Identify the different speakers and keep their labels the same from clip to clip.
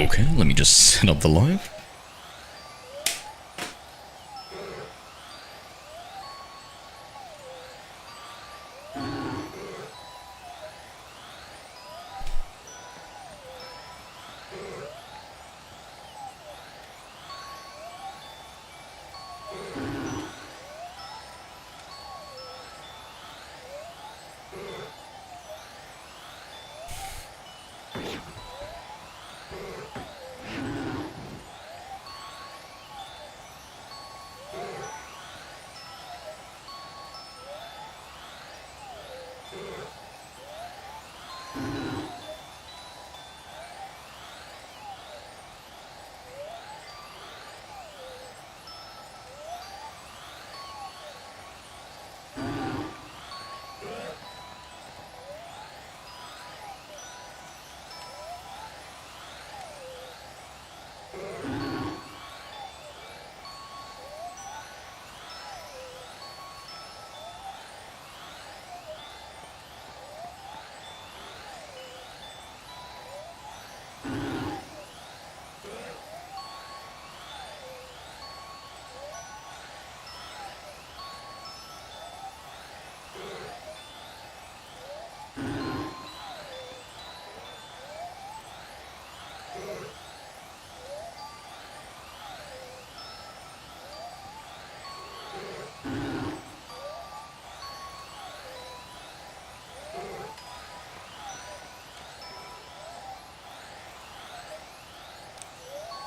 Speaker 1: Okay, let me just set up the live.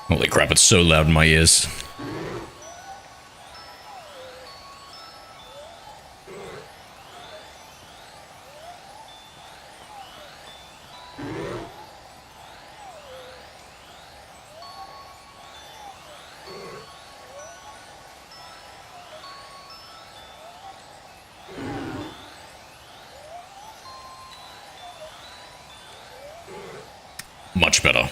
Speaker 1: Holy crap, it's so loud in my ears. Much better.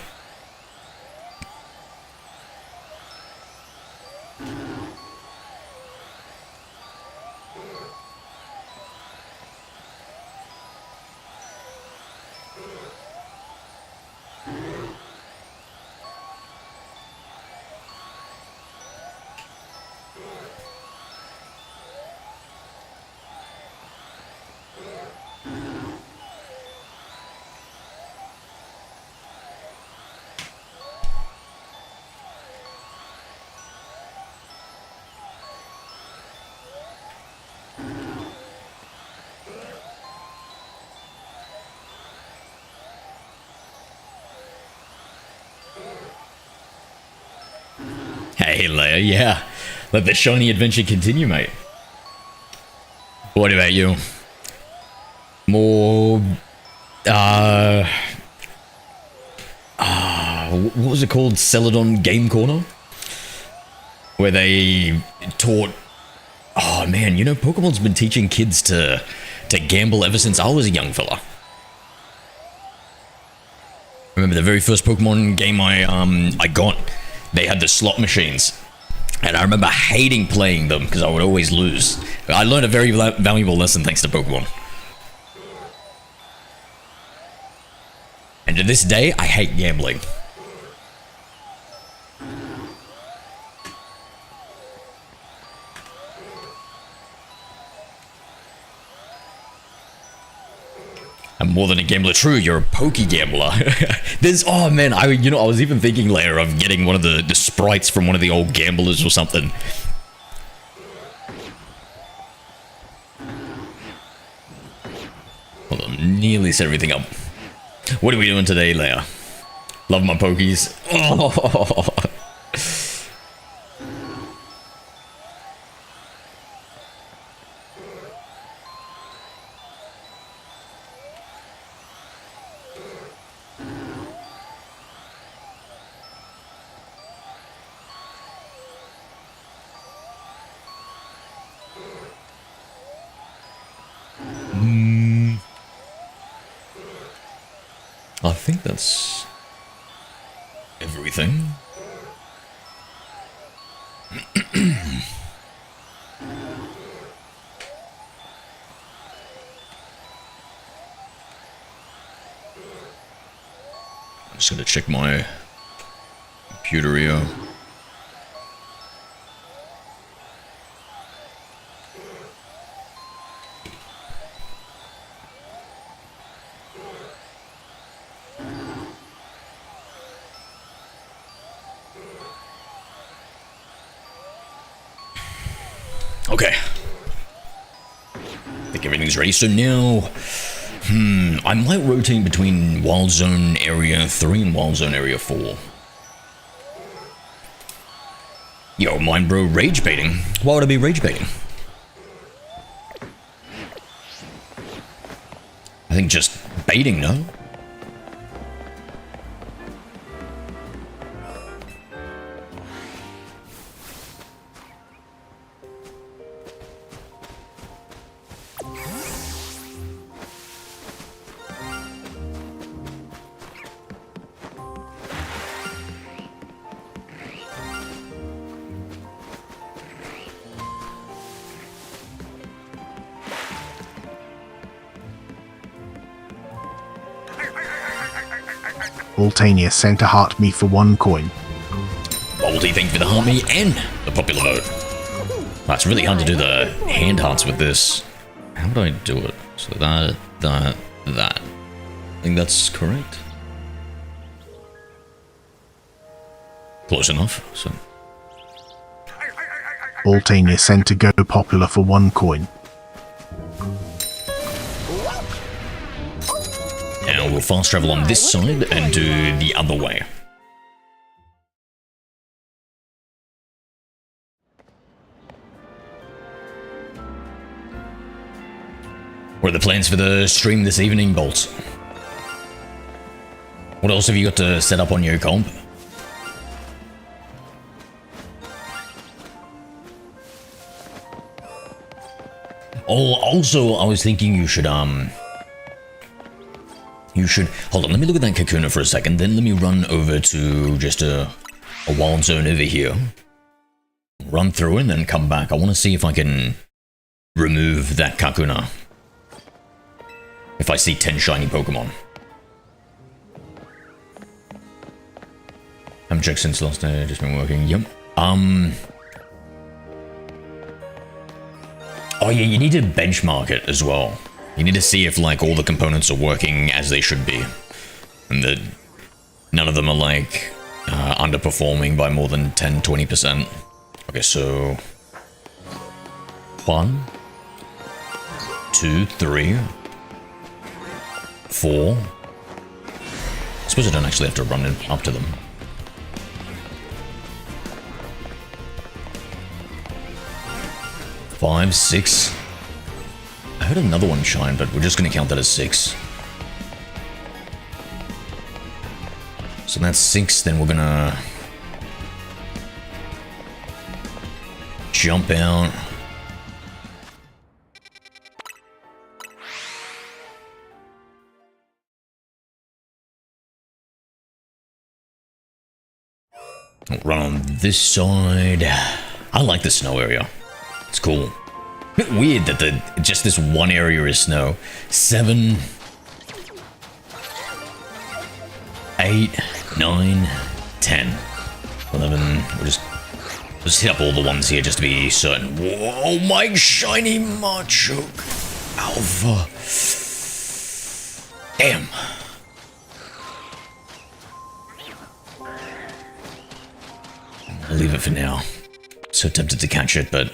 Speaker 1: Hey, Leia, yeah. Let the shiny adventure continue, mate. What about you? More... what was it called? Celadon Game Corner? Where they taught... Oh, man, you know, Pokemon's been teaching kids to gamble ever since I was a young fella. Remember the very first Pokemon game I got? They had the slot machines, and I remember hating playing them because I would always lose. I learned a very valuable lesson thanks to Pokemon. And to this day, I hate gambling. I'm more than a gambler. True, you're a pokey gambler. Oh man, I was even thinking later of getting one of the sprites from one of the old gamblers or something. Hold on, nearly set everything up. What are we doing today, Leia? Love my pokies. Oh. I think that's everything. I'm just gonna check my Pewterio. Okay. I think everything's ready. So now, I might rotate between Wild Zone Area 3 and Wild Zone Area 4. Yo, mind bro, rage baiting? Why would I be rage baiting? I think just baiting, no?
Speaker 2: Voltania sent a heart me for 1 coin.
Speaker 1: Bolty, thank you for the heart me and the popular vote. Wow, it's really hard to do the hand hearts with this. How would I do it? So that. I think that's correct. Close enough, so.
Speaker 2: Voltania sent a go popular for 1 coin.
Speaker 1: Now we'll fast travel on this side and do the other way. What are the plans for the stream this evening, Bolts? What else have you got to set up on your comp? Oh, also, I was thinking you should, hold on, let me look at that Kakuna for a second, then let me run over to just a wild zone over here. Run through it and then come back. I want to see if I can remove that Kakuna. If I see 10 shiny Pokemon. Haven't checked since last day, just been working, yep. Oh yeah, you need to benchmark it as well. You need to see if, like, all the components are working as they should be. And that none of them are, like, underperforming by more than 10-20%. Okay, so... 1, 2, 3, 4. I suppose I don't actually have to run up to them. 5, 6. I heard another one shine, but we're just gonna count that as 6. So that's 6, then we're gonna jump out. Run on this side. I like the snow area. It's cool. Bit weird that just this one area is snow. 7, 8, 9, 10, 11. We'll just hit up all the ones here just to be certain. Whoa, my shiny Machoke Alpha. Damn. I'll leave it for now. So tempted to catch it, but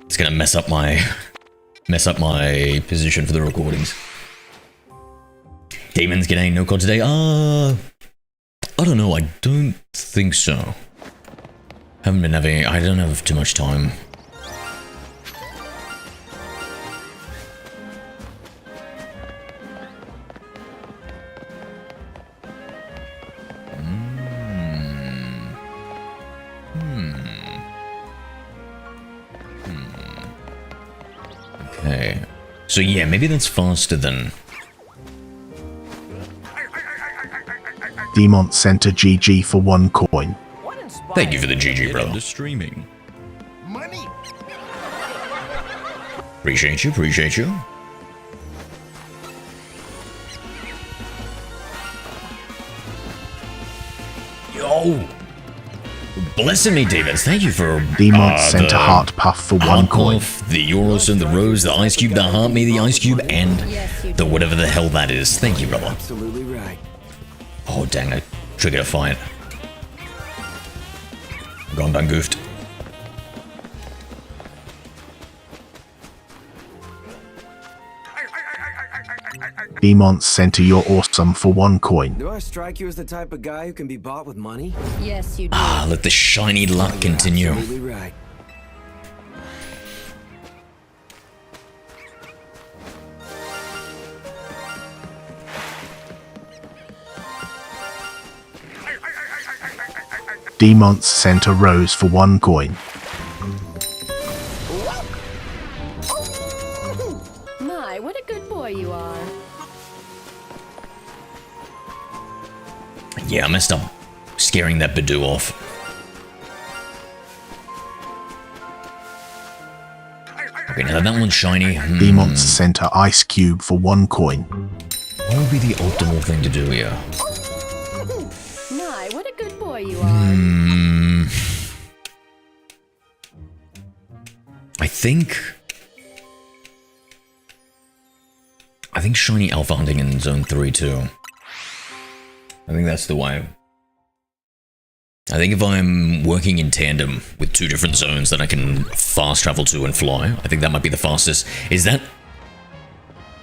Speaker 1: it's gonna mess up my position for the recordings. Demons getting no code today? I don't know. I don't think so. Haven't been having. I don't have too much time. Okay. So yeah, maybe that's faster than...
Speaker 2: Demont sent a GG for 1 coin.
Speaker 1: Thank you for the GG, brother.
Speaker 3: The streaming.
Speaker 4: Money.
Speaker 1: Appreciate you, appreciate you. Oh! Blessing me, Davis. Thank you for
Speaker 2: Demon sent a heart puff for 1 coin.
Speaker 1: Off, the Euros and the Rose, the Ice Cube, the Heart Me, the Ice Cube, and the whatever the hell that is. Thank you, brother.
Speaker 3: Absolutely right.
Speaker 1: Oh, dang, I triggered a fight. Gone done goofed.
Speaker 2: Demon Center, you're awesome for 1 coin.
Speaker 3: Do I strike you as the type of guy who can be bought with money?
Speaker 4: Yes, you do.
Speaker 1: Ah, let the shiny luck continue.
Speaker 3: Absolutely right.
Speaker 2: Demon Center Rose for 1 coin.
Speaker 4: My, what a good boy you are.
Speaker 1: Yeah, I messed up scaring that Badoo off. Okay, now that one's shiny.
Speaker 2: Demon Center Ice Cube for 1 coin.
Speaker 1: What would be the optimal thing to do here?
Speaker 4: My, what a good boy you are.
Speaker 1: I think shiny alpha hunting in zone 3 too. I think that's the way. I think if I'm working in tandem with 2 different zones that I can fast travel to and fly, I think that might be the fastest. Is that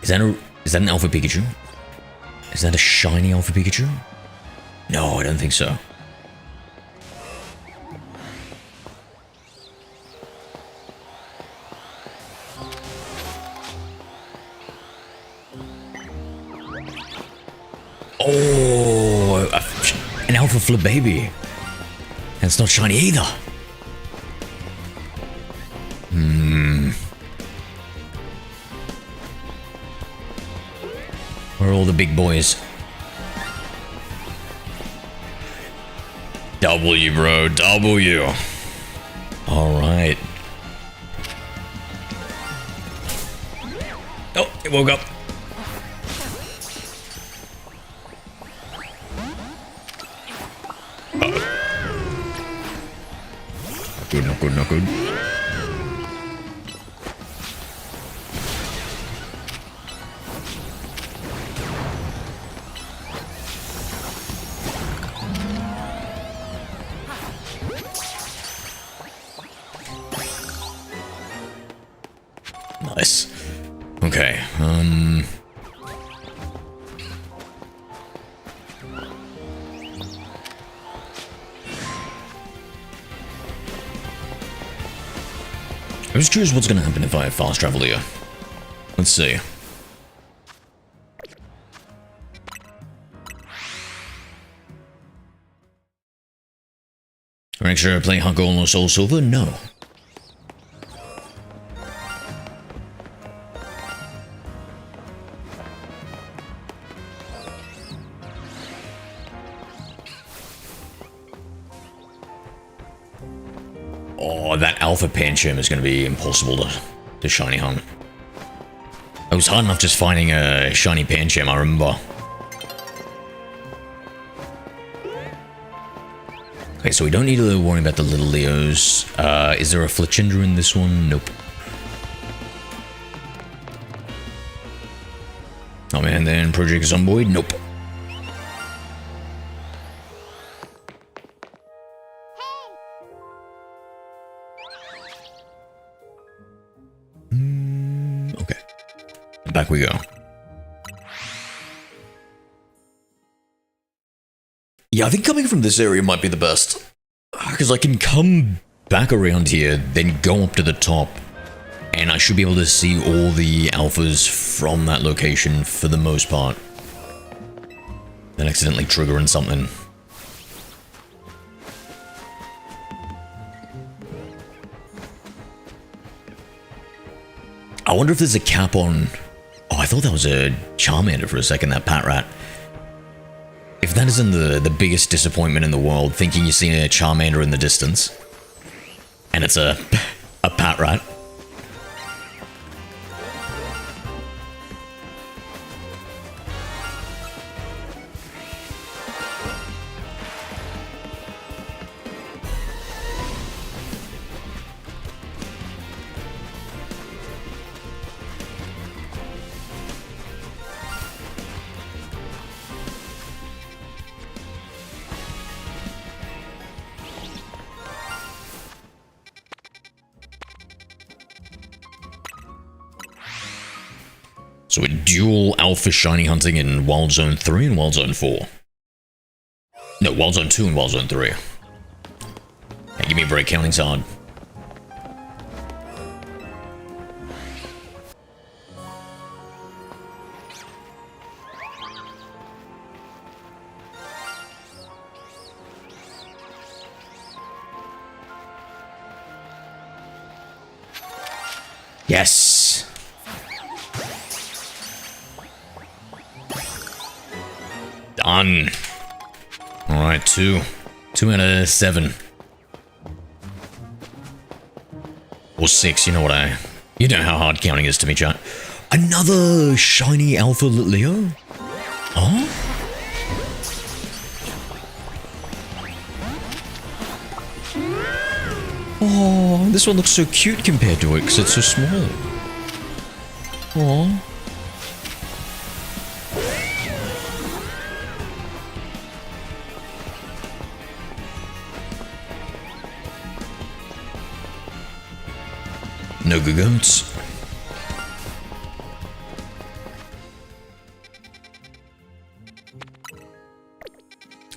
Speaker 1: an alpha Pikachu? Is that a shiny alpha Pikachu? No, I don't think so. Oh, an alpha flip baby. And it's not shiny either. Where are all the big boys? W, bro. W. Alright. Oh, it woke up. Good, not good, not good. Nice. Okay, I'm just curious what's gonna happen if I fast travel here. Let's see. Make sure I play Hunk or Soul Silver? No. Oh, that alpha Pancham is going to be impossible to shiny hunt. It was hard enough just finding a shiny Pancham, I remember. Okay, so we don't need to worry about the little Leos. Is there a Fletchinder in this one? Nope. Oh man, then Project Zomboid? Nope. Okay. Back we go. Yeah, I think coming from this area might be the best. Because I can come back around here, then go up to the top, and I should be able to see all the alphas from that location for the most part. Then accidentally triggering something. I wonder if there's a cap on... Oh, I thought that was a Charmander for a second, that Patrat. If that isn't the biggest disappointment in the world, thinking you see a Charmander in the distance, and it's a Patrat. So we're dual alpha shiny hunting in Wild Zone 3 and Wild Zone 4. No, Wild Zone 2 and Wild Zone 3. Hey, give me a break, counting's hard. Yes! Done. Alright, 2. 2 out of 7. Or 6, you know what you know how hard counting is to me, chat. Another shiny alpha Leo? Huh? Oh, this one looks so cute compared to it because it's so small. Oh. No good goats.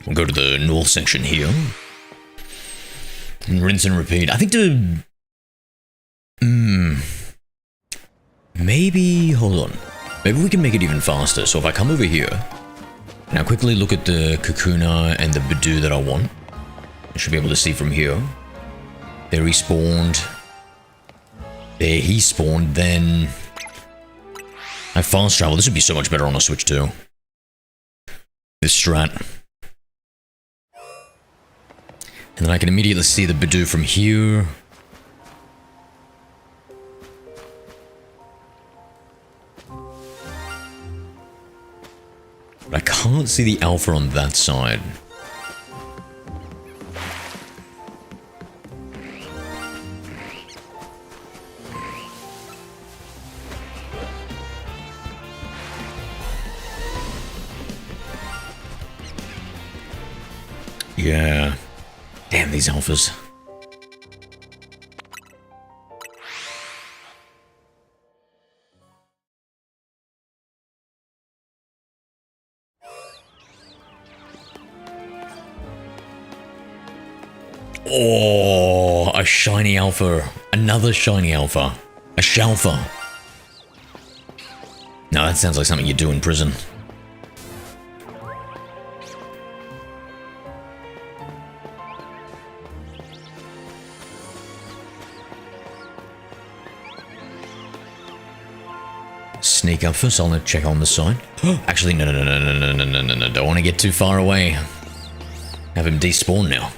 Speaker 1: We'll go to the north section here. And rinse and repeat. I think maybe, hold on. Maybe we can make it even faster. So if I come over here, now quickly look at the Kakuna and the Bidoof that I want. I should be able to see from here. There he spawned. There he spawned, then I fast travel. This would be so much better on a Switch too. This strat. And then I can immediately see the Bidoof from here. But I can't see the alpha on that side. Yeah. Damn these alphas. Oh, a shiny alpha. Another shiny alpha. A shalfa. Now that sounds like something you do in prison. Sneak up first, I'll check on the side. Actually, no, don't want to get too far away. Have him despawn now.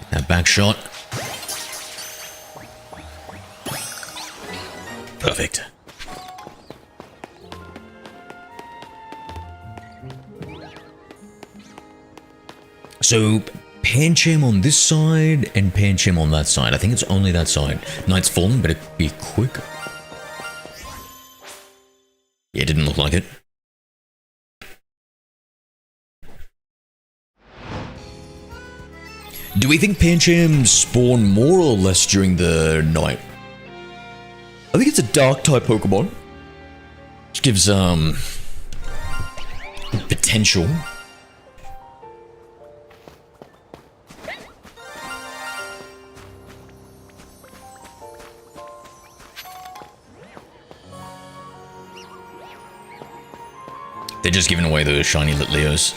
Speaker 1: That back shot. Perfect. So, Pancham on this side and Pancham on that side. I think it's only that side. Night's fallen, but it'd be quick. Yeah, it didn't look like it. Do we think Pancham spawn more or less during the night? I think it's a dark type Pokemon. Which gives, potential. They're just giving away the shiny Leos.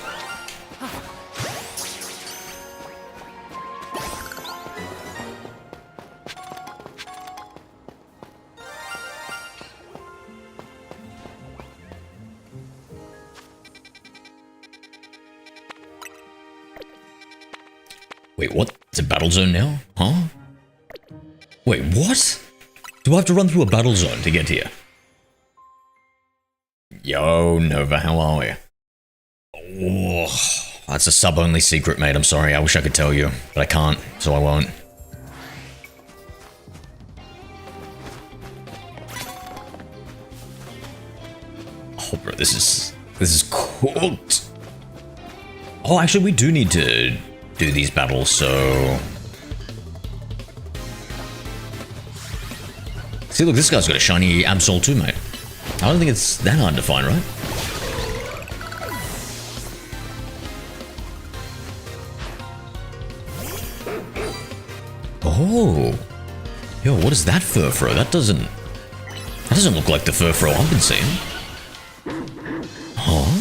Speaker 1: Wait, what? It's a battle zone now? Huh? Wait, what? Do I have to run through a battle zone to get here? Yo, Nova, how are we? Oh, that's a sub-only secret, mate. I'm sorry. I wish I could tell you, but I can't, so I won't. Oh, bro, this is cooked. Oh, actually, we do need to do these battles, so See, look, this guy's got a shiny Absol too, mate. I don't think it's that hard to find, right? Oh. Yo, what is that Furfro? That doesn't look like the Furfro I've been seeing. Huh?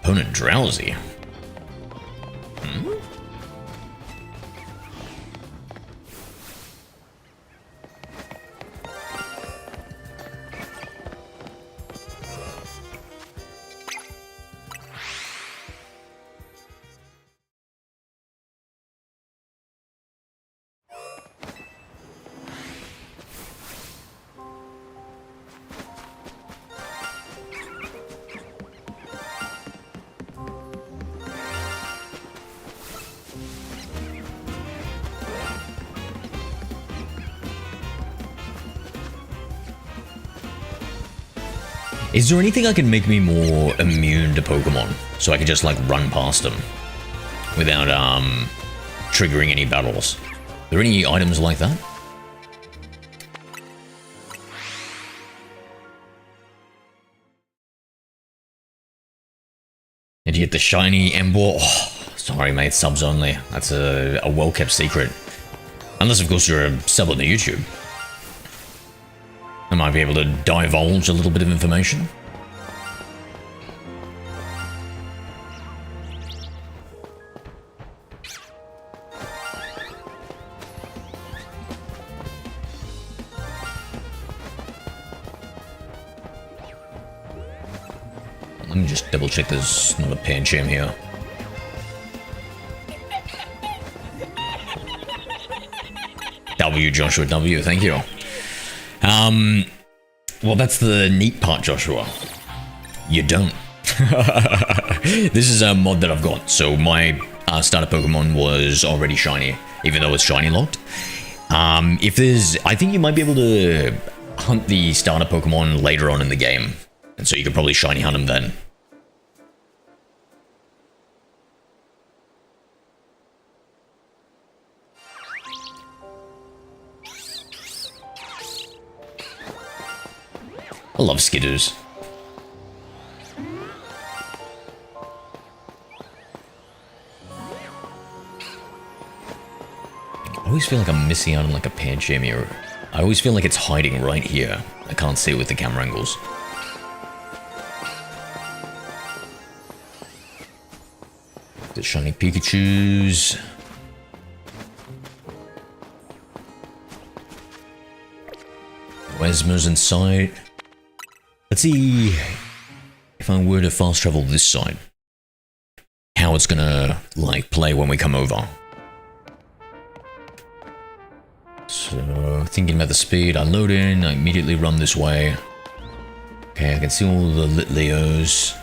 Speaker 1: Opponent drowsy. Is there anything I can make me more immune to Pokemon? So I can just, like, run past them without, triggering any battles? Are there any items like that? Did you get the shiny Ember? Oh, sorry, mate, subs only. That's a well-kept secret. Unless, of course, you're a sub on the YouTube. I might be able to divulge a little bit of information. Let me just double check there's not a Pancham here. W, Joshua W, thank you. Well, that's the neat part, Joshua. You don't. This is a mod that I've got. So my starter Pokemon was already shiny, even though it's shiny locked. If there's, I think you might be able to hunt the starter Pokemon later on in the game. And so you could probably shiny hunt them then. I love Skidoos. I always feel like I'm missing out on like a Pancham here. I always feel like it's hiding right here. I can't see it with the camera angles. The shiny Pikachus. Wesmer's in sight. Let's see if I were to fast travel this side, how it's gonna like play when we come over. So thinking about the speed, I load in, I immediately run this way. Okay, I can see all the Litleos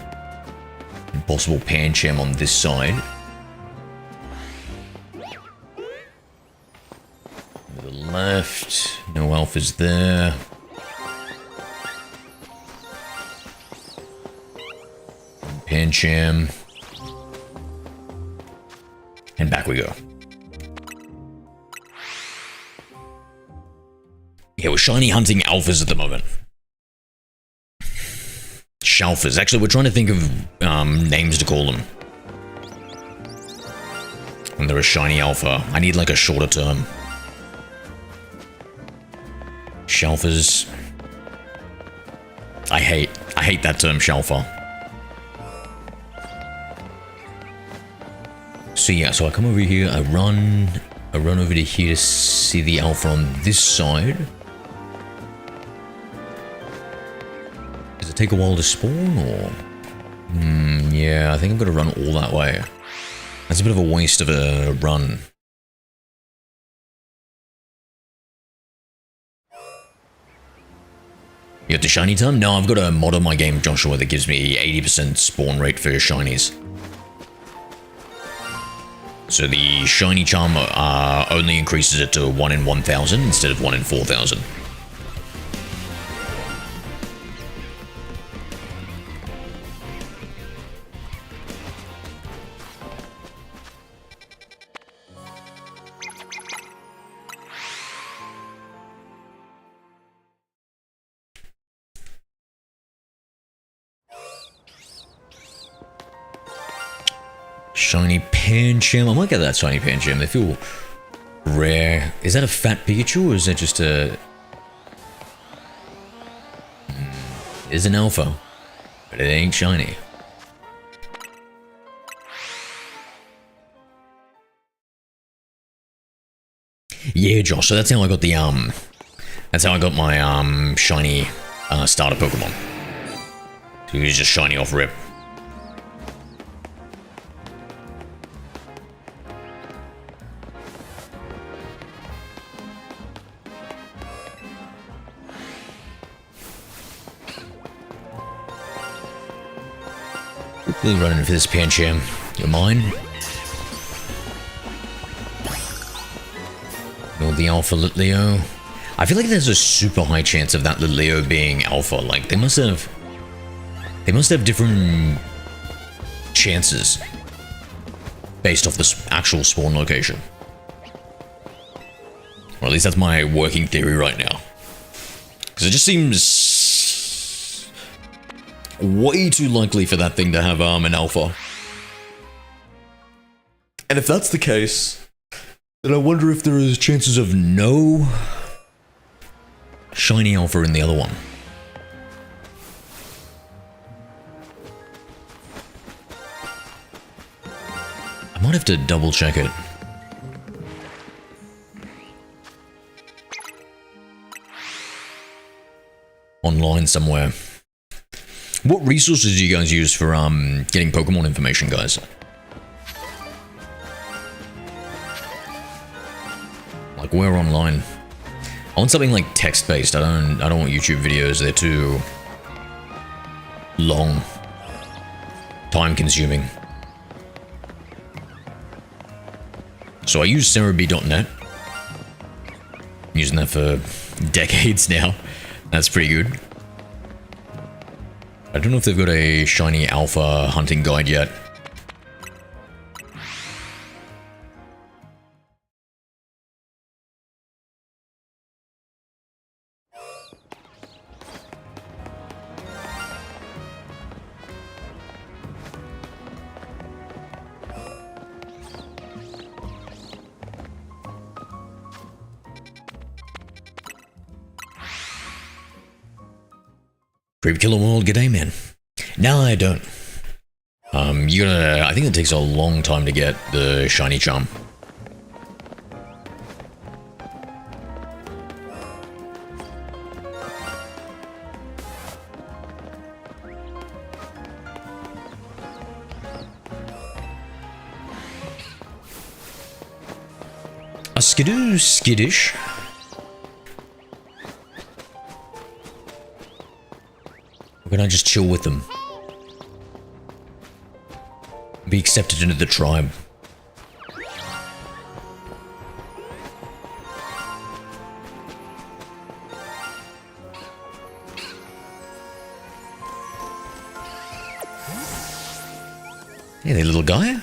Speaker 1: and possible Pancham on this side. To the left, no alphas there. Pancham. And back we go. Yeah, we're shiny hunting alphas at the moment. Shalfas. Actually, we're trying to think of names to call them. When they're a shiny alpha. I need like a shorter term. Shalfas. I hate that term, Shalfa. So yeah, so I come over here, I run over to here to see the alpha on this side. Does it take a while to spawn, or? Yeah, I think I'm gonna run all that way. That's a bit of a waste of a run. You got the shiny time? No, I've got a mod on my game, Joshua, that gives me 80% spawn rate for shinies. So the shiny charm only increases it to 1 in 1,000 instead of 1 in 4,000. Shiny Pancham. I might get that shiny Pancham. They feel rare. Is that a fat Pikachu or is that just a... It is an alpha, but it ain't shiny. Yeah, Josh, so that's how I got the, that's how I got my, shiny, starter Pokemon. So he was just shiny off rip. Quickly running for this Pancham. You're mine. Or the Alpha Litleo. I feel like there's a super high chance of that Litleo being Alpha. Like, they must have different chances based off the actual spawn location. Or at least that's my working theory right now. Because it just seems way too likely for that thing to have an Alpha. And if that's the case, then I wonder if there is chances of no shiny Alpha in the other one. I might have to double check it. Online somewhere. What resources do you guys use for getting Pokemon information, guys? Like, where online? I want something like text-based. I don't want YouTube videos. They're too long, time-consuming. So I use Cerebi.net. I'm using that for decades now. That's pretty good. I don't know if they've got a shiny Alpha hunting guide yet. Creep Killer World, g'day man. No, I don't. You gotta... I think it takes a long time to get the shiny charm. A skidoo skiddish. Or can I just chill with them? Be accepted into the tribe. Hey there, little guy.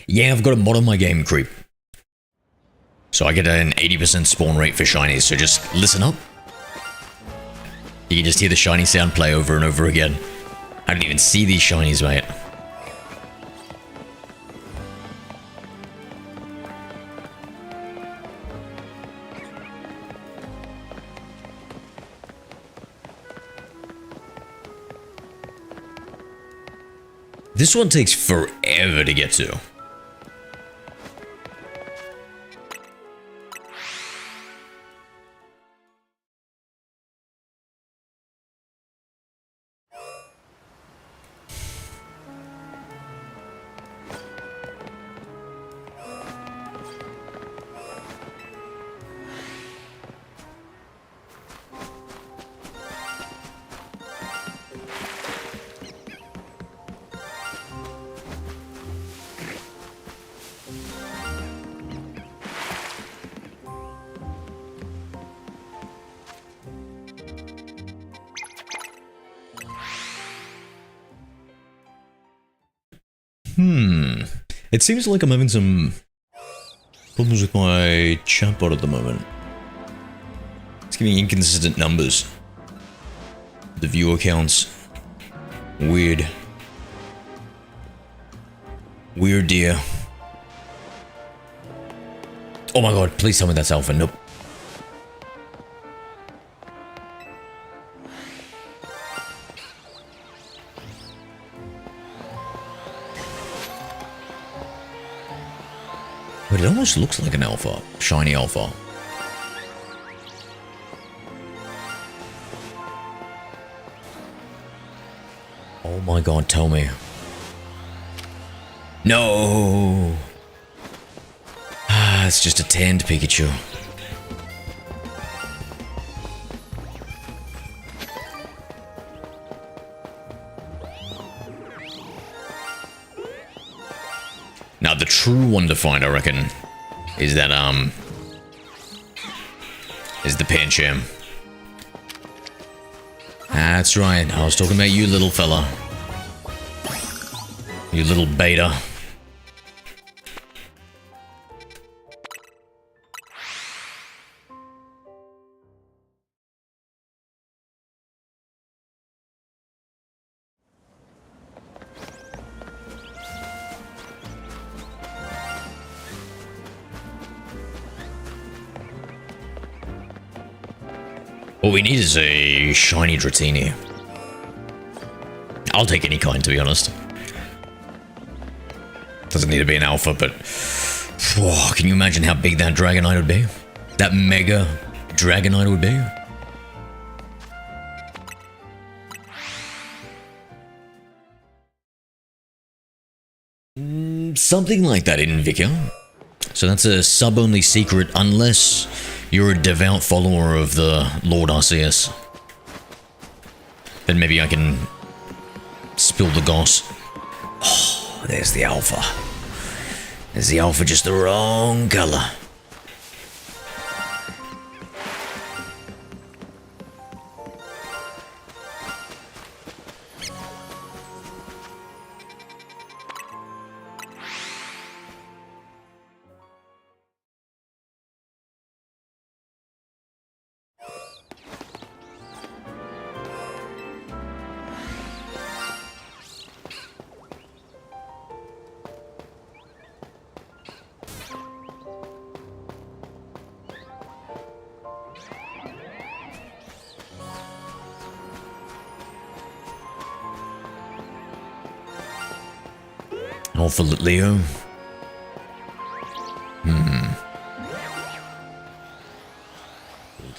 Speaker 1: Yeah, I've got a mod on my game, Creep. So I get an 80% spawn rate for shinies, so just listen up. You can just hear the shiny sound play over and over again. I don't even see these shinies, mate. This one takes forever to get to. It seems like I'm having some problems with my chatbot at the moment. It's giving inconsistent numbers. The viewer counts. Weird. Weird dear. Oh my god, please tell me that's alpha. Nope. But it almost looks like an alpha. Shiny alpha. Oh my god, tell me. No! Ah, it's just a tanned Pikachu. Now, the true one to find, I reckon, is that, is the Pancham. That's right, I was talking about you, little fella. You little beta. What we need is a shiny Dratini. I'll take any kind, to be honest. Doesn't need to be an alpha, but... Whoa, can you imagine how big that Dragonite would be? That mega Dragonite would be? Something like that in Vika. So that's a sub-only secret unless you're a devout follower of the Lord Arceus. Then maybe I can spill the goss. Oh, there's the alpha. There's the alpha, just the wrong color. Alpha Leo.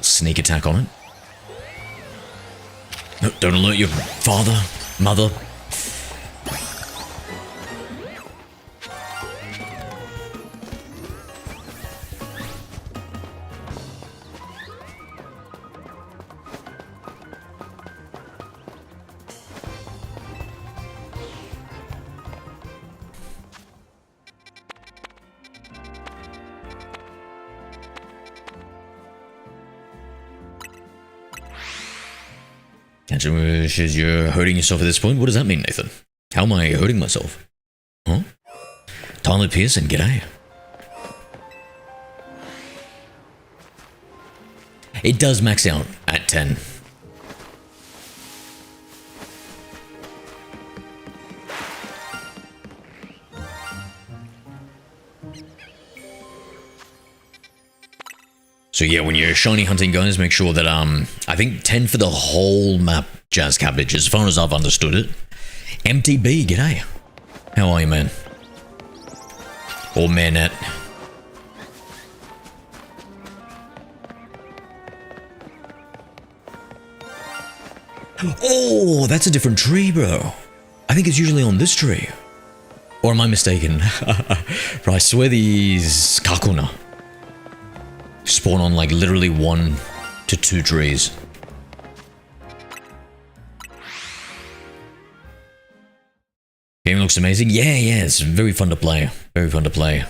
Speaker 1: Sneak attack on it. No, don't alert your father, mother. You're hurting yourself at this point? What does that mean, Nathan? How am I hurting myself? Huh? Tyler Pearson, g'day. It does max out at 10. So yeah, when you're shiny hunting, guys, make sure that, I think 10 for the whole map, Jazz Cabbage, as far as I've understood it. MTB, g'day. How are you, man? Or manette. Oh, that's a different tree, bro. I think it's usually on this tree. Or am I mistaken? Bro, I swear these Kakuna spawn on like literally 1 to 2 trees. Game looks amazing. Yeah, it's very fun to play. Very fun to play.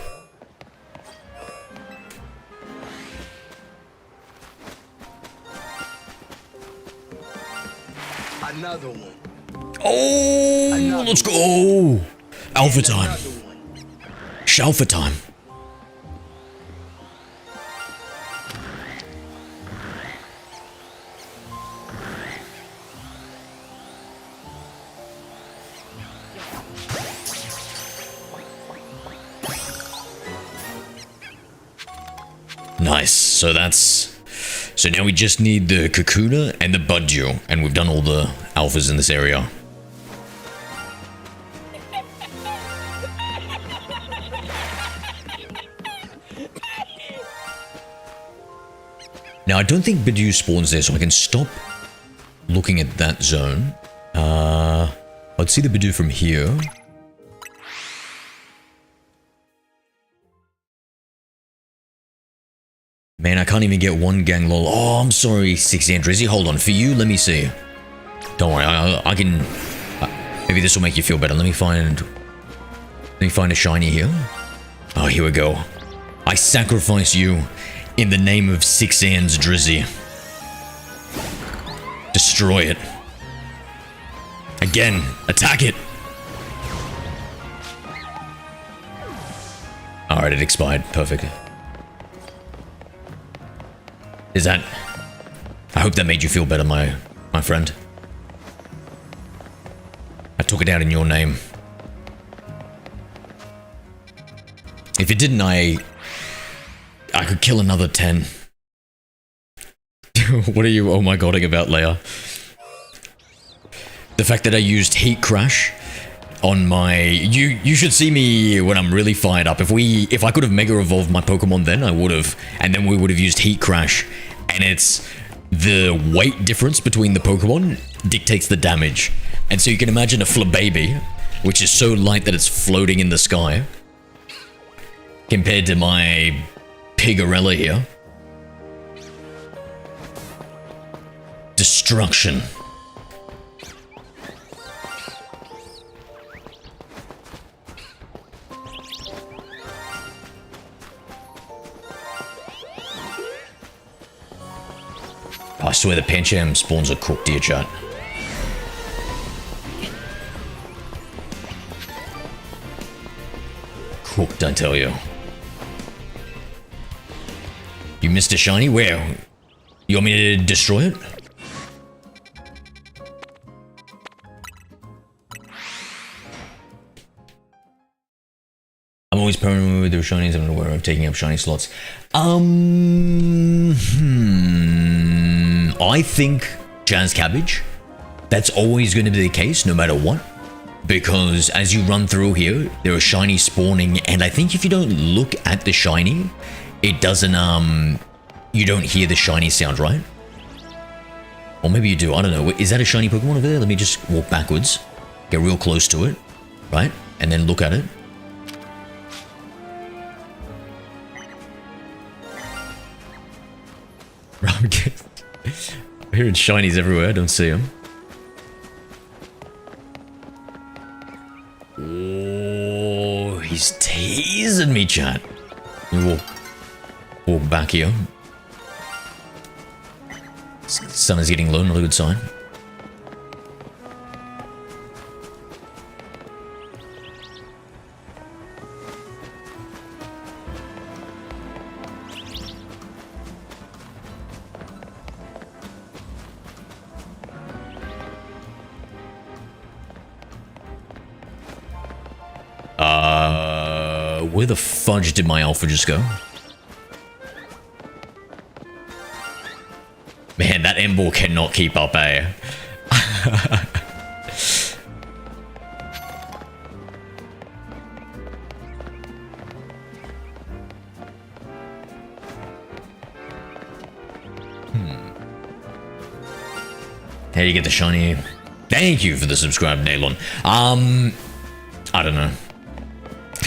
Speaker 5: Another one.
Speaker 1: Oh, let's go. Alpha time. Shalpha time. Nice. So that's... So now we just need the Kakuna and the Budjo, and we've done all the alphas in this area. Now, I don't think Bidoof spawns there, so I can stop looking at that zone. I'd see the Bidoof from here. Man, I can't even get one gang lol. Oh, I'm sorry, 60 Drizzy. Hold on. For you, let me see. Don't worry, I can... maybe this will make you feel better. Let me find a shiny here. Oh, here we go. I sacrifice you in the name of 6 Ands Drizzy. Destroy it. Again, attack it. Alright, it expired. Perfect. Is that... I hope that made you feel better, my friend. I took it out in your name. If it didn't, I could kill another 10. What are you oh my godding about, Leia? The fact that I used Heat Crash on my... You should see me when I'm really fired up. If I could have Mega Evolved my Pokemon then, I would have. And then we would have used Heat Crash. And it's... the weight difference between the Pokemon dictates the damage. And so you can imagine a Flababy, which is so light that it's floating in the sky, compared to my Pigarella here. Destruction. I swear the Pancham spawns are cooked, dear chat. Cooked, I tell you. You missed a shiny? Where? You want me to destroy it? I'm always permanent with their shinies. I'm aware of taking up shiny slots. I think Jazz Cabbage, that's always going to be the case no matter what, because as you run through here, there are shiny spawning, and I think if you don't look at the shiny, it doesn't, you don't hear the shiny sound, right? Or maybe you do, I don't know. Is that a shiny Pokemon over there? Let me just walk backwards, get real close to it, right? And then look at it. I'm hearing shinies everywhere, I don't see them. Oh, he's teasing me, chat. Let me walk back here. Sun is getting low, not a good sign. Where the fudge did my alpha just go? Man, that M-Ball cannot keep up, eh? How do you get the shiny? Thank you for the subscribe, Nalon. I don't know.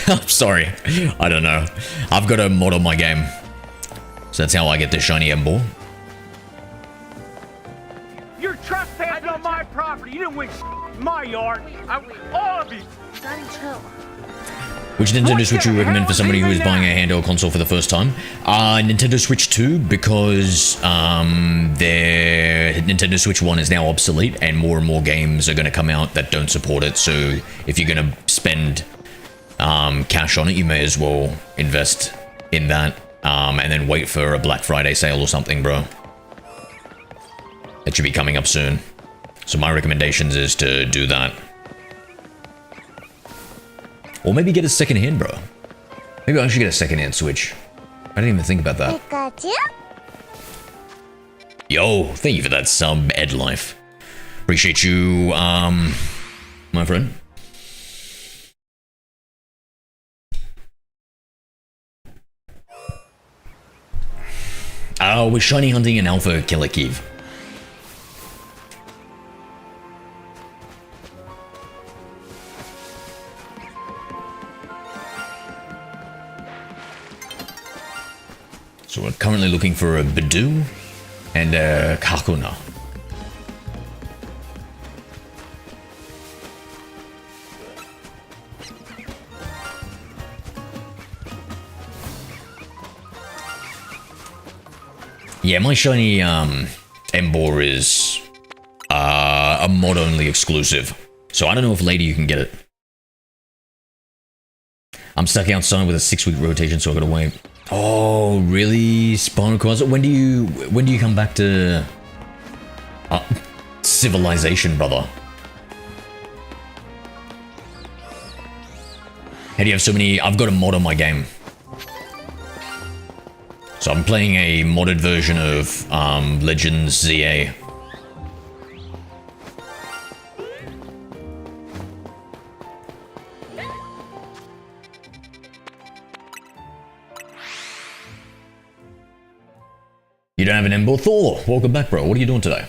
Speaker 1: I'm sorry. I don't know. I've got a mod on my game. So that's how I get the shiny M-Ball.
Speaker 5: You're trespassing on my property. You didn't win my yard. All of you.
Speaker 1: Which Nintendo Switch would you recommend for somebody who is buying a handheld console for the first time? Nintendo Switch 2, because their Nintendo Switch 1 is now obsolete and more games are going to come out that don't support it. So if you're going to spend cash on it, you may as well invest in that, and then wait for a Black Friday sale or something, bro. It should be coming up soon. So my recommendations is to do that. Or maybe get a second hand, bro. Maybe I should get a second hand Switch. I didn't even think about that. Yo, thank you for that sub, Ed Life. Appreciate you, my friend. We're shiny hunting an alpha killer Keeve. So we're currently looking for a Bidoo and a Kakuna. Yeah, my shiny Embor is a mod only exclusive. So I don't know if later you can get it. I'm stuck outside with a 6-week rotation, so I gotta wait. Oh, really? Spawn Closet? When do you come back to civilization, brother? How do you have so many? I've got a mod on my game. So I'm playing a modded version of Legends ZA. You don't have an Ember? Thor, welcome back, bro. What are you doing today?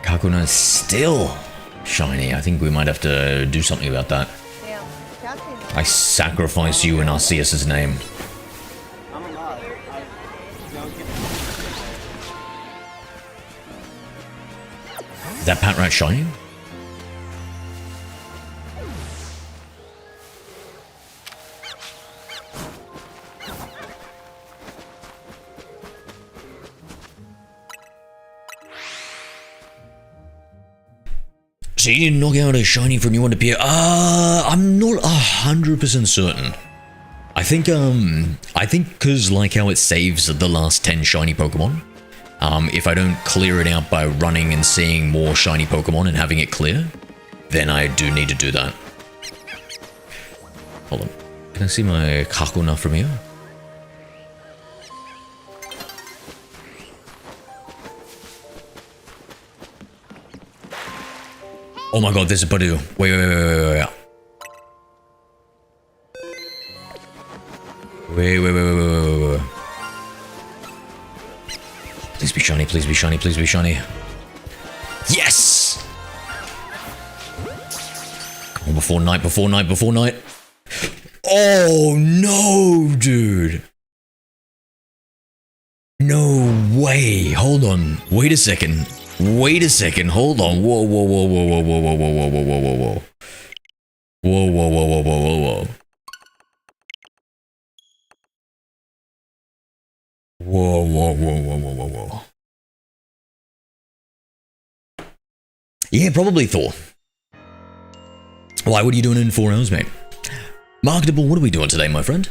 Speaker 1: Kakuna is still shiny. I think we might have to do something about that. I sacrifice you in Arceus' name. Is that Patrat shiny? So you knock out a shiny from your one to appear? I'm not 100% certain. I think because like how it saves the last 10 shiny Pokemon, if I don't clear it out by running and seeing more shiny Pokemon and having it clear, then I do need to do that. Hold on. Can I see my Kakuna from here? Oh my god, there's a Bidoo. Wait. Wait. Please be shiny, please be shiny, please be shiny. Yes! Come on, before night. Oh no, dude. No way. Hold on. Wait a second. Hold on. Whoa. Whoa. Yeah, probably Thor. Why, what are you doing in 4 hours, mate? Marketable, what are we doing today, my friend?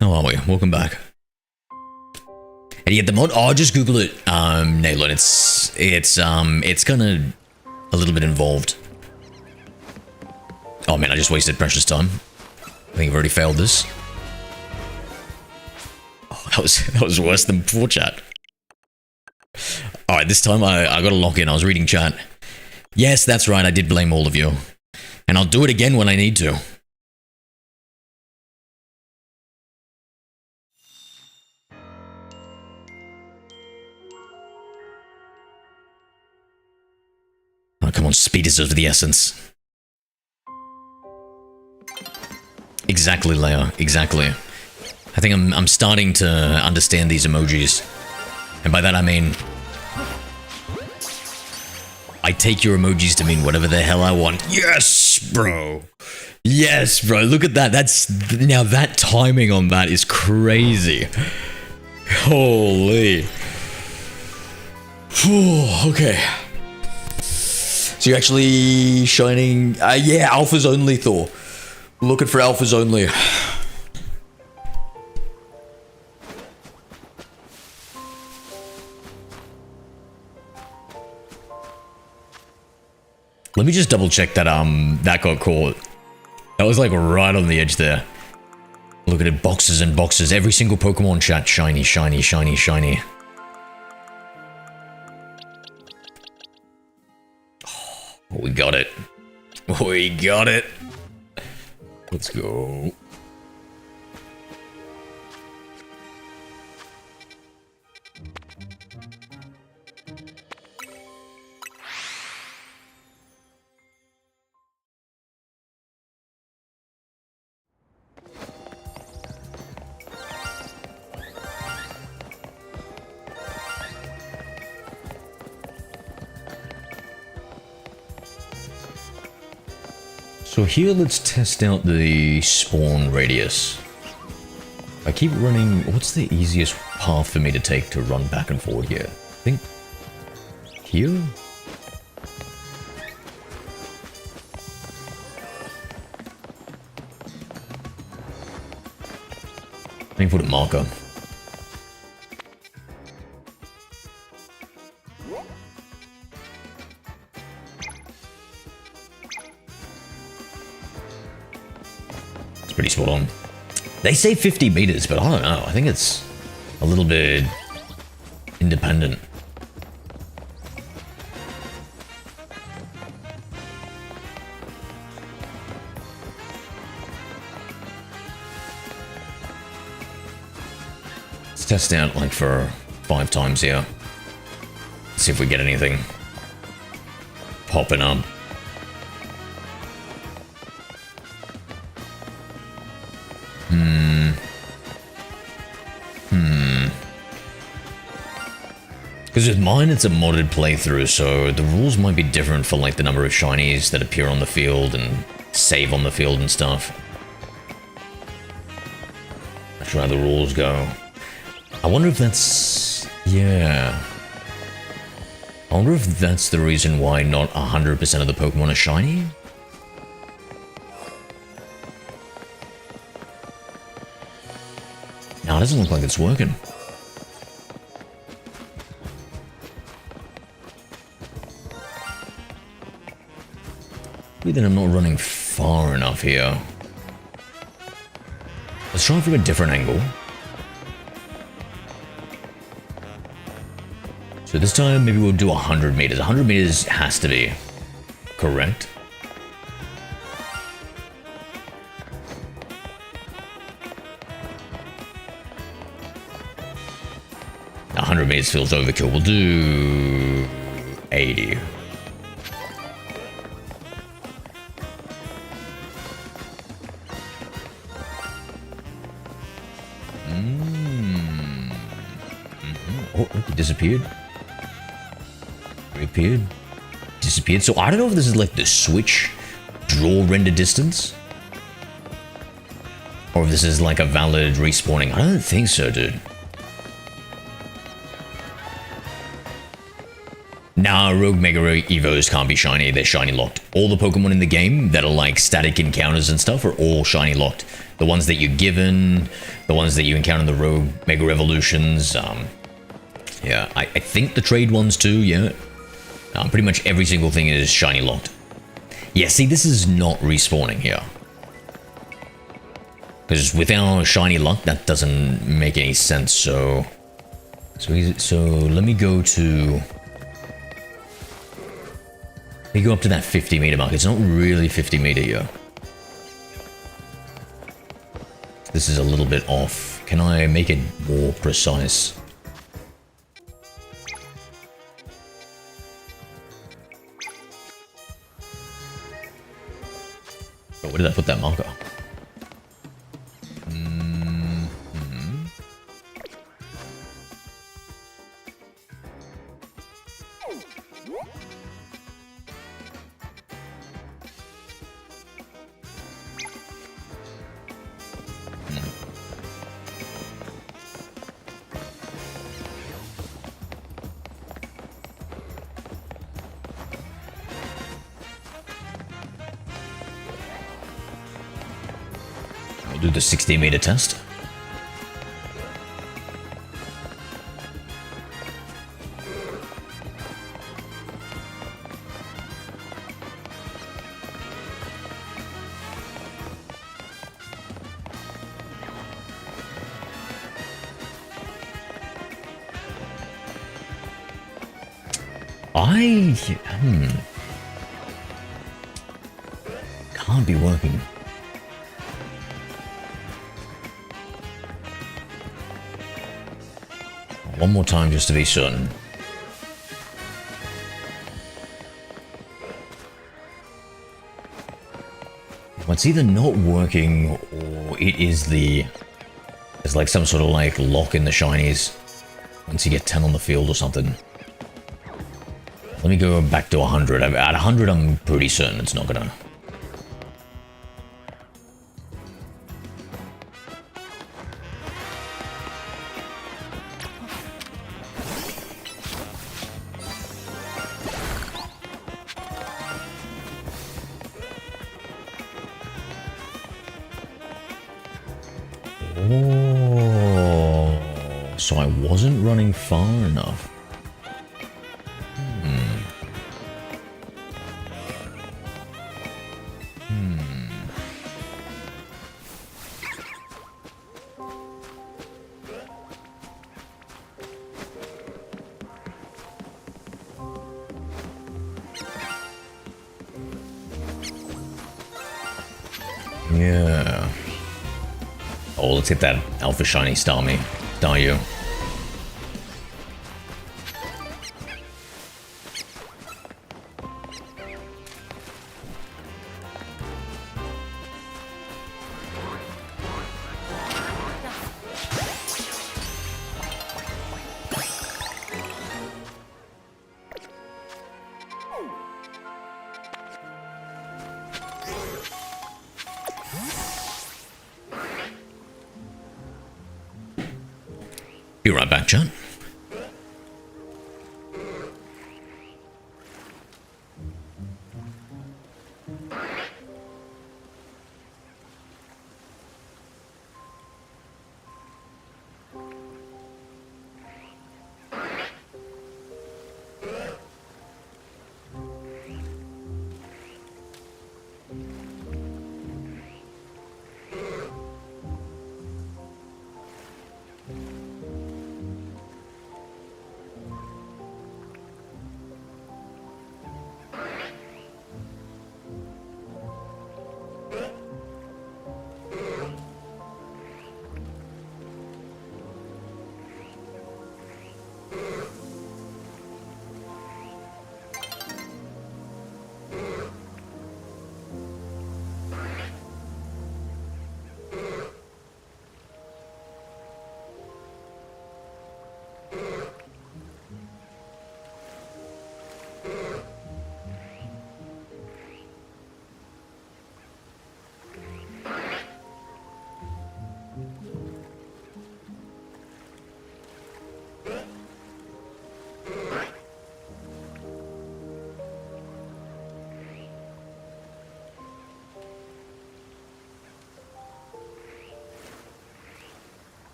Speaker 1: How are we? Welcome back. And you get the mod? Oh, just Google it. Nailin, it's kind of a little bit involved. Oh man, I just wasted precious time. I think I've already failed this. Oh, that was worse than before chat. Alright, this time I gotta lock in. I was reading chat. Yes, that's right, I did blame all of you. And I'll do it again when I need to. Oh, come on, speed is of the essence. Exactly, Leia. Exactly. I think I'm starting to understand these emojis. And by that I mean... I take your emojis to mean whatever the hell I want. Yes, bro! Yes, bro. Look at that. Now that timing on that is crazy. Holy. Whew, okay. So you're actually shining... yeah, alphas only, Thor. Looking for alphas only. Let me just double check that that got caught. That was like right on the edge there. Look at it, boxes and boxes. Every single Pokemon chat, shiny, shiny, shiny, shiny. Oh, we got it. We got it. Let's go. So here, let's test out the spawn radius. I keep running... What's the easiest path for me to take to run back and forward here? I think... Here? Let me put a marker. Pretty spot on. They say 50 meters, but I don't know. I think it's a little bit independent. Let's test out like for 5 times here. See if we get anything popping up. Because with mine, it's a modded playthrough, so the rules might be different for like the number of shinies that appear on the field and save on the field and stuff. Not sure how the rules go. I wonder if that's... yeah. I wonder if that's the reason why not 100% of the Pokemon are shiny? No, it doesn't look like it's working. Maybe then I'm not running far enough here. Let's try from a different angle. So this time, maybe we'll do 100 meters. 100 meters has to be correct. A 100 meters feels overkill. We'll do 80. Oh, it disappeared. Reappeared. Disappeared. So I don't know if this is like the Switch draw render distance. Or if this is like a valid respawning. I don't think so, dude. Nah, Rogue Mega Evos can't be shiny. They're shiny locked. All the Pokemon in the game that are like static encounters and stuff are all shiny locked. The ones that you're given, the ones that you encounter in the Rogue Mega Revolutions, yeah, I think the trade ones too, yeah. Pretty much every single thing is shiny locked. Yeah, see, this is not respawning here. Because with our shiny luck, that doesn't make any sense, so let me go to... Let me go up to that 50 meter mark. It's not really 50 meter here. This is a little bit off. Can I make it more precise? Oh, where did I put that marker? I'll do the 60-meter test. Can't be working. One more time just to be certain. Well, it's either not working or it is there's like some sort of like lock in the shinies once you get 10 on the field or something. Let me go back to 100. At 100, I'm pretty certain it's not gonna. Oh, so I wasn't running far enough. Yeah. Oh, let's get that Alpha Shiny Starmie. Staryu. Be right back, John.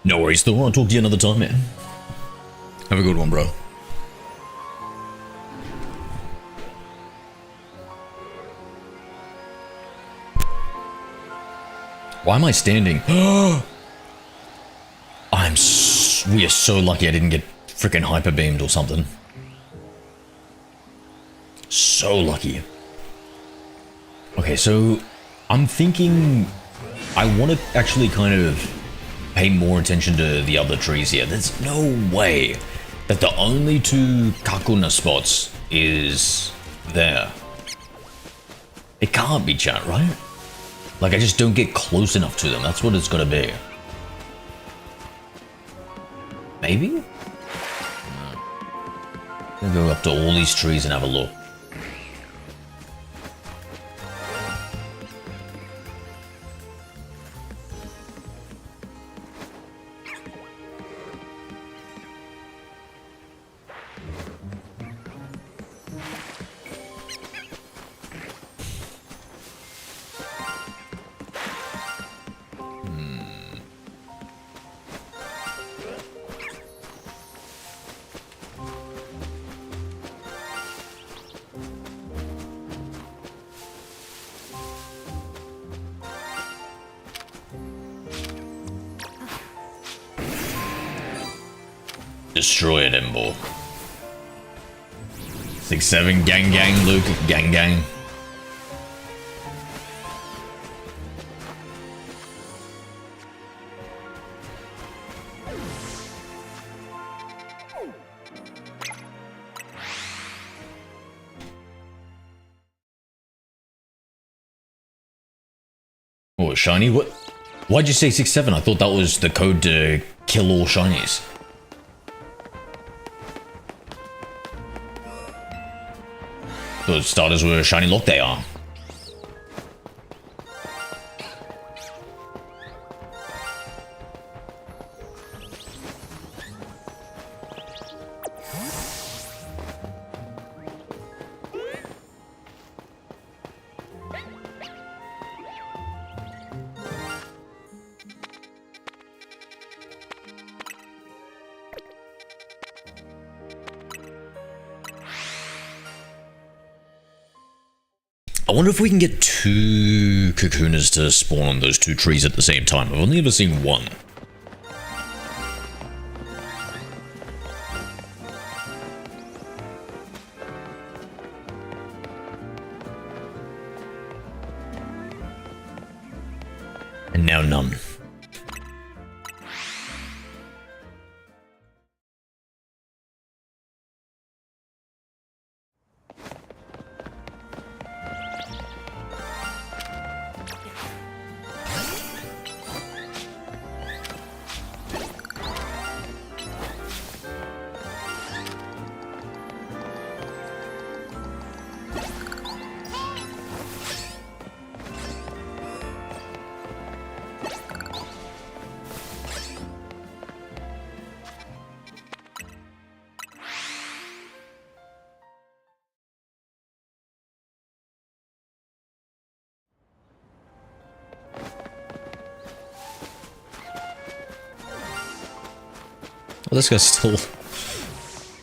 Speaker 1: No worries, Thor. I'll talk to you another time, man. Have a good one, bro. Why am I standing? We are so lucky I didn't get freaking hyper beamed or something. So lucky. Okay, so I'm thinking I want to actually kind of pay more attention to the other trees here. There's no way that the only two Kakuna spots is there. It can't be, chat, right? Like, I just don't get close enough to them. That's what it's gotta be. Maybe? I'm gonna go up to all these trees and have a look. Destroy it, Embo. 6-7, gang gang, Luke, gang gang. Oh, shiny? What? Why'd you say 6-7? I thought that was the code to kill all shinies. Those starters were shiny lock, they are. I wonder if we can get 2 Kakunas to spawn on those 2 trees at the same time. I've only ever seen 1. And now none. Well, this guy's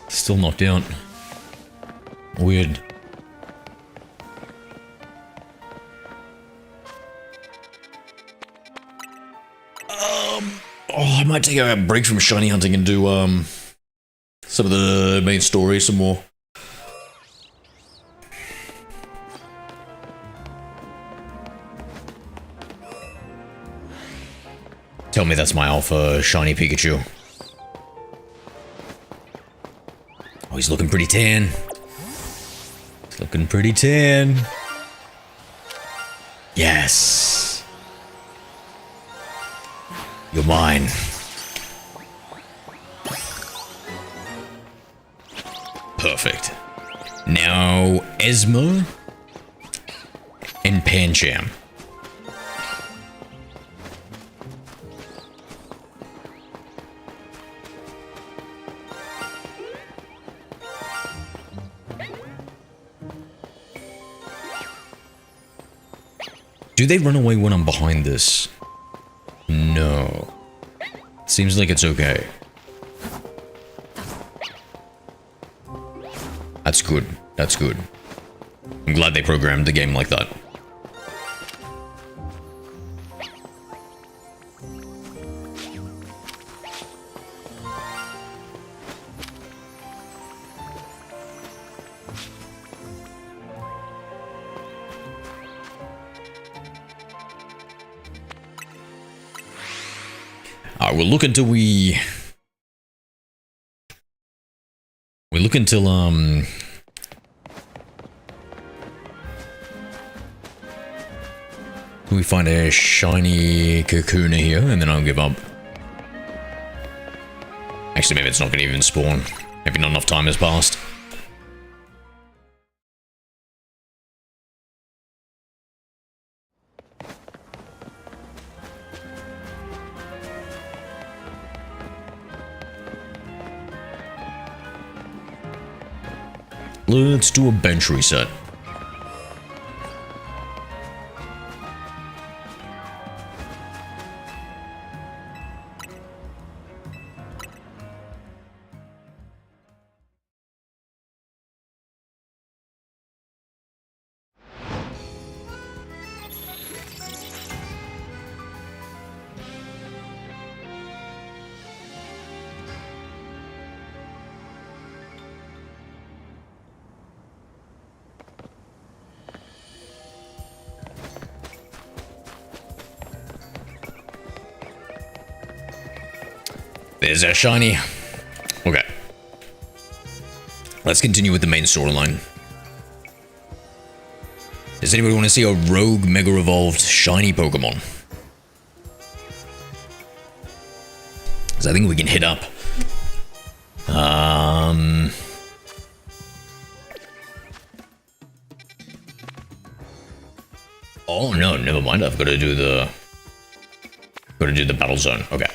Speaker 1: still knocked out. Weird. Oh, I might take a break from shiny hunting and do some of the main story some more. Tell me that's my alpha shiny Pikachu. Oh, he's looking pretty tan. He's looking pretty tan. Yes. You're mine. Perfect. Now, Esma and Pancham. Do they run away when I'm behind this? No. Seems like it's okay. That's good. That's good. I'm glad they programmed the game like that. Alright, we'll look until we look until we find a shiny Kakuna here, and then I'll give up. Actually, maybe it's not gonna even spawn. Maybe not enough time has passed. Let's do a bench reset. There's our shiny. Okay. Let's continue with the main storyline. Does anybody want to see a rogue mega evolved shiny Pokemon? Because I think we can hit up. Oh no, never mind. I've got to do the battle zone. Okay.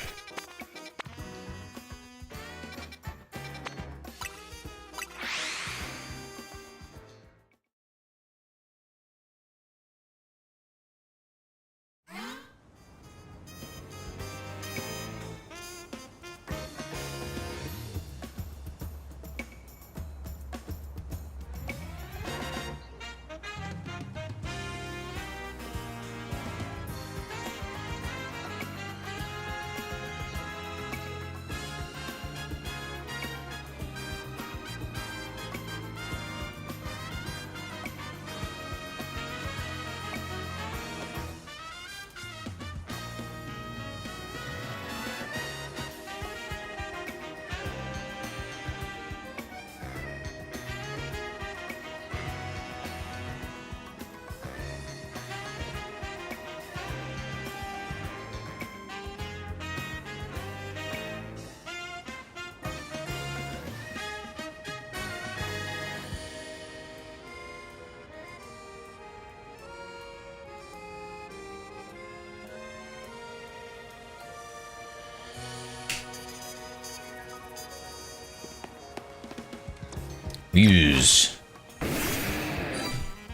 Speaker 1: Use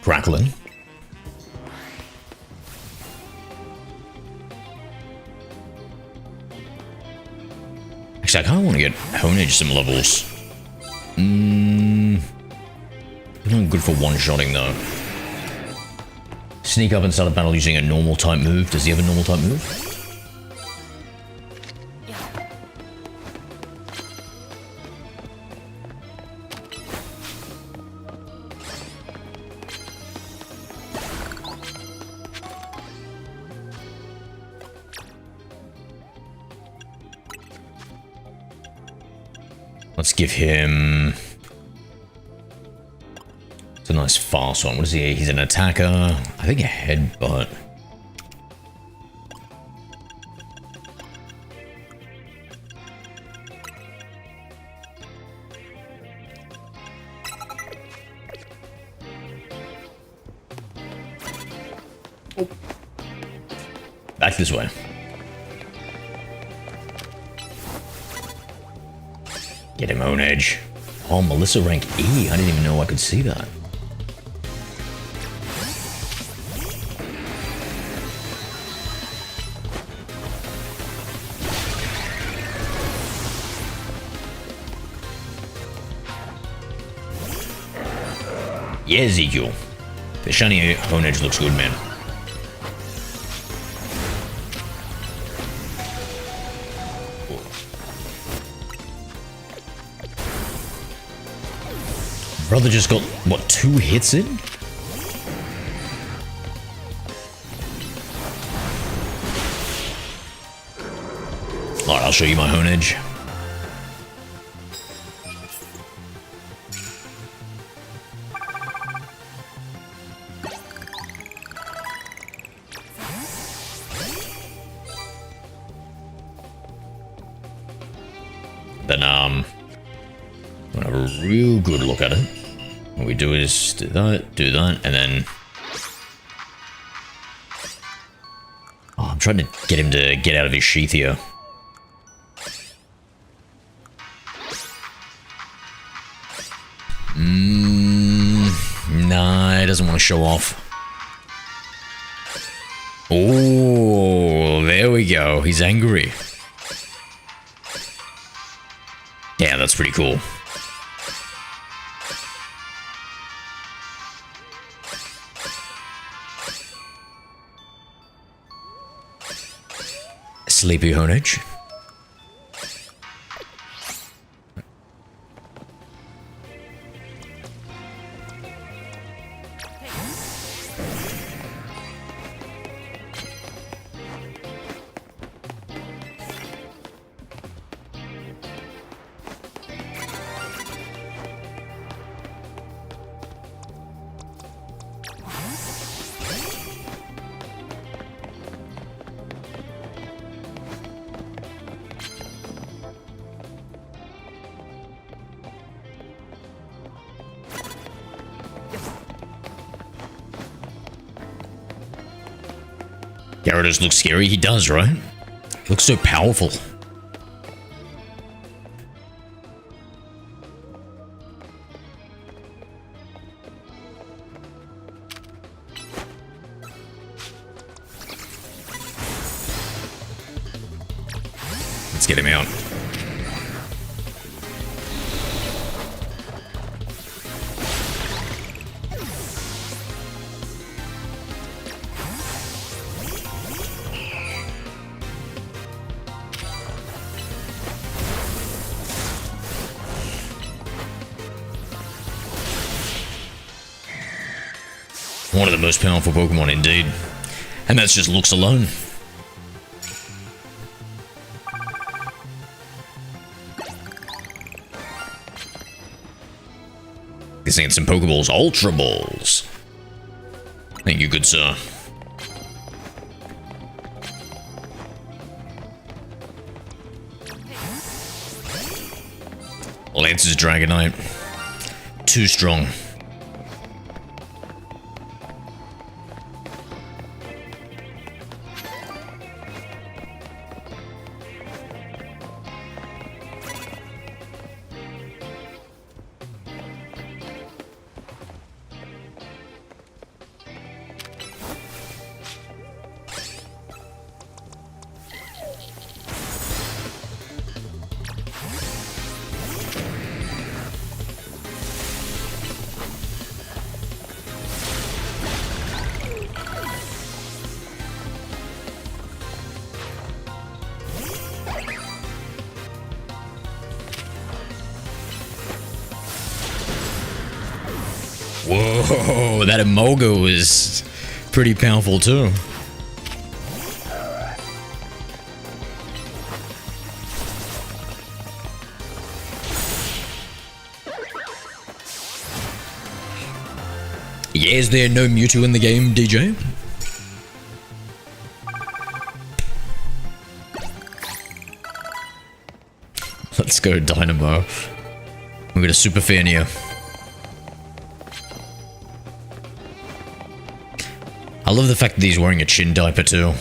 Speaker 1: crackling. Actually, I kind of want to get Honage some levels. Not good for one-shotting though. Sneak up and start a battle using a normal type move. Does he have a normal type move? Let's give him... It's a nice fast one. What is he? He's an attacker. I think a headbutt. Oh. Back this way. Get him on edge. Oh, Melissa rank E. I didn't even know I could see that. Yeah, Ezekiel. The shiny Honage looks good, man. Brother just got, what, 2 hits in? Alright, show you my honage. Then, I'll have a real good look at it. What we do is do that, and then... Oh, I'm trying to get him to get out of his sheath here. Nah, he doesn't want to show off. Oh, there we go. He's angry. Yeah, that's pretty cool. Sleepy honage. Gyarados looks scary. He does, right? Looks so powerful. Let's get him out. One of the most powerful Pokemon indeed. And that's just looks alone. Guessing it's some Pokeballs. Ultra Balls. Thank you, good sir. Lance's Dragonite. Too strong. Whoa, that Emolga is pretty powerful too. Yeah, is there no Mewtwo in the game, DJ? Let's go, Dynamo. We got a super fan here. I love the fact that he's wearing a chin diaper too.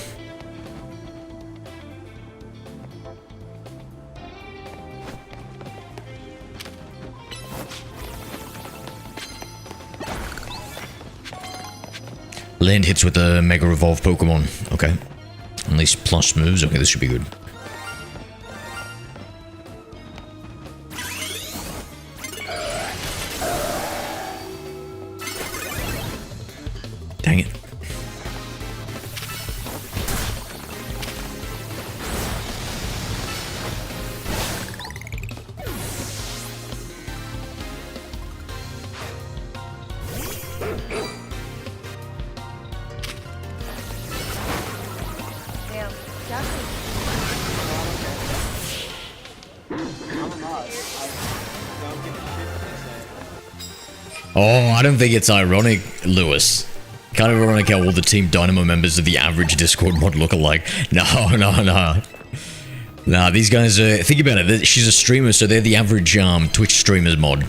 Speaker 1: Land hits with a Mega Evolve Pokemon. Okay. At least plus moves. Okay, this should be good. Dang it.
Speaker 4: Damn, Jackson.
Speaker 1: Oh, I don't think it's ironic, Lewis. Kind of ironic how all the Team Dynamo members are the average Discord mod look-alike. No. Nah, these guys are... Think about it. She's a streamer, so they're the average Twitch streamers mod.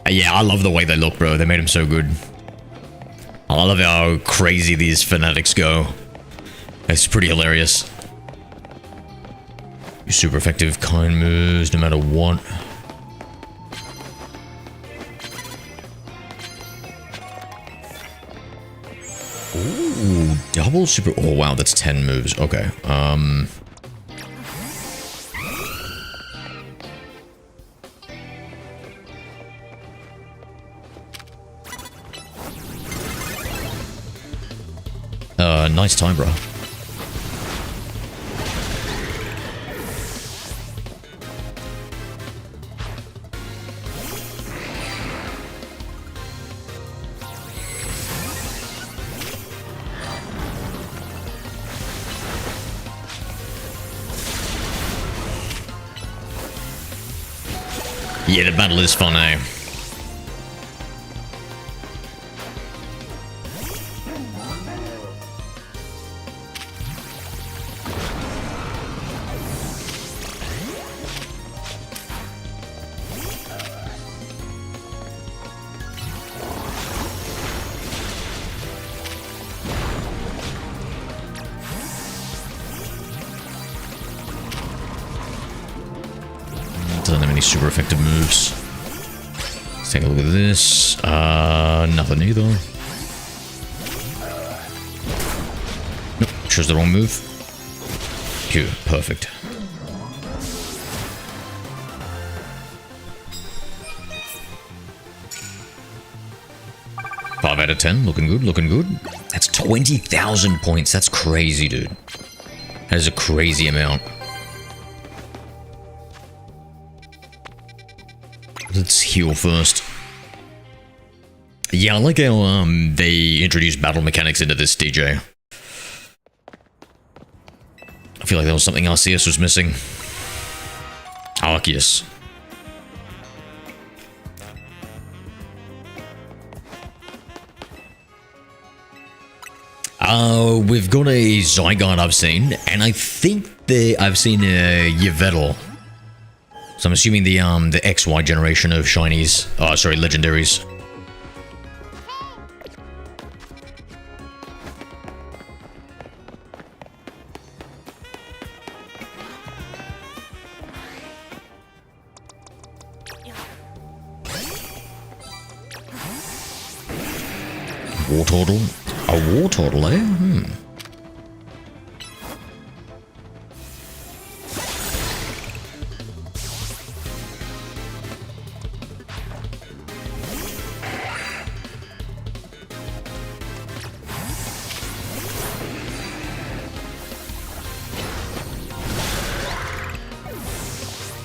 Speaker 1: Yeah, I love the way they look, bro. They made them so good. I love how crazy these fanatics go. It's pretty hilarious. Super effective kind moves, no matter what. Ooh, double super... Oh, wow, that's 10 moves. Okay, nice time, bro. Yeah, the battle is fun, eh? Doesn't have any super effective moves. Let's take a look at this. Nothing either. Nope, chose the wrong move. Phew, perfect. Five out of 10, looking good, looking good. That's 20,000 points. That's crazy, dude. That is a crazy amount. Let's heal first. Yeah, I like how they introduced battle mechanics into this, DJ. I feel like that was something Arceus was missing. Arceus. We've got a Zygarde I've seen, and I think I've seen a Yveltal. So I'm assuming the XY generation of shinies. Oh, sorry, legendaries. Wartortle? A Wartortle, eh?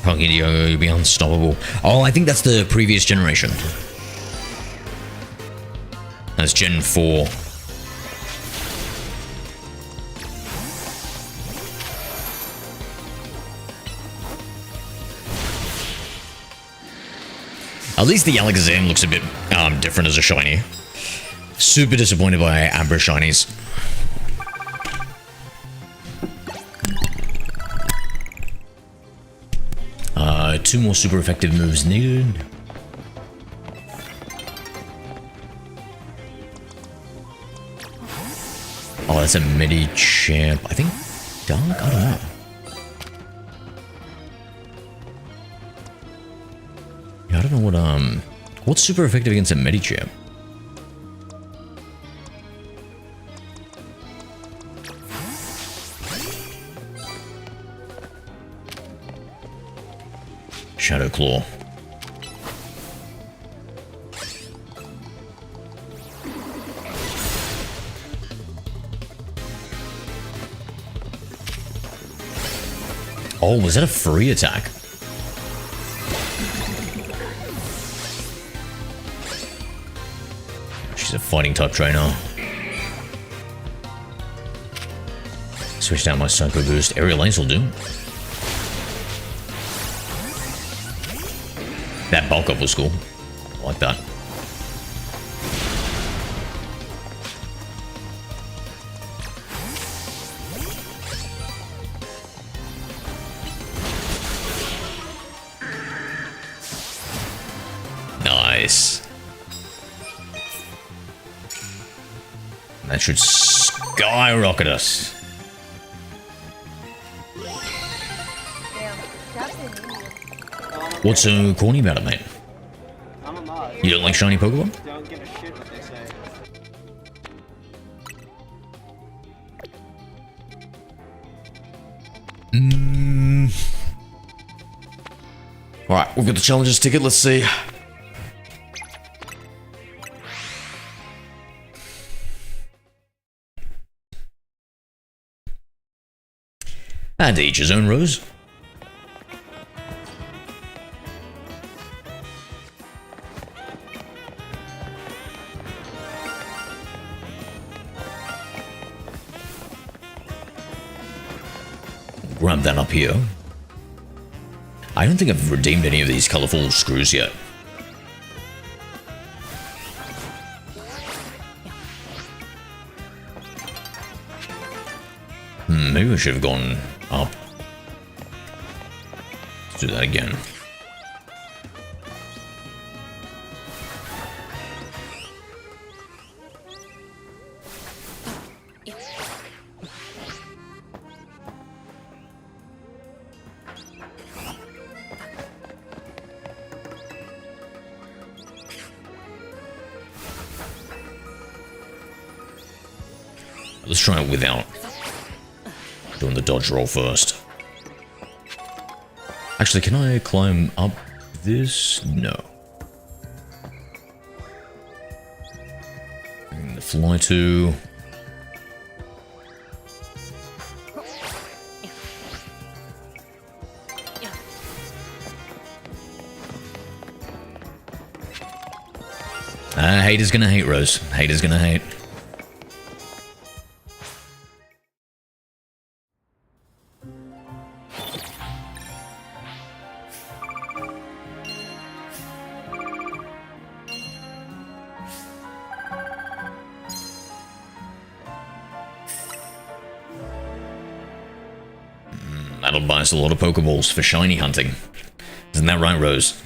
Speaker 1: Pokemon, you'll be unstoppable. Oh, I think that's the previous generation. That's Gen 4. At least the Alakazam looks a bit different as a shiny. Super disappointed by Abra shinies. Two more super effective moves needed. Oh, that's a midi champ. I think Dark? I don't know. Yeah, I don't know what, what's super effective against a midi champ? Shadow Claw. Oh, was that a free attack? She's a fighting type trainer. Switched out my Psycho Boost. Aerial Lance will do. That bulk up was cool. I like that. Nice. That should skyrocket us. What's so corny about it, mate?
Speaker 6: I'm a mod.
Speaker 1: You don't like shiny Pokemon?
Speaker 6: Don't give a shit what they say.
Speaker 1: Alright, we've got the challenges ticket, let's see. And each his own, Rose. Grab that up here. I don't think I've redeemed any of these colorful screws yet. Maybe we should have gone up. Let's do that again. Let's try it without doing the dodge roll first. Actually, can I climb up this? No. And the fly to. Haters gonna hate, Rose. Haters gonna hate. That'll buy us a lot of Pokeballs for shiny hunting. Isn't that right, Rose?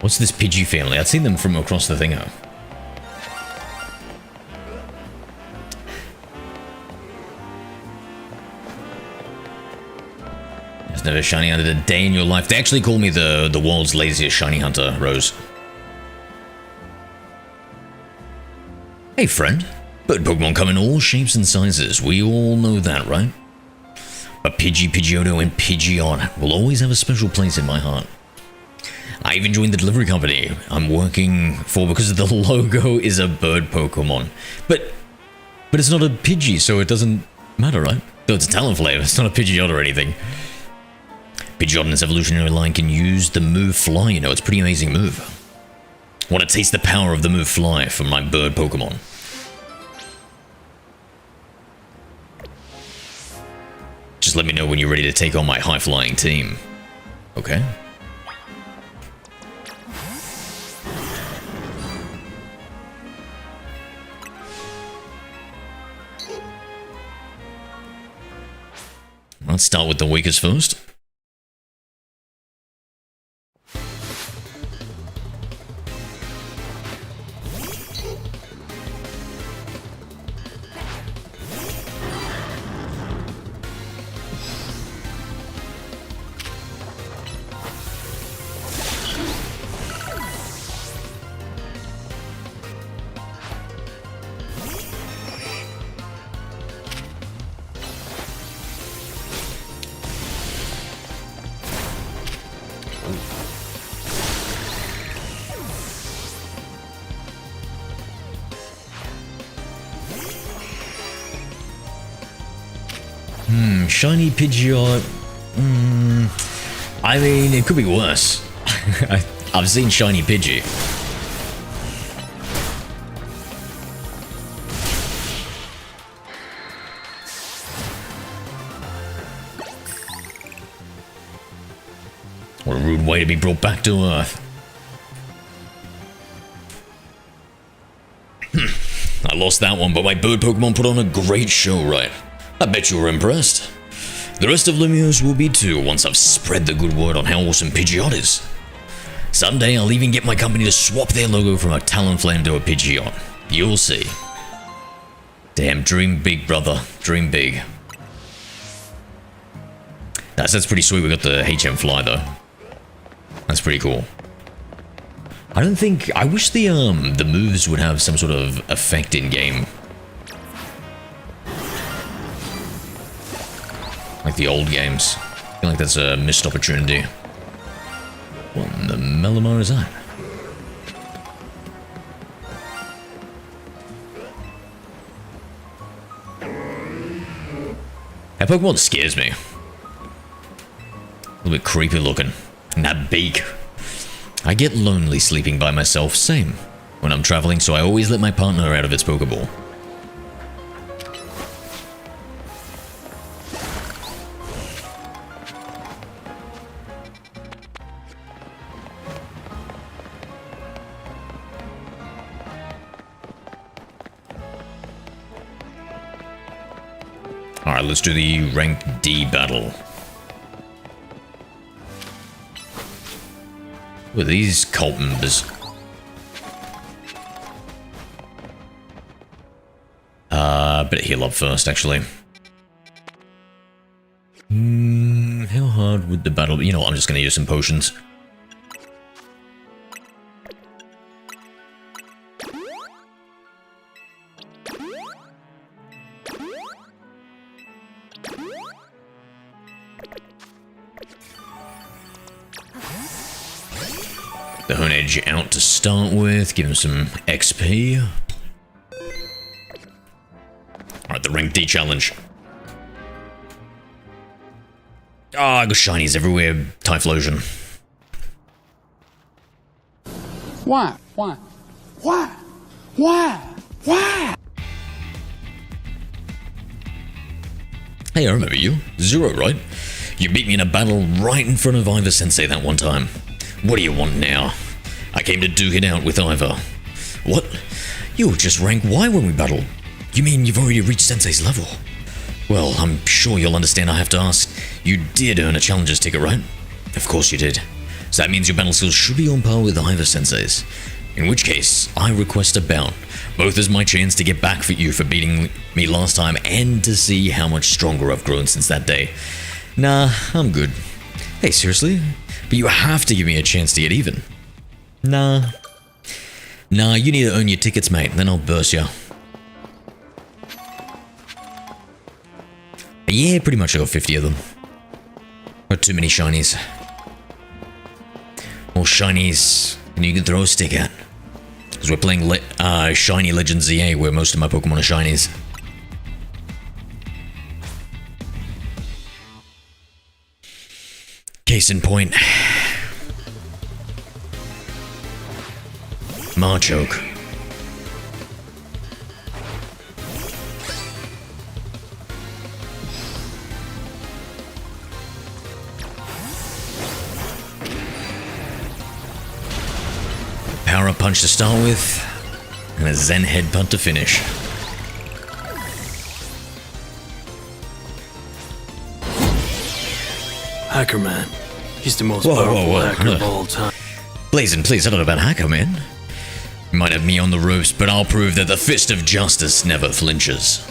Speaker 1: What's this Pidgey family? I'd seen them from across the thingo. There's never shiny hunted a day in your life. They actually call me the world's laziest shiny hunter, Rose. Hey friend, bird Pokemon come in all shapes and sizes. We all know that, right? But Pidgey, Pidgeotto, and Pidgeot will always have a special place in my heart. I even joined the delivery company I'm working for because the logo is a bird Pokemon. But it's not a Pidgey, so it doesn't matter, right? Though it's a Talonflame, it's not a Pidgeot or anything. Pidgeot in its evolutionary line can use the move Fly, you know, it's a pretty amazing move. Want to taste the power of the move Fly from my bird Pokemon. Just let me know when you're ready to take on my high-flying team. Okay? Let's start with the weakest first. Shiny Pidgeot. I mean, it could be worse. I've seen Shiny Pidgey. What a rude way to be brought back to Earth. I lost that one, but my bird Pokemon put on a great show, right? I bet you were impressed. The rest of Lumiose will be too once I've spread the good word on how awesome Pidgeot is. Someday I'll even get my company to swap their logo from a Talonflame to a Pidgeot. You'll see. Damn, dream big, brother. Dream big. That's pretty sweet. We got the HM Fly though. That's pretty cool. I wish the moves would have some sort of effect in game. Like the old games. I feel like that's a missed opportunity. What in the Melamar is that? That Pokemon scares me. A little bit creepy looking. And that beak. I get lonely sleeping by myself, same. When I'm traveling, so I always let my partner out of its Pokeball. Alright, let's do the rank D battle. With these cult members. Better heal up first, actually. How hard would the battle be? You know what, I'm just gonna use some potions. The Honedge out to start with, give him some XP. Alright, the rank D challenge. I got shinies everywhere, Typhlosion.
Speaker 5: Why?
Speaker 1: Hey, I remember you. Zero, right? You beat me in a battle right in front of Iva Sensei that one time. What do you want now? I came to duke it out with Iva. What? You were just rank Y when we battled. You mean you've already reached Sensei's level? Well, I'm sure you'll understand I have to ask. You did earn a challenger's ticket, right? Of course you did. So that means your battle skills should be on par with Iva Sensei's. In which case, I request a bout. Both as my chance to get back for you for beating me last time and to see how much stronger I've grown since that day. Nah, I'm good. Hey, seriously? But you have to give me a chance to get even. Nah, you need to earn your tickets, mate, then I'll burst you. Yeah, pretty much I got 50 of them. Got too many shinies. More shinies than you can throw a stick at. Because we're playing Shiny Legends ZA, where most of my Pokemon are shinies. Case in point. Machoke. Power Up Punch to start with, and a Zen Head Punt to finish.
Speaker 7: Hacker Man. He's the most powerful hacker of all time.
Speaker 1: Blazin', please, I don't know about Hacker Man. You might have me on the ropes, but I'll prove that the fist of justice never flinches.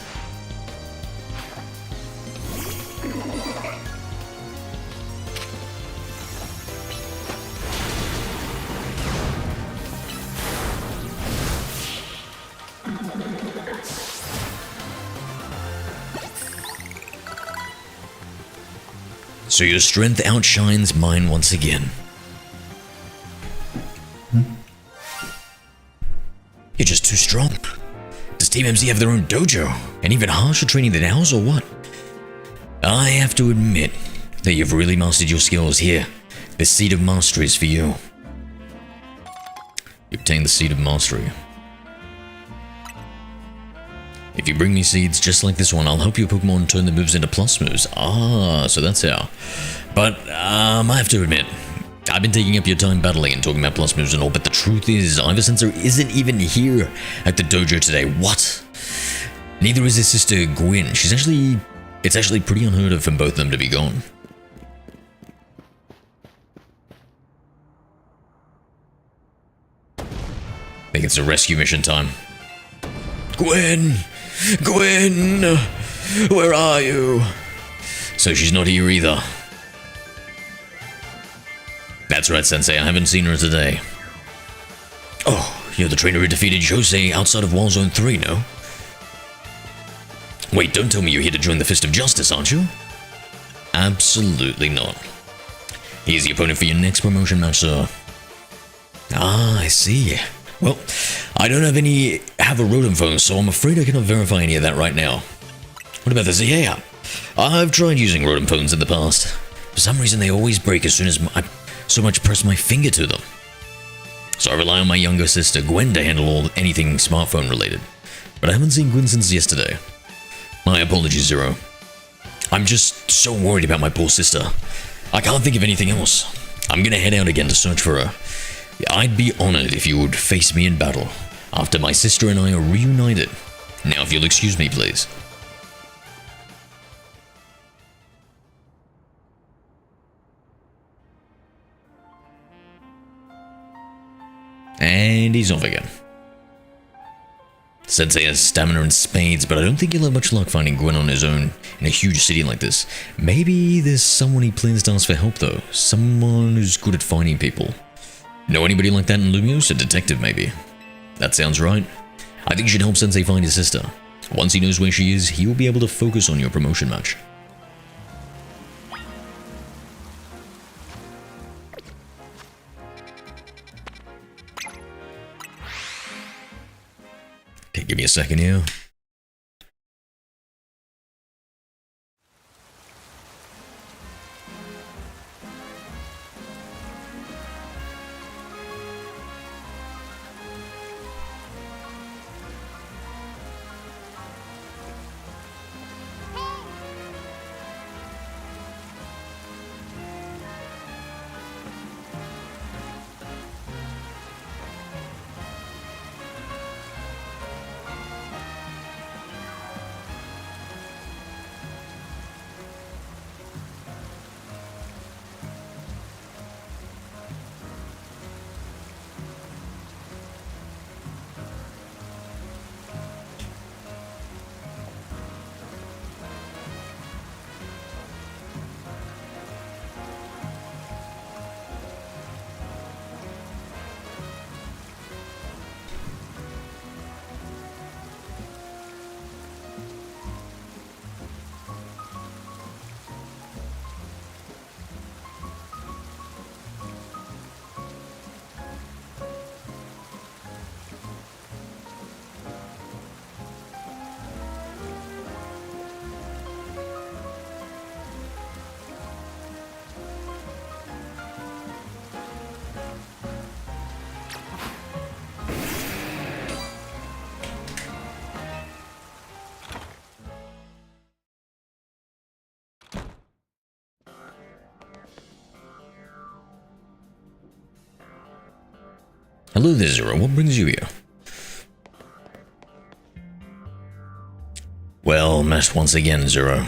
Speaker 1: So your strength outshines mine once again. You're just too strong. Does Team MZ have their own dojo? And even harsher training than ours, or what? I have to admit that you've really mastered your skills here. The Seed of Mastery is for you. You obtain the Seed of Mastery. If you bring me seeds just like this one, I'll help your Pokemon turn the moves into plus moves. Ah, so that's how. But, I have to admit, I've been taking up your time battling and talking about plus moves and all, but the truth is, Iva Sensor isn't even here at the dojo today. What? Neither is his sister Gwen. It's actually pretty unheard of for both of them to be gone. I think it's a rescue mission time. Gwen! Gwen! Where are you? So she's not here either. That's right, Sensei, I haven't seen her today. Oh, you're the trainer who defeated Jose outside of Wall Zone 3, no? Wait, don't tell me you're here to join the Fist of Justice, aren't you? Absolutely not. He's the opponent for your next promotion match, sir. Ah, I see. Well, I don't have a Rotom phone, so I'm afraid I cannot verify any of that right now. What about the ZA app? I've tried using Rotom phones in the past. For some reason, they always break as soon as I so much press my finger to them. So I rely on my younger sister, Gwen, to handle anything smartphone related. But I haven't seen Gwen since yesterday. My apologies, Zero. I'm just so worried about my poor sister. I can't think of anything else. I'm gonna head out again to search for her. I'd be honored if you would face me in battle, after my sister and I are reunited. Now if you'll excuse me, please. And he's off again. Sensei has stamina and spades, but I don't think he'll have much luck finding Gwen on his own in a huge city like this. Maybe there's someone he plans to ask for help though. Someone who's good at finding people. Know anybody like that in Lumios? A detective maybe? That sounds right. I think you should help Sensei find his sister. Once he knows where she is, he will be able to focus on your promotion match. Okay, give me a second here. Hello there, Zero. What brings you here? Well, met once again, Zero.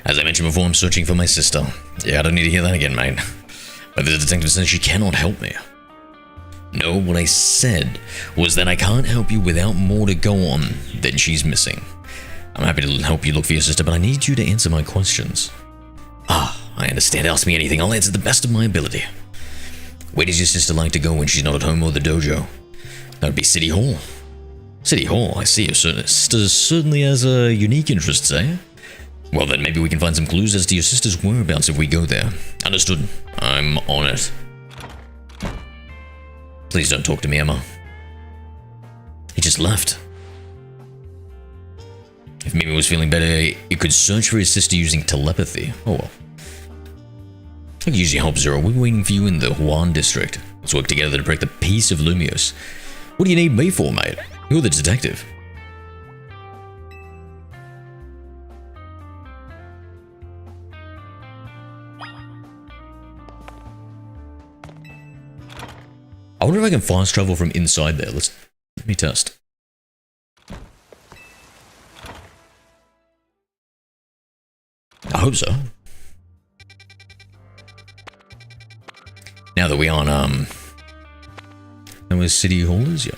Speaker 1: As I mentioned before, I'm searching for my sister. Yeah, I don't need to hear that again, mate. But the detective says she cannot help me. No, what I said was that I can't help you without more to go on than she's missing. I'm happy to help you look for your sister, but I need you to answer my questions. Ah, I understand. Ask me anything. I'll answer the best of my ability. Where does your sister like to go when she's not at home or the dojo? That would be City Hall. City Hall, I see. Your sister certainly has unique interests, eh? Well then, maybe we can find some clues as to your sister's whereabouts if we go there. Understood. I'm on it. Please don't talk to me, Emma. He just left. If Mimi was feeling better, it could search for his sister using telepathy. Oh well. I could use your help, Zero. We're waiting for you in the Huan district. Let's work together to break the peace of Lumios. What do you need me for, mate? You're the detective. I wonder if I can fast travel from inside there. Let me test. I hope so. Now that we aren't, and we're city holders, yeah.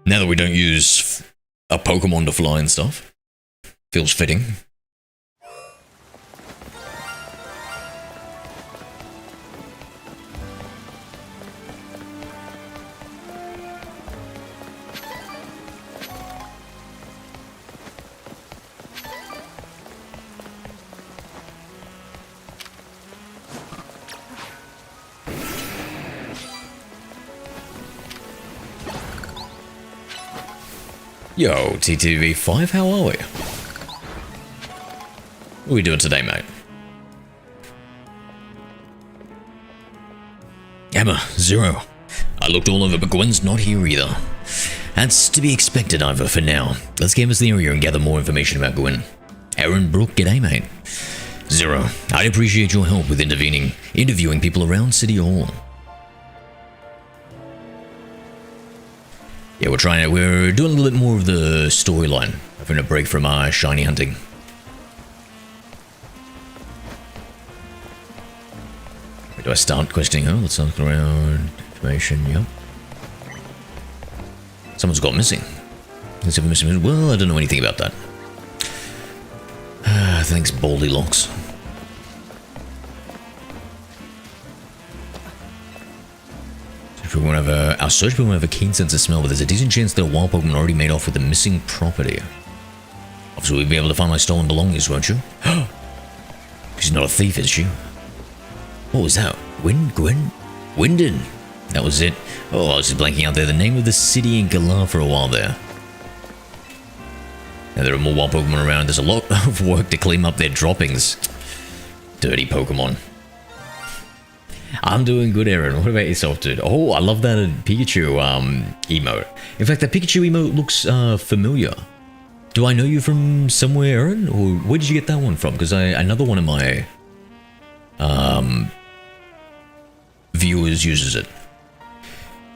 Speaker 1: Now that we don't use a Pokemon to fly and stuff, feels fitting. Yo, TTV5, how are we? What are we doing today, mate? Emma, Zero. I looked all over, but Gwen's not here either. That's to be expected, Ivor, for now. Let's canvass the area and gather more information about Gwen. Aaron Brooke, g'day, mate. Zero, I'd appreciate your help with interviewing people around City Hall. Yeah, we're doing a little bit more of the storyline. Having a break from our shiny hunting. Where do I start questioning her? Let's look around. Information, yep. Someone's got missing. Let's have a missing. Well, I don't know anything about that. Thanks, Baldy Locks. Our search Pokemon have a keen sense of smell, but there's a decent chance that a wild Pokemon already made off with the missing property. Obviously, we'll be able to find my stolen belongings, won't you? She's not a thief, is she? What was that? Winden? That was it. Oh, I was just blanking out there. The name of the city in Galar for a while there. Now there are more wild Pokemon around. There's a lot of work to clean up their droppings. Dirty Pokemon. I'm doing good, Aaron. What about yourself, dude? Oh, I love that Pikachu emote. In fact, that Pikachu emote looks familiar. Do I know you from somewhere, Aaron? Or where did you get that one from? Because another one of my viewers uses it.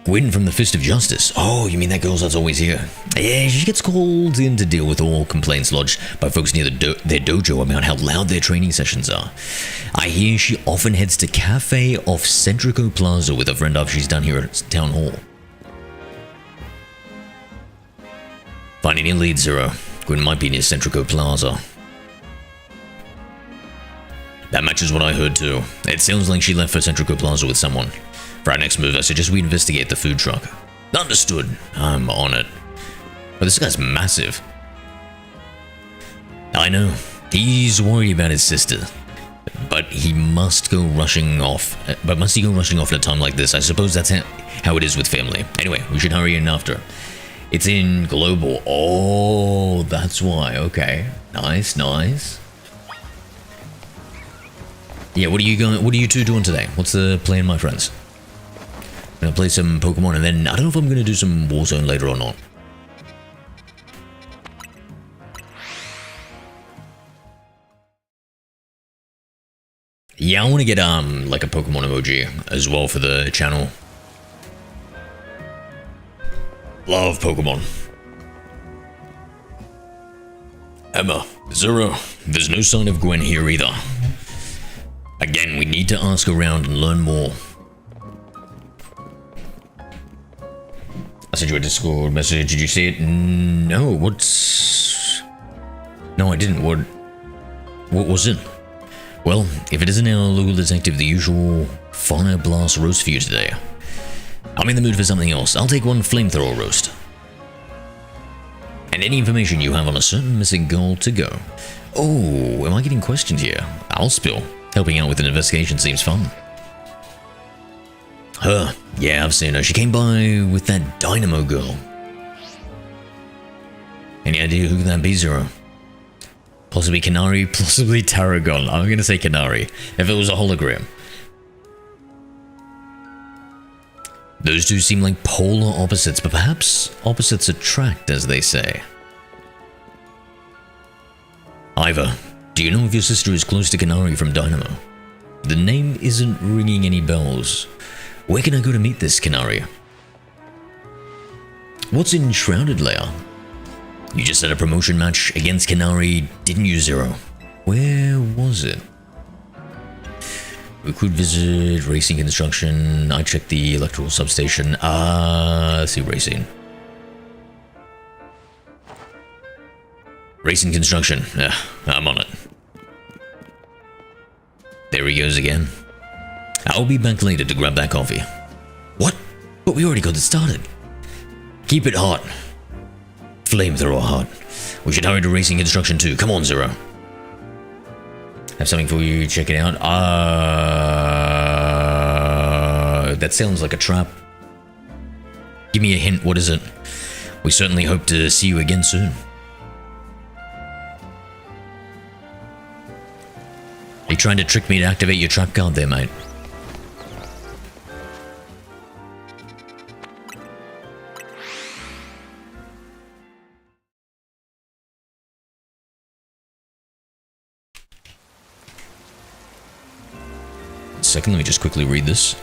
Speaker 1: Gwen from the Fist of Justice. Oh, you mean that girl that's always here? Yeah, she gets called in to deal with all complaints lodged by folks near their dojo about how loud their training sessions are. I hear she often heads to Cafe off Centrico Plaza with a friend after she's done here at Town Hall. Finding any lead, Zero. Gwen might be near Centrico Plaza. That matches what I heard too. It sounds like she left for Centrico Plaza with someone. For our next move, I suggest we investigate the food truck. Understood. I'm on it. But this guy's massive. I know. He's worried about his sister. But he must go rushing off. But must he go rushing off at a time like this? I suppose that's how it is with family. Anyway, we should hurry in after. It's in Global. Oh, that's why. Okay. Nice, nice. Yeah, what are you two doing today? What's the plan, my friends? I'm gonna play some Pokemon, and then I don't know if I'm gonna do some Warzone later or not. Yeah, I want to get like a Pokemon emoji as well for the channel. Love Pokemon. Emma, Zero, there's no sign of Gwen here either. Again, we need to ask around and learn more. I sent you a Discord message. Did you see it? No. What's... No, I didn't. What was it? Well, if it isn't our local detective, the usual fire blast roast for you today. I'm in the mood for something else. I'll take one flamethrower roast. And any information you have on a certain missing girl to go. Oh, am I getting questioned here? I'll spill. Helping out with an investigation seems fun. Her. Yeah, I've seen her. She came by with that Dynamo girl. Any idea who can that be, Zero? Possibly Canary, possibly Tarragon. I'm gonna say Canary, if it was a hologram. Those two seem like polar opposites, but perhaps opposites attract, as they say. Ivor, do you know if your sister is close to Canary from Dynamo? The name isn't ringing any bells. Where can I go to meet this Canary? What's in Shrouded Lair? You just had a promotion match against Canary, didn't you, Zero? Where was it? Recruit visit, racing construction. I checked the electrical substation. See racing. Racing construction. Yeah, I'm on it. There he goes again. I'll be back later to grab that coffee. What? But we already got it started. Keep it hot. Flamethrower hot. We should hurry to racing construction too. Come on, Zero. Have something for you. Check it out. That sounds like a trap. Give me a hint. What is it? We certainly hope to see you again soon. Are you trying to trick me to activate your trap card there, mate? Second, let me just quickly read this.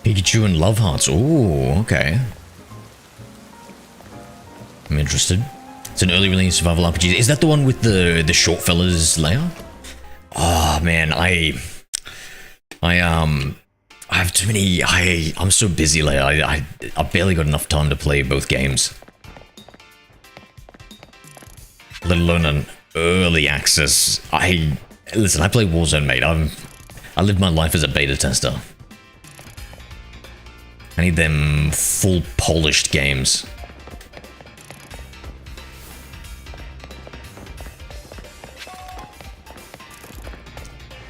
Speaker 1: Pikachu and Love Hearts. Oh, okay. I'm interested. It's an early release survival RPG. Is that the one with the short fellas layer? Oh man, I have too many. I'm so busy later. I barely got enough time to play both games. Let alone an early access. Listen, I play Warzone, mate. I live my life as a beta tester. I need them full polished games.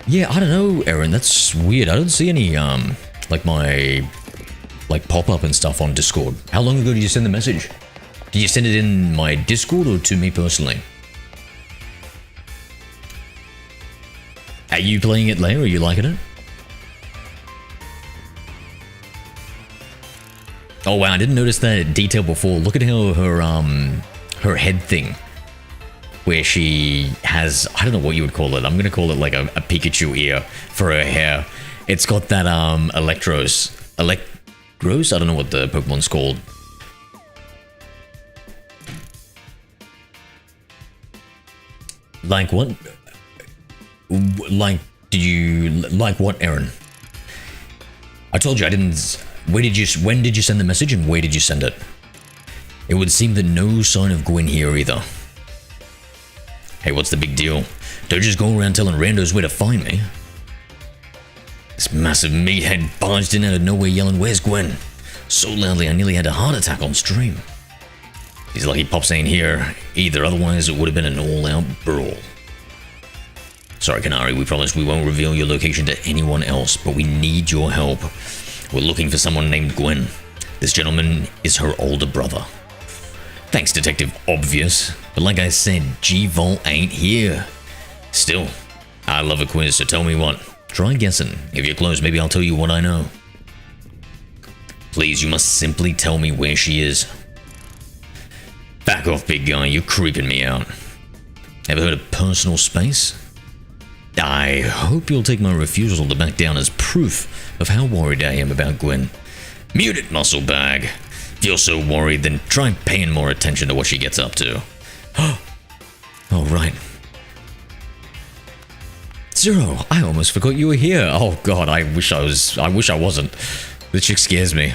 Speaker 1: Yeah, I don't know, Aaron. That's weird. I don't see any like my pop-up and stuff on Discord. How long ago did you send the message? Did you send it in my Discord or to me personally? Are you playing it later? Are you liking it? Oh wow, I didn't notice that detail before. Look at how her head thing, where she has, I don't know what you would call it. I'm gonna call it like a Pikachu ear for her hair. It's got that Electros. I don't know what the Pokemon's called. Like what? Like, did you like what, Aaron? I told you I didn't. When did you send the message and where did you send it? It would seem that no sign of Gwen here either. Hey, what's the big deal? Don't just go around telling randos where to find me. This massive meathead barged in out of nowhere yelling, "Where's Gwen?" So loudly I nearly had a heart attack on stream. He's lucky Pops ain't here either, otherwise it would have been an all-out brawl. Sorry, Canary, we promise we won't reveal your location to anyone else, but we need your help. We're looking for someone named Gwen. This gentleman is her older brother. Thanks, Detective Obvious. But like I said, G-Volt ain't here. Still, I love a quiz, so tell me what. Try guessing. If you're close, maybe I'll tell you what I know. Please, you must simply tell me where she is. Back off, big guy, you're creeping me out. Ever heard of personal space? I hope you'll take my refusal to back down as proof of how worried I am about Gwen. Mute it, muscle bag. If you're so worried, then try paying more attention to what she gets up to. Oh, right. Zero, I almost forgot you were here. Oh god, I wish I wasn't. This chick scares me.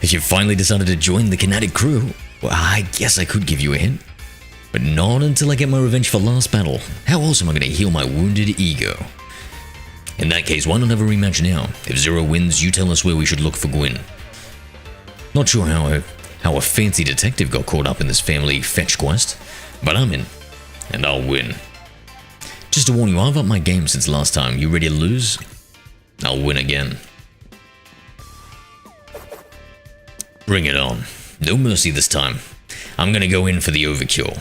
Speaker 1: If you finally decided to join the Kinetic crew, well, I guess I could give you a hint. But not until I get my revenge for last battle. How else am I going to heal my wounded ego? In that case, why not have a rematch now? If Zero wins, you tell us where we should look for Gwen. Not sure how a fancy detective got caught up in this family fetch quest, but I'm in, and I'll win. Just to warn you, I've upped my game since last time. You ready to lose? I'll win again. Bring it on. No mercy this time. I'm gonna go in for the overkill.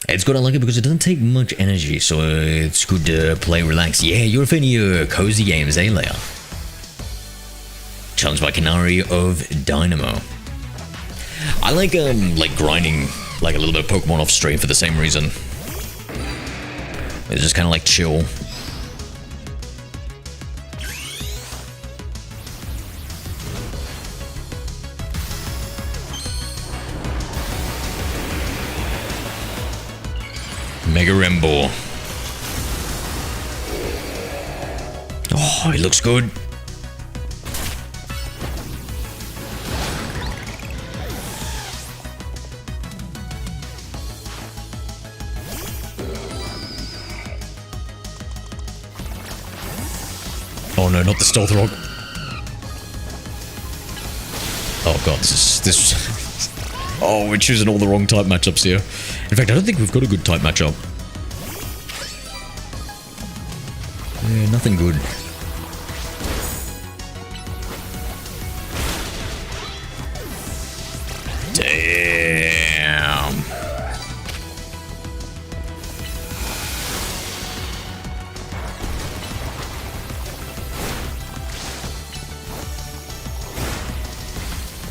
Speaker 1: It's good, I like it because it doesn't take much energy, so it's good to play relax. Yeah, you're a fan of your cozy games, eh, Leia? Challenged by Canary of Dynamo. I like grinding like a little bit of Pokemon off stream for the same reason. It's just kind of like chill. Mega Rembo. Oh, it looks good. Oh no, not the stealth rock. Oh god, this oh, we're choosing all the wrong type matchups here. In fact, I don't think we've got a good type matchup. Yeah, nothing good. Damn.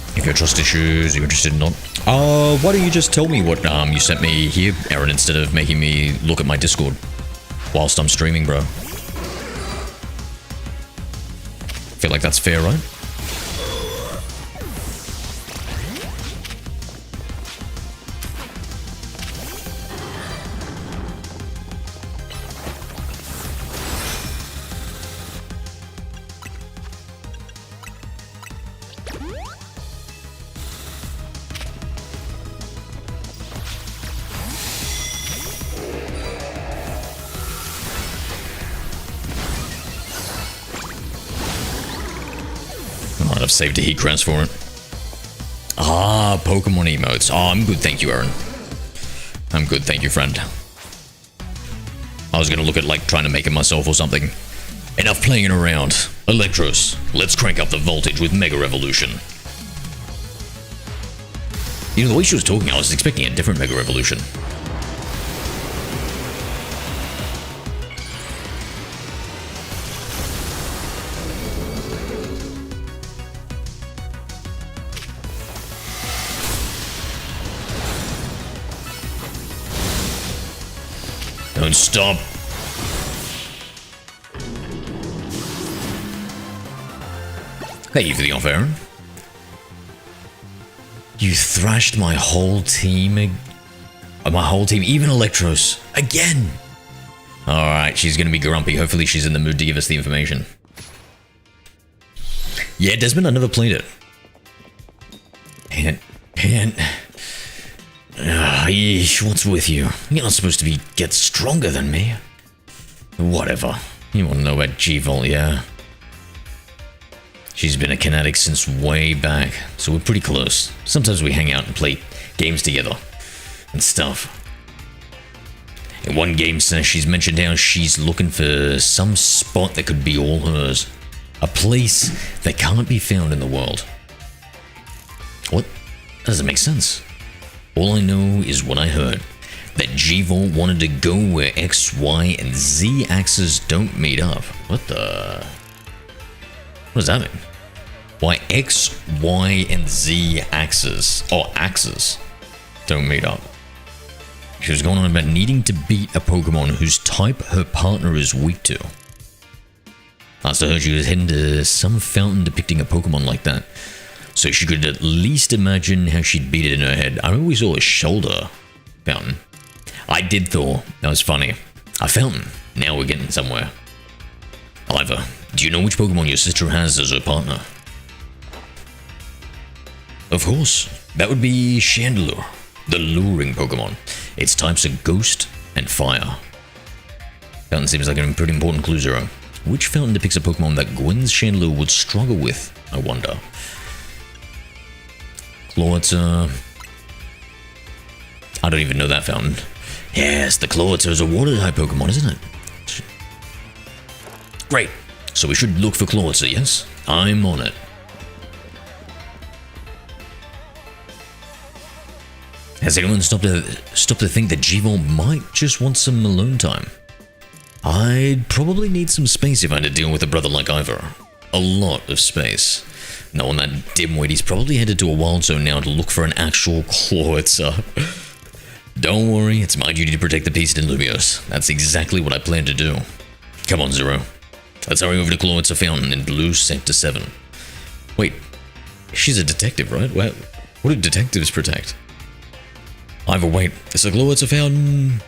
Speaker 1: If you have trust issues, you're interested in not. Why don't you just tell me what you sent me here, Aaron, instead of making me look at my Discord whilst I'm streaming, bro? Feel like that's fair, right? I've saved a heat crest for it. Ah, Pokemon emotes. Oh, I'm good, thank you, Aaron. I'm good, thank you, friend. I was gonna look at, like, trying to make it myself or something. Enough playing around. Electros, let's crank up the voltage with Mega Revolution. You know, the way she was talking, I was expecting a different Mega Revolution. Don't stop. Thank you for the offer, Aaron. You thrashed my whole team, even Electros, again. Alright, she's gonna be grumpy. Hopefully she's in the mood to give us the information. Yeah, Desmond, I never played it. Can't. Yeesh, what's with you? You're not supposed to get stronger than me. Whatever. You want to know about G-Volt, yeah? She's been a kinetic since way back, so we're pretty close. Sometimes we hang out and play games together and stuff. In one game session, she's mentioned how she's looking for some spot that could be all hers. A place that can't be found in the world. What? That doesn't make sense. All I know is what I heard. That G-Volt wanted to go where X, Y, and Z axes don't meet up. What the... What does that mean? Why X, Y, and Z axes, axes, don't meet up. She was going on about needing to beat a Pokemon whose type her partner is weak to. Last I heard, she was heading to some fountain depicting a Pokemon like that, so she could at least imagine how she'd beat it in her head. I always saw a shoulder fountain. I did Thor. That was funny. A fountain. Now we're getting somewhere. Oliver, do you know which Pokemon your sister has as her partner? Of course. That would be Chandelure, the luring Pokemon. Its types are Ghost and Fire. Fountain seems like a pretty important clue, Zero. Which fountain depicts a Pokemon that Gwen's Chandelure would struggle with, I wonder? Clawitzer. I don't even know that fountain. Yes, the Clawitzer is a water-type Pokemon, isn't it? Great. So we should look for Clawitzer, yes? I'm on it. Has anyone stopped to think that G-Volt might just want some alone time? I'd probably need some space if I had to deal with a brother like Ivor. A lot of space. Knowing that dimwit, he's probably headed to a wild zone now to look for an actual Clawitzer. Don't worry, it's my duty to protect the peace in Lumios. That's exactly what I plan to do. Come on, Zero. Let's hurry over to Clawitzer Fountain in Blue Sector 7. Wait, she's a detective, right? What do detectives protect? Ivor, wait, it's a Clawitzer Fountain.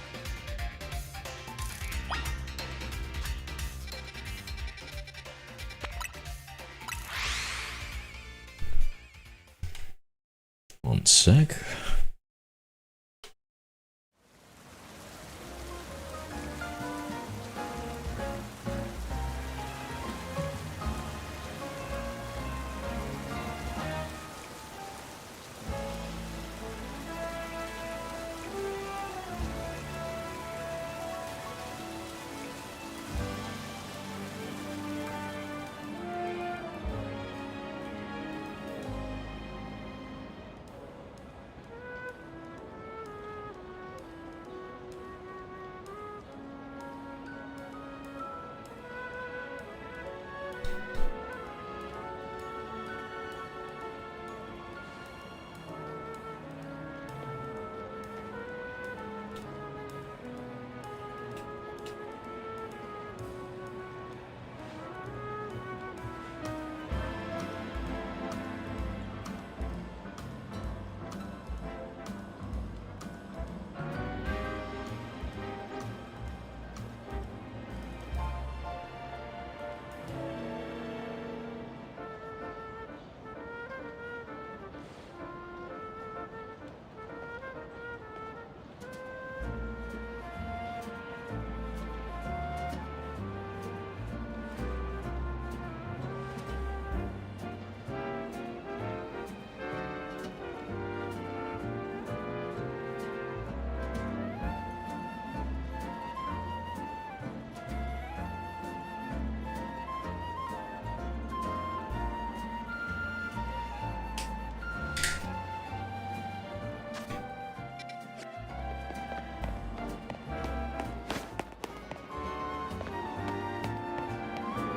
Speaker 1: One sec.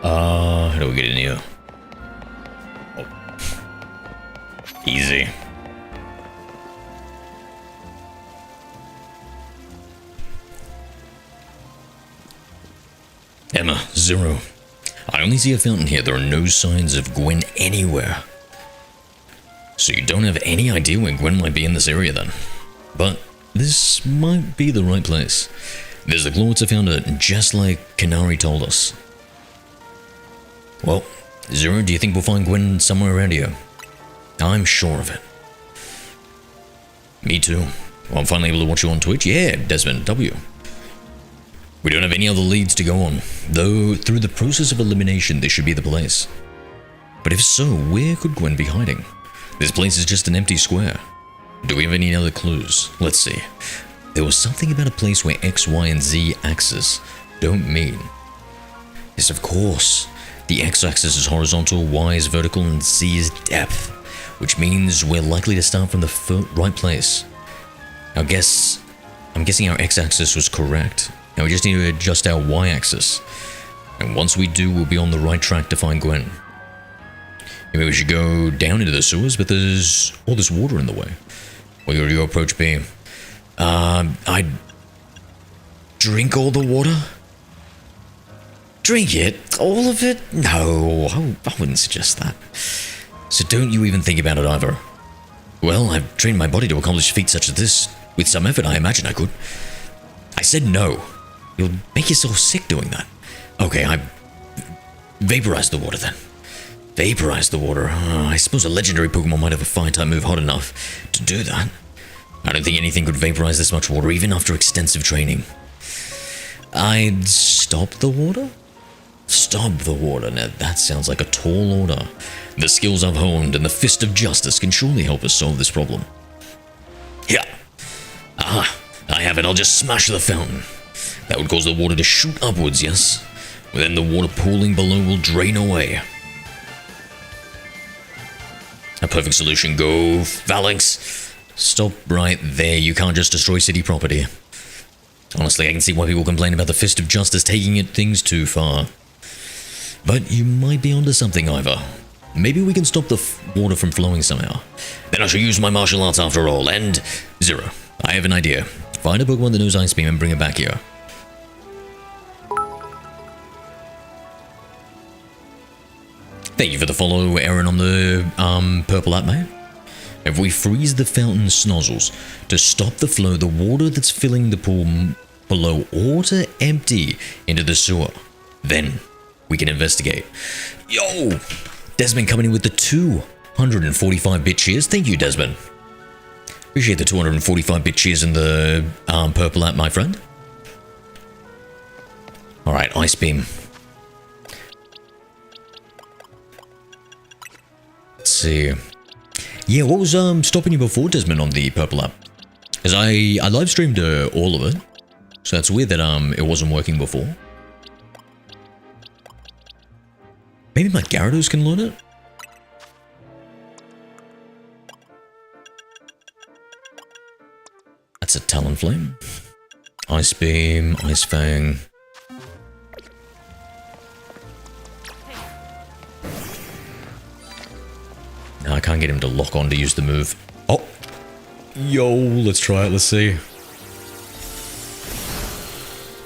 Speaker 1: How do we get in here? Oh. Easy. Emma, Zero. I only see a fountain here. There are no signs of Gwen anywhere. So you don't have any idea where Gwen might be in this area then. But this might be the right place. There's a Clawitzer fountain just like Kanari told us. Well, Zero, do you think we'll find Gwen somewhere around here? I'm sure of it. Me too. Well, I'm finally able to watch you on Twitch. Yeah, Desmond W. We don't have any other leads to go on, though through the process of elimination this should be the place. But if so, where could Gwen be hiding? This place is just an empty square. Do we have any other clues? Let's see. There was something about a place where X, Y, and Z axis don't meet. Yes, of course. The X-axis is horizontal, Y is vertical, and Z is depth, which means we're likely to start from the right place. I'm guessing our X-axis was correct. Now we just need to adjust our Y-axis. And once we do, we'll be on the right track to find Gwen. Maybe we should go down into the sewers, but there's all this water in the way. What would your approach be? I'd drink all the water? Drink it? All of it? No, I wouldn't suggest that. So don't you even think about it either. Well, I've trained my body to accomplish feats such as this. With some effort, I imagine I could. I said no. You'll make yourself sick doing that. Okay, I vaporize the water then. Vaporize the water. I suppose a legendary Pokemon might have a fire-type move hot enough to do that. I don't think anything could vaporize this much water, even after extensive training. I'd stop the water? Stop the water. Now that sounds like a tall order. The skills I've honed and the fist of justice can surely help us solve this problem. Yeah. Ah, I have it. I'll just smash the fountain. That would cause the water to shoot upwards, yes? Then the water pooling below will drain away. A perfect solution. Go, Phalanx. Stop right there. You can't just destroy city property. Honestly, I can see why people complain about the fist of justice taking things too far. But you might be onto something, Ivor. Maybe we can stop the water from flowing somehow. Then I shall use my martial arts after all. And Zero, I have an idea. Find a Pokemon that knows Ice Beam and bring it back here. Thank you for the follow, Aaron, on the purple app, mate. If we freeze the fountain nozzles to stop the flow, the water that's filling the pool below ought to empty into the sewer. Then we can investigate. Yo! Desmond coming in with the 245-bit cheers. Thank you, Desmond. Appreciate the 245-bit cheers in the purple app, my friend. Alright, Ice Beam. Let's see. Yeah, what was stopping you before, Desmond, on the purple app? Because I live streamed all of it, so that's weird that it wasn't working before. Maybe my Gyarados can learn it? That's a Talonflame. Ice Beam, Ice Fang. No, I can't get him to lock on to use the move. Oh! Yo, let's try it, let's see.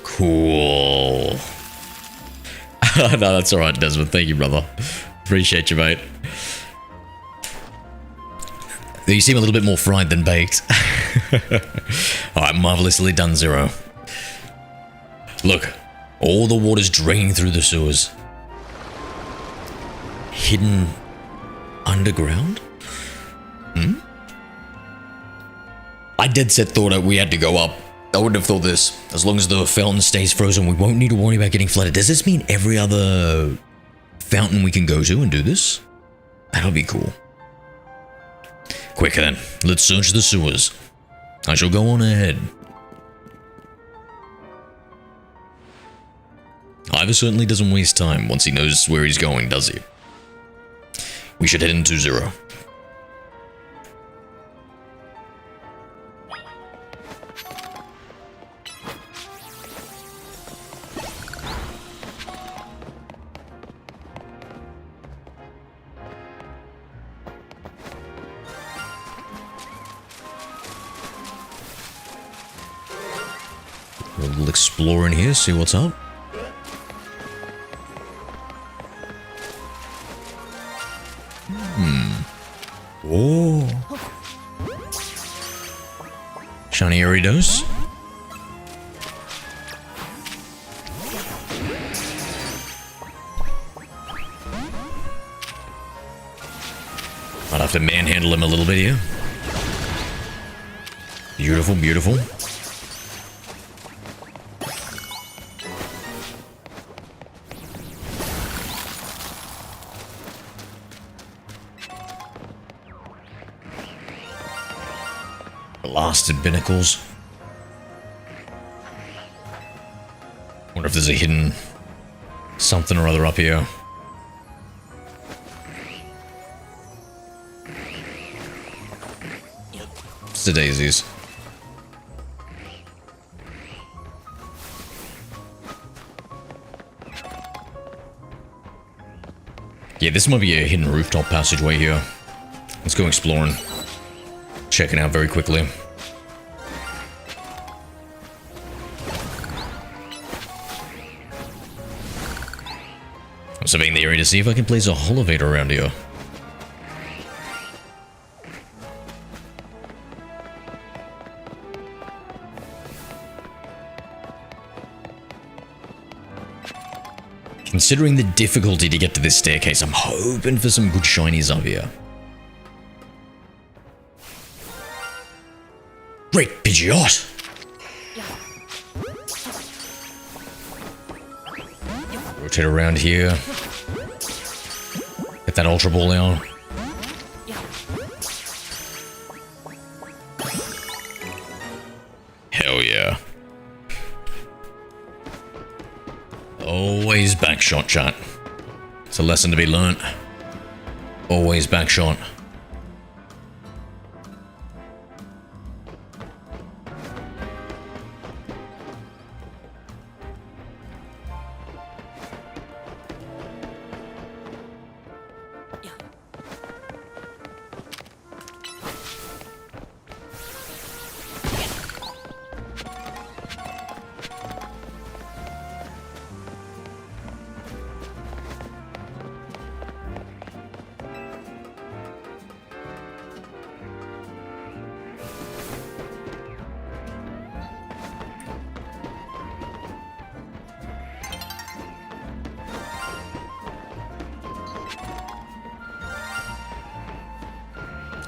Speaker 1: Cool. No, that's alright, Desmond. Thank you, brother. Appreciate you, mate. You seem a little bit more fried than baked. Alright, marvelously done, Zero. Look, all the water's draining through the sewers. Hidden underground? I dead set thought we had to go up. I wouldn't have thought this. As long as the fountain stays frozen, we won't need to worry about getting flooded. Does this mean every other fountain we can go to and do this? That'll be cool. Quick then, let's search the sewers. I shall go on ahead. Ivor certainly doesn't waste time once he knows where he's going, does he? We should head into Zero. We'll explore in here, see what's up. Oh. Shiny Aridos. Might have to manhandle him a little bit here. Beautiful, beautiful. Blasted binnacles. Wonder if there's a hidden something or other up here. It's the daisies. Yeah, this might be a hidden rooftop passageway here. Let's go exploring. Check it out very quickly. I'm surveying the area to see if I can place a holovator around here. Considering the difficulty to get to this staircase, I'm hoping for some good shinies up here. Great Pidgeot! Rotate around here. Get that Ultra Ball out. Hell yeah. Always backshot, chat. It's a lesson to be learnt. Always backshot.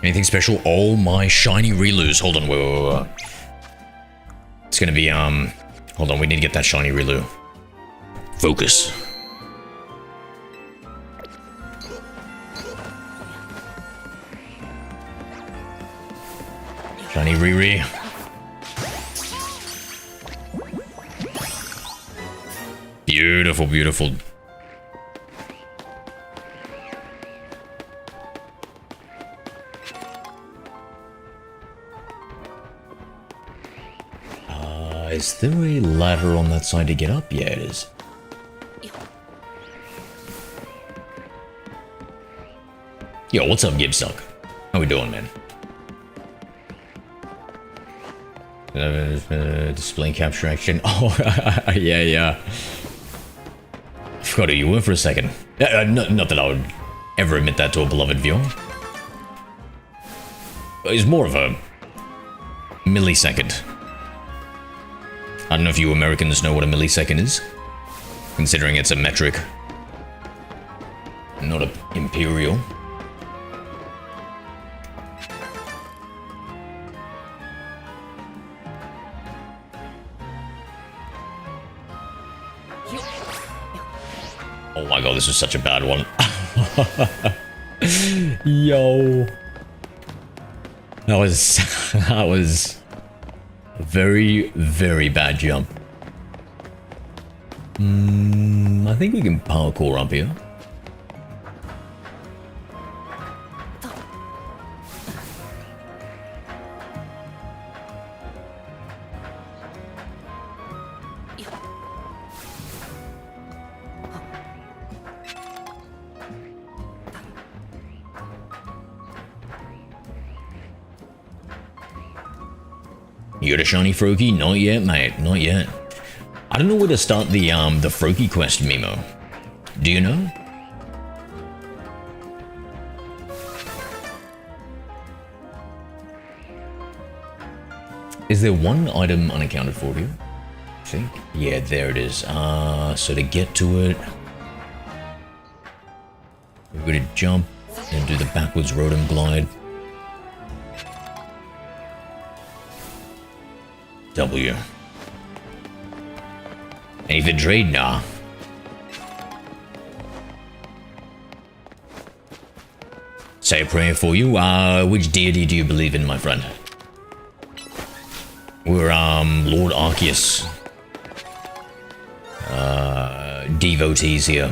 Speaker 1: Anything special? Oh my shiny Relus. Hold on, wait. It's gonna be, hold on, we need to get that shiny Relu. Focus. Shiny Riri. Beautiful, beautiful. Is there a ladder on that side to get up? Yeah, it is. Yo, what's up, Gibsuck? How we doing, man? Display capture action. Oh, yeah. I forgot who you were for a second. Not that I would ever admit that to a beloved viewer. It's more of a millisecond. I don't know if you Americans know what a millisecond is, considering it's a metric, not an imperial. Oh my god, this is such a bad one. Yo. That was very, very bad jump. I think we can parkour up here. You got a shiny Froakie? Not yet, mate. Not yet. I don't know where to start the Froakie quest, Mimo. Do you know? Is there one item unaccounted for here? I think. Yeah, there it is. So to get to it, we're gonna jump and do the backwards Rotom glide. W. Anything trade? Nah. Say a prayer for you. Which deity do you believe in, my friend? We're, Lord Arceus. Devotees here.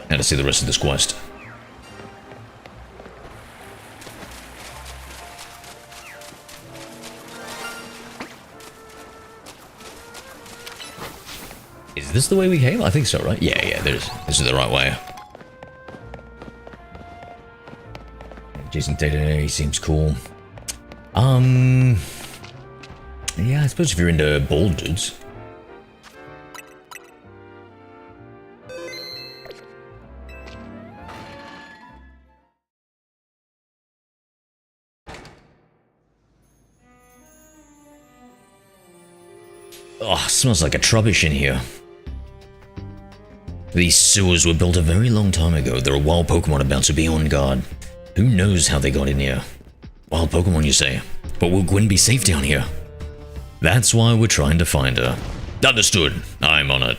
Speaker 1: Now to see the rest of this quest. Is this the way we came? I think so, right? Yeah, this is the right way. Jason Tatum, he seems cool. Yeah, I suppose if you're into bald dudes. Oh, smells like a trubbish in here. These sewers were built a very long time ago. There are wild Pokemon about to be on guard. Who knows how they got in here? Wild Pokemon, you say? But will Gwen be safe down here? That's why we're trying to find her. Understood. I'm on it.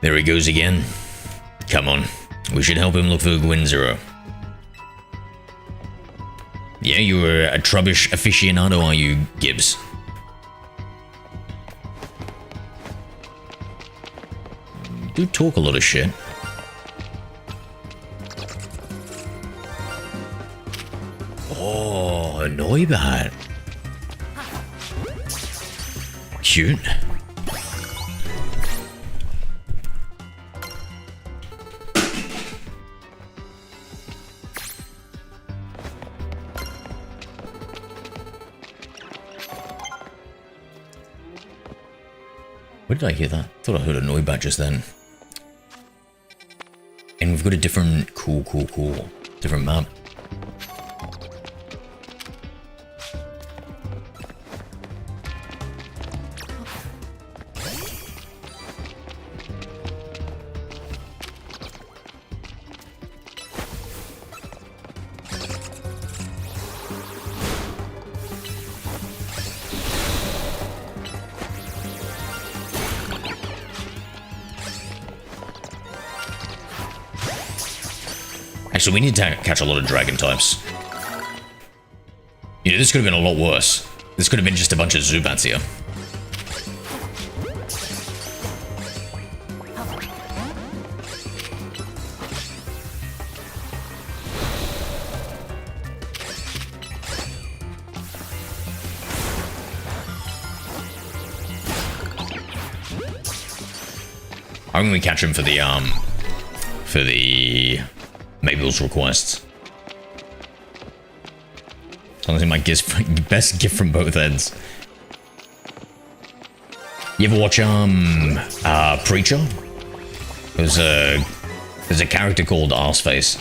Speaker 1: There he goes again. Come on. We should help him look for Gwen Zero. Yeah, you're a trubbish aficionado, are you, Gibbs? You do talk a lot of shit. Oh, a Noibat. Cute. Where did I hear that? Thought I heard a Noibat just then. And we've got a different cool different map. Actually, we need to catch a lot of dragon types. You know, this could have been a lot worse. This could have been just a bunch of Zubats here. I'm gonna catch him for the Mabel's requests. Honestly, my best gift from both ends. You ever watch Preacher? There's a character called Arseface.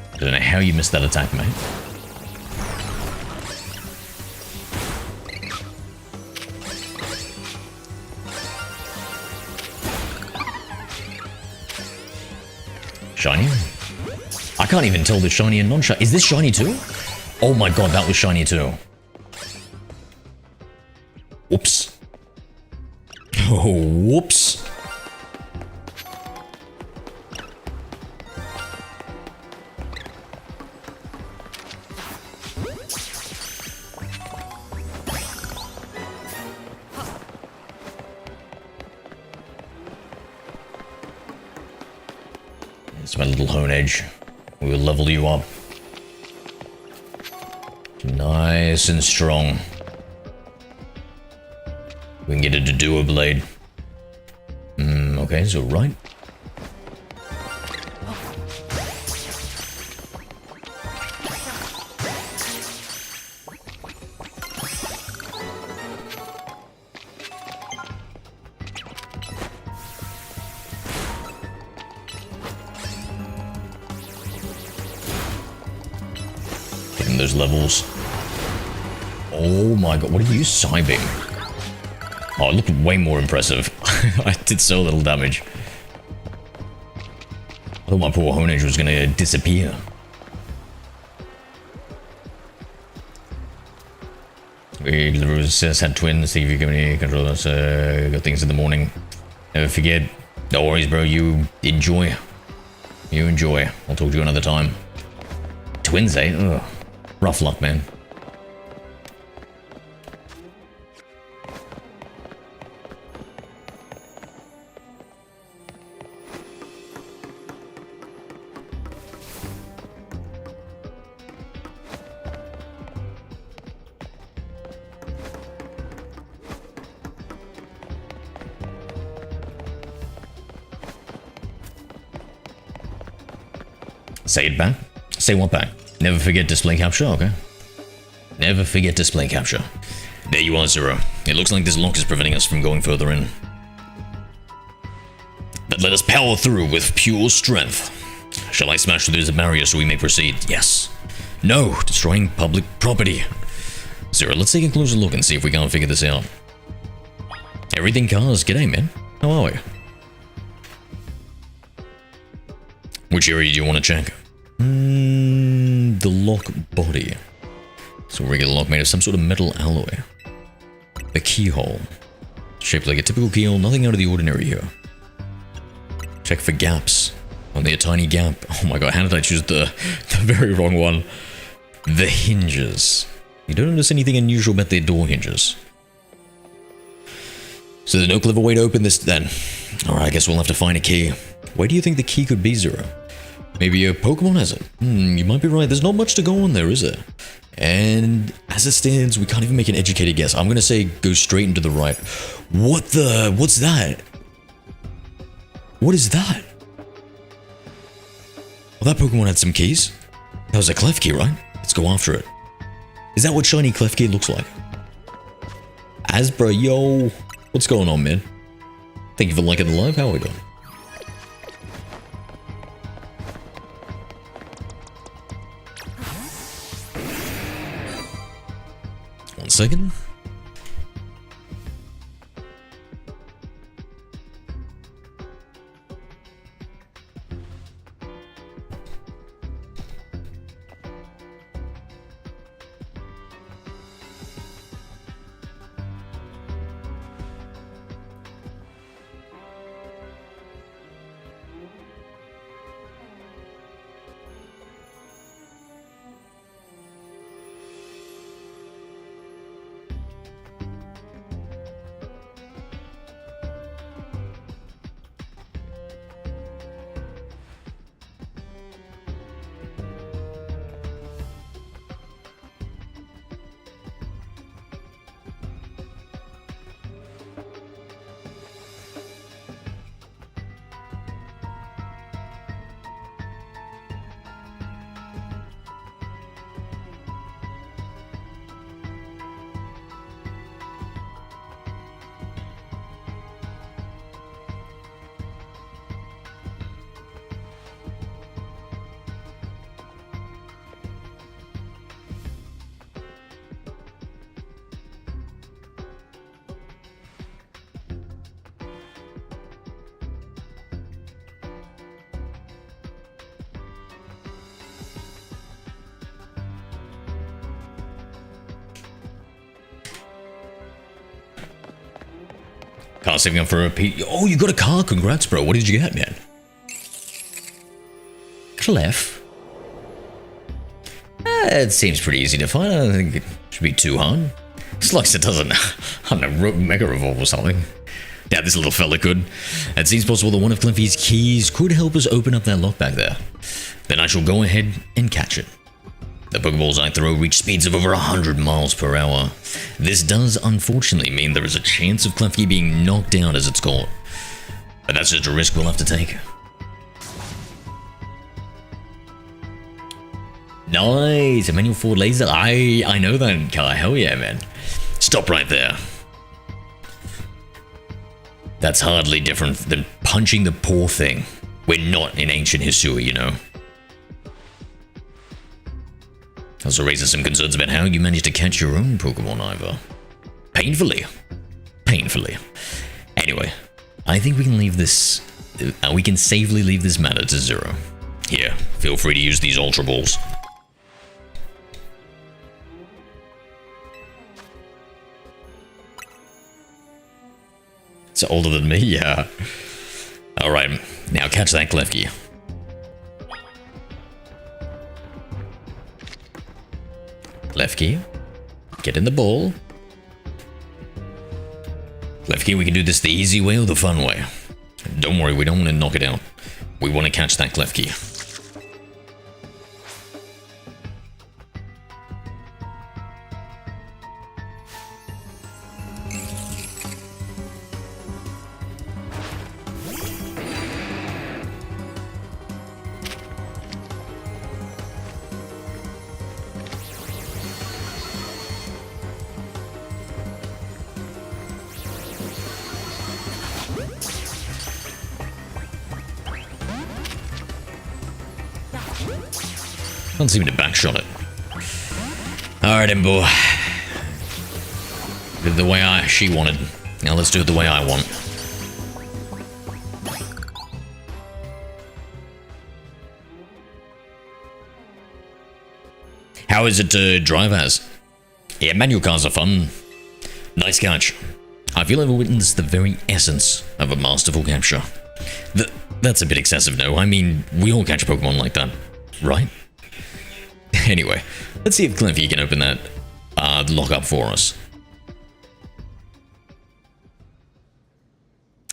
Speaker 1: I don't know how you missed that attack, mate. Shiny? I can't even tell the shiny and non-shiny. Is this shiny too? Oh my god, that was shiny too. Whoops. Oh, whoops. It's my little hone edge. We will level you up. Nice and strong. We can get a Dedua blade. Okay, so right. Getting those levels. Oh my god, what are you Psybeam? Oh, it looked way more impressive. I did so little damage. I thought my poor Honage was gonna disappear. We says had twins, see if you can control us, got things in the morning. Never forget. No worries, bro, you enjoy. You enjoy. I'll talk to you another time. Twins, eh? Ugh. Rough luck, man. Say it back. Say what back? Never forget display capture, okay? Never forget display capture. There you are, Zero. It looks like this lock is preventing us from going further in. But let us power through with pure strength. Shall I smash through the barrier so we may proceed? Yes. No, destroying public property. Zero, let's take a closer look and see if we can't figure this out. Everything cars, g'day man. How are we? Which area do you want to check? The lock body. So a regular lock made of some sort of metal alloy. The keyhole. Shaped like a typical keyhole, nothing out of the ordinary here. Check for gaps. Only a tiny gap. Oh my god, how did I choose the very wrong one? The hinges. You don't notice anything unusual about their door hinges. So there's no clever way to open this then. Alright, I guess we'll have to find a key. Where do you think the key could be, Zero? Maybe a Pokemon has it? You might be right. There's not much to go on there, is there? And as it stands, we can't even make an educated guess. I'm gonna say go straight into the right. What's that? What is that? Well, that Pokemon had some keys. That was a Clef Key, right? Let's go after it. Is that what shiny Clef Key looks like? Asbra, yo. What's going on, man? Thank you for liking the live. How are we doing? 1 second. Car saving up for a P. Oh, you got a car. Congrats, bro. What did you get, man? Clef. It seems pretty easy to find. I don't think it should be too hard. Just like it doesn't, I don't know, Mega Revolve or something. Yeah, this little fella could. It seems possible that one of Cliffy's keys could help us open up that lock back there. Then I shall go ahead and catch it. The Pokeballs I throw reach speeds of over 100 miles per hour. This does unfortunately mean there is a chance of Klefki being knocked down as it's caught. But that's just a risk we'll have to take. Nice, Emmanuel Ford laser. I know that car. Hell yeah, man. Stop right there. That's hardly different than punching the poor thing. We're not in ancient Hisui, you know. Also raises some concerns about how you managed to catch your own Pokemon, Ivor. Painfully. Painfully. Anyway, I think we can leave this... we can safely leave this matter to Zero. Here, feel free to use these Ultra Balls. It's older than me, yeah. Alright, now catch that Klefki. Klefki, get in the ball. Klefki, we can do this the easy way or the fun way. Don't worry, we don't want to knock it out. We want to catch that Klefki. Can't seem to backshot it. Alright, Imbo. Did it the way she wanted. Now let's do it the way I want. How is it to drive as? Yeah, manual cars are fun. Nice catch. I feel I've witnessed the very essence of a masterful capture. That's a bit excessive, no? I mean, we all catch Pokemon like that, right? Anyway, let's see if Klefki can open that lock-up for us.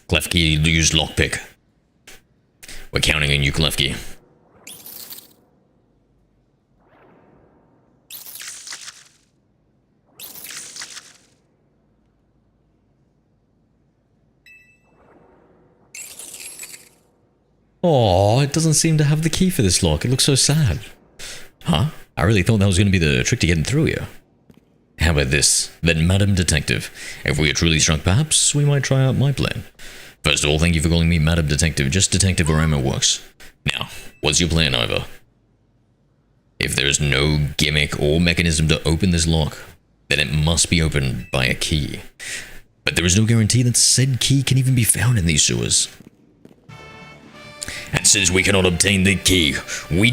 Speaker 1: Klefki used lockpick. We're counting on you, Klefki. Oh, it doesn't seem to have the key for this lock. It looks so sad. Huh? I really thought that was going to be the trick to getting through here. How about this? Then, Madam Detective, if we are truly struck, perhaps we might try out my plan. First of all, thank you for calling me Madam Detective. Just detective or ammo works. Now, what's your plan, Ivor? If there is no gimmick or mechanism to open this lock, then it must be opened by a key. But there is no guarantee that said key can even be found in these sewers. And since we cannot obtain the key, we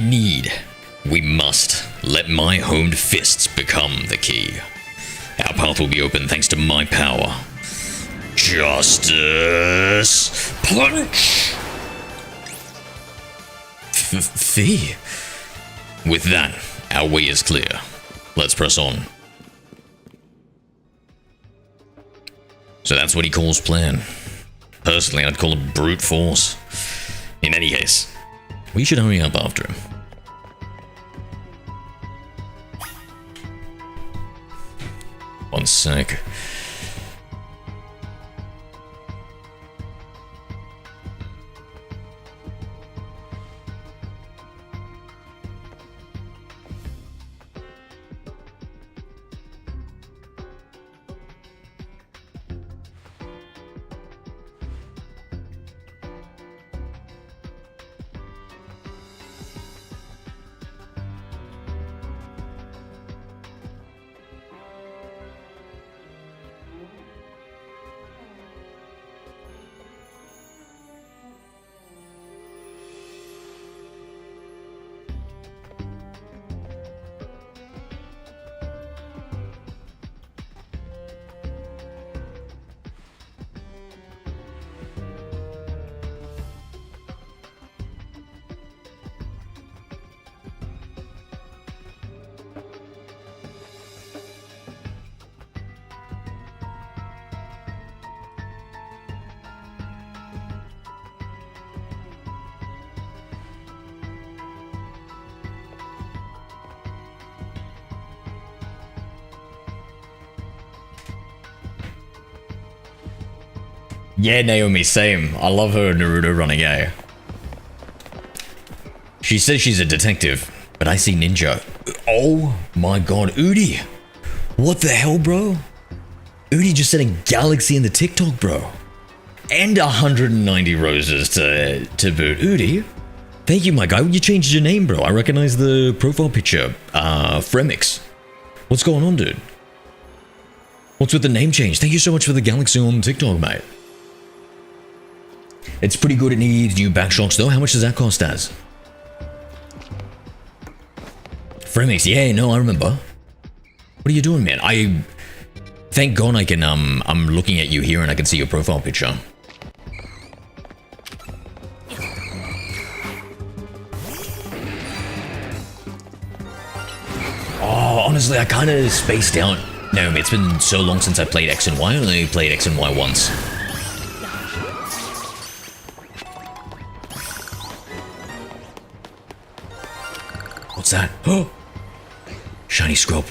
Speaker 1: must let my honed fists become the key. Our path will be open thanks to my power. Justice Punch! Fee. With that, our way is clear. Let's press on. So that's what he calls plan. Personally, I'd call it brute force. In any case, we should hurry up after him. One sec. Yeah, Naomi, same. I love her Naruto running A. She says she's a detective, but I see ninja. Oh my god, Udi! What the hell, bro? Udi just said a galaxy in the TikTok, bro. And 190 roses to boot. Udi, thank you, my guy. You changed your name, bro. I recognize the profile picture. Fremix. What's going on, dude? What's with the name change? Thank you so much for the galaxy on TikTok, mate. It's pretty good. It needs new back shocks, though. How much does that cost, Az? Fremix, yeah, no, I remember. What are you doing, man? Thank God I can, I'm looking at you here and I can see your profile picture. Oh, honestly, I kind of spaced out. No, it's been so long since I played X and Y. I only played X and Y once. What's that? Oh! Shiny scrub.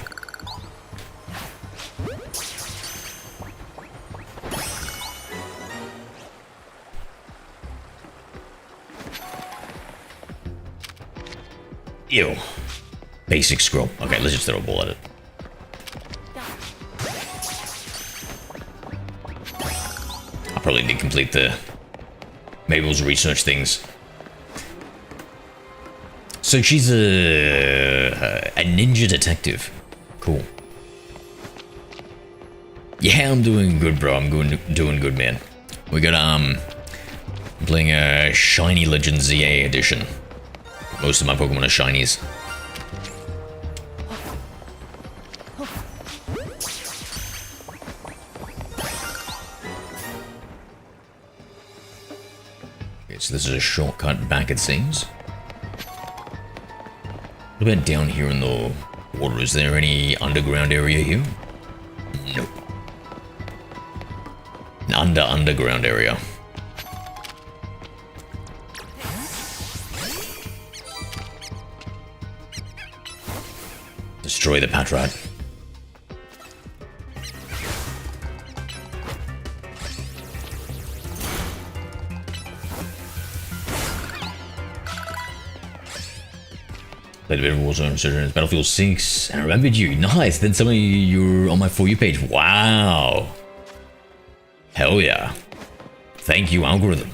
Speaker 1: Ew. Basic scrub. Okay, let's just throw a ball at it. I probably did complete the Mabel's research things. So she's a ninja detective. Cool. Yeah, I'm doing good, bro. I'm doing good, man. We got I'm playing a Shiny Legends ZA edition. Most of my Pokemon are shinies. Okay, so this is a shortcut back, it seems. What about down here in the water? Is there any underground area here? Nope. An underground area. Destroy the Patrat. Played a bit of Warzone Resurgence, Battlefield 6, and I remembered you. Nice. Then some of you were on my For You page. Wow. Hell yeah. Thank you, algorithm.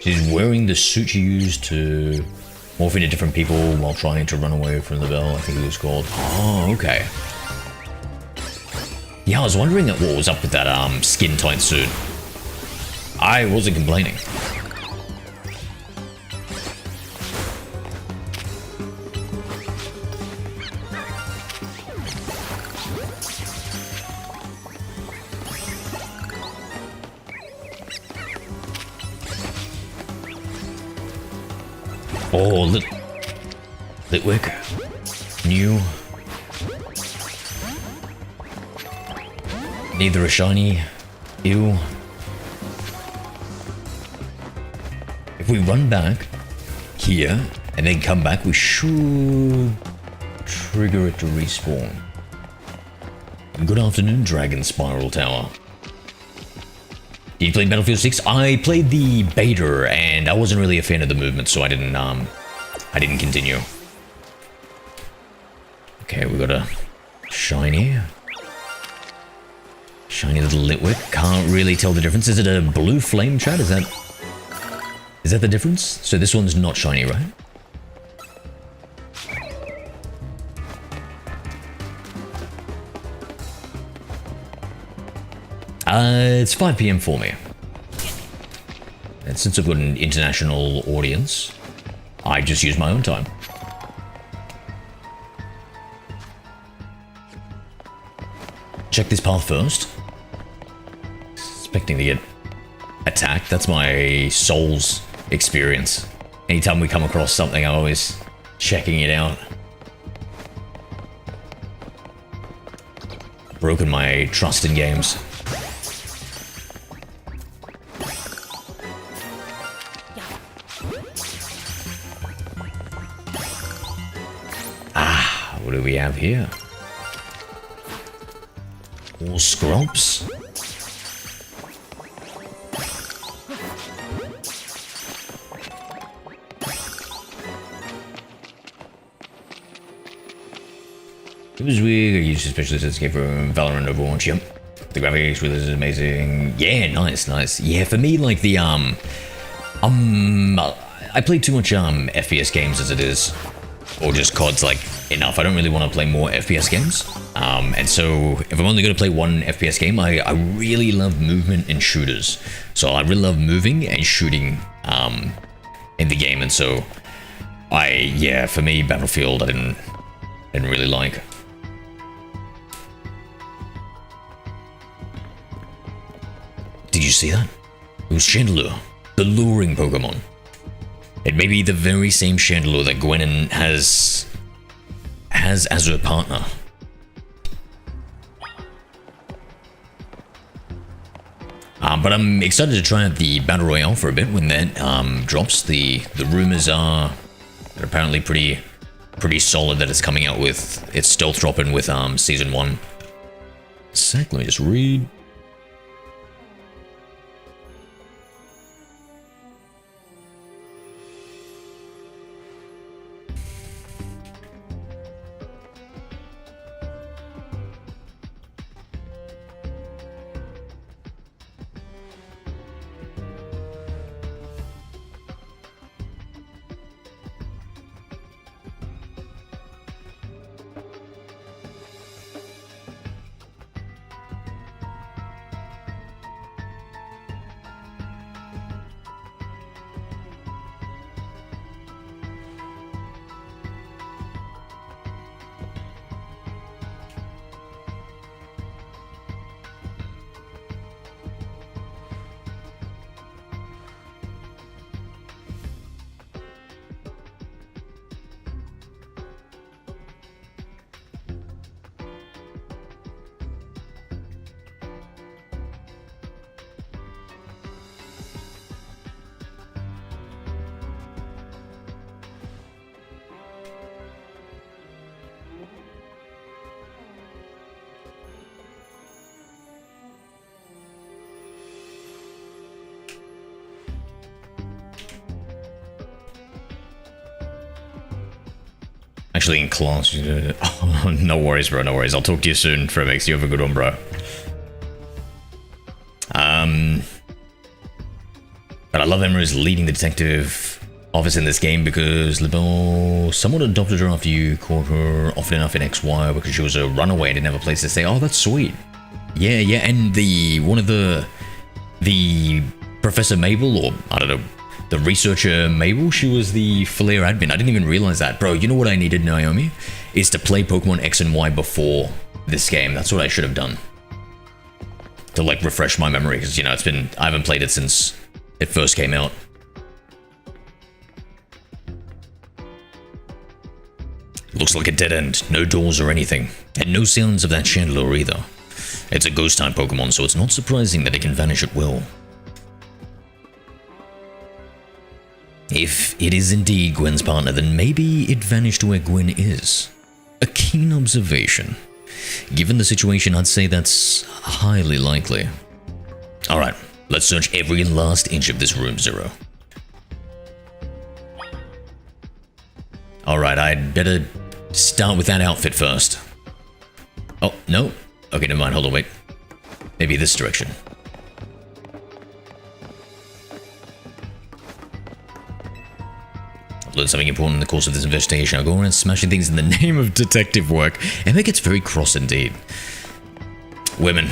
Speaker 1: She's wearing the suit she used to morph into different people while trying to run away from the bell, I think it was called. Oh, okay. Yeah, I was wondering what was up with that skin-tight suit. I wasn't complaining. Oh, Litwick. New. Neither a shiny. Ew. If we run back here and then come back, we should trigger it to respawn. Good afternoon, Dragon Spiral Tower. Did you play Battlefield 6? I played the beta, and I wasn't really a fan of the movement, so I didn't continue. Okay, we got a shiny little Litwick. Can't really tell the difference. Is it a blue flame, chat? Is that the difference? So this one's not shiny, right? It's 5 PM for me. And since I've got an international audience, I just use my own time. Check this path first. Expecting to get attacked. That's my soul's experience. Anytime we come across something, I'm always checking it out. Broken my trust in games. What do we have here? All scrubs? It was weird. I used to specialist escape from Valorant Overwatch. Yep. The graphics with this is amazing. Yeah, nice. Yeah, for me, like the I play too much FPS games as it is, or just COD's like enough. I don't really want to play more FPS games. And so if I'm only going to play one FPS game, I really love movement and shooters. So I really love moving and shooting in the game. And so for me, Battlefield I didn't really like. Did you see that? It was Chandelure, the luring Pokemon. It may be the very same Chandelure that Gwenin has as her partner. But I'm excited to try out the Battle Royale for a bit when that drops. The rumors are that apparently pretty solid that it's coming out with, it's stealth dropping with Season 1. Let me just read. Actually in class. Oh, no worries, bro, no worries. I'll talk to you soon, Fremex. You have a good one, bro. But I love Emma's leading the detective office in this game because LeBeau someone adopted her after you caught her often enough in XY because she was a runaway and didn't have a place to stay. Oh, that's sweet. Yeah, and one of the Professor Mabel, or I don't know, the researcher Mabel, she was the Flair admin. I didn't even realize that. Bro, you know what I needed, Naomi? Is to play Pokemon X and Y before this game. That's what I should have done. To like refresh my memory, because I haven't played it since it first came out. Looks like a dead end. No doors or anything. And no sounds of that Chandelure either. It's a ghost type Pokemon, so it's not surprising that it can vanish at will. If it is indeed Gwen's partner, then maybe it vanished where Gwen is. A keen observation. Given the situation, I'd say that's highly likely. Alright, let's search every last inch of this room, Zero. Alright, I'd better start with that outfit first. Oh, no. Okay, never mind, hold on, wait. Maybe this direction. Learn something important in the course of this investigation. I'll go around smashing things in the name of detective work. Emma gets very cross indeed. Women.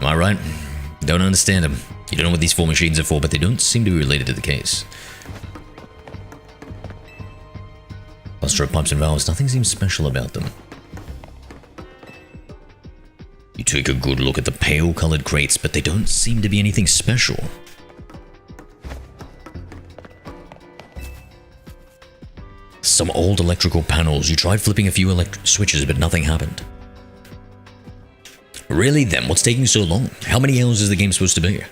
Speaker 1: Am I right? Don't understand them. You don't know what these 4 machines are for, but they don't seem to be related to the case. Cluster of pipes and valves. Nothing seems special about them. You take a good look at the pale-colored crates, but they don't seem to be anything special. Some old electrical panels. You tried flipping a few switches, but nothing happened. Really then? What's taking so long? How many hours is the game supposed to be?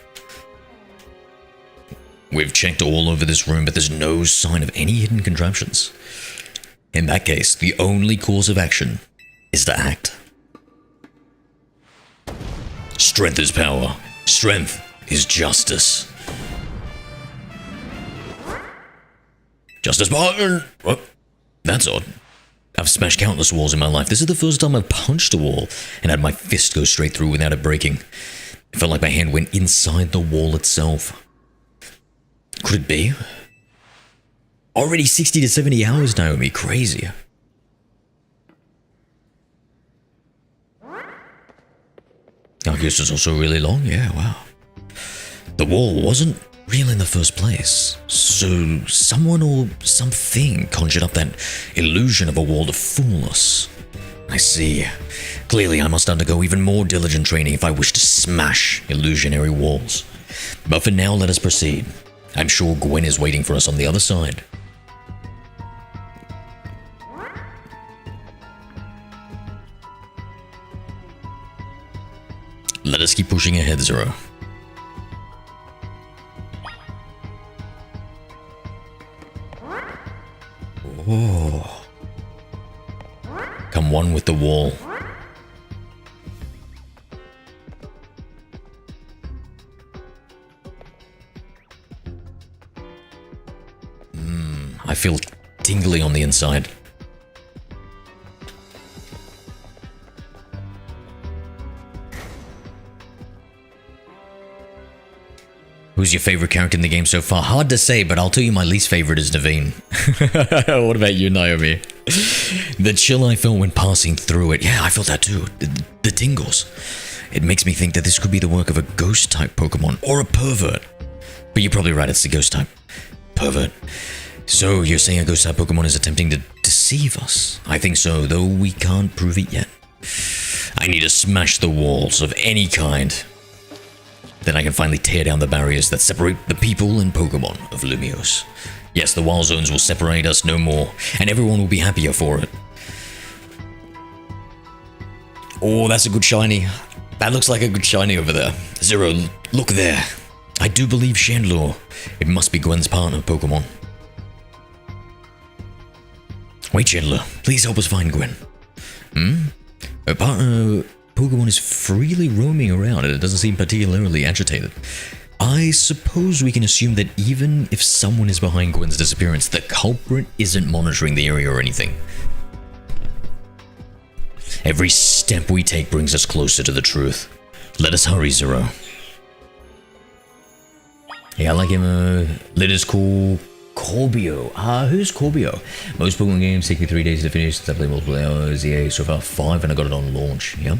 Speaker 1: We've checked all over this room, but there's no sign of any hidden contraptions. In that case, the only course of action is to act. Strength is power. Strength is justice. Justice Barton! What? That's odd. I've smashed countless walls in my life. This is the first time I've punched a wall and had my fist go straight through without it breaking. It felt like my hand went inside the wall itself. Could it be? Already 60 to 70 hours, Naomi. Crazy. I guess it's also really long. Yeah, wow. The wall wasn't real in the first place. So someone or something conjured up that illusion of a wall to fool us. I see. Clearly I must undergo even more diligent training if I wish to smash illusionary walls. But for now, let us proceed. I'm sure Gwen is waiting for us on the other side. Let us keep pushing ahead, Zero. Oh. Come one with the wall. I feel tingly on the inside. Who's your favorite character in the game so far? Hard to say, but I'll tell you my least favorite is Naveen. What about you, Naomi? The chill I felt when passing through it. Yeah, I felt that too. The tingles. It makes me think that this could be the work of a ghost-type Pokemon or a pervert. But you're probably right, it's the ghost-type. Pervert. So you're saying a ghost-type Pokemon is attempting to deceive us? I think so, though we can't prove it yet. I need to smash the walls of any kind. Then I can finally tear down the barriers that separate the people and Pokemon of Lumiose. Yes, the wild zones will separate us no more, and everyone will be happier for it. Oh, that's a good shiny. That looks like a good shiny over there. Zero, look there. I do believe Chandler. It must be Gwen's partner Pokemon. Wait, Chandler, please help us find Gwen. Her partner Pokemon is freely roaming around and it doesn't seem particularly agitated. I suppose we can assume that even if someone is behind Gwen's disappearance, the culprit isn't monitoring the area or anything. Every step we take brings us closer to the truth. Let us hurry, Zero. Yeah, I like him. Let us call Corbio. Who's Corbio? Most Pokemon games take me 3 days to finish. I play multiplayer ZA so far 5 and I got it on launch. Yep.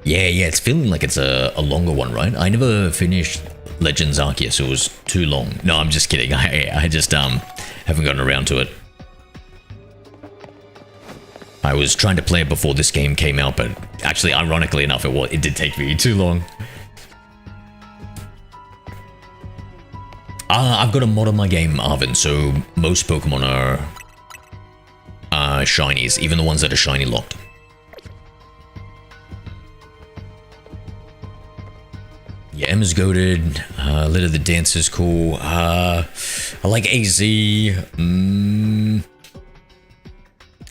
Speaker 1: Yeah, it's feeling like it's a longer one, right? I never finished Legends ZA, so it was too long. No, I'm just kidding. I just haven't gotten around to it. I was trying to play it before this game came out, but actually, ironically enough, it did take me too long. I've got a mod on my game, Arvin, so most Pokemon are shinies, even the ones that are shiny locked. Yeah, M is goated. Litter the Dance is cool. I like AZ.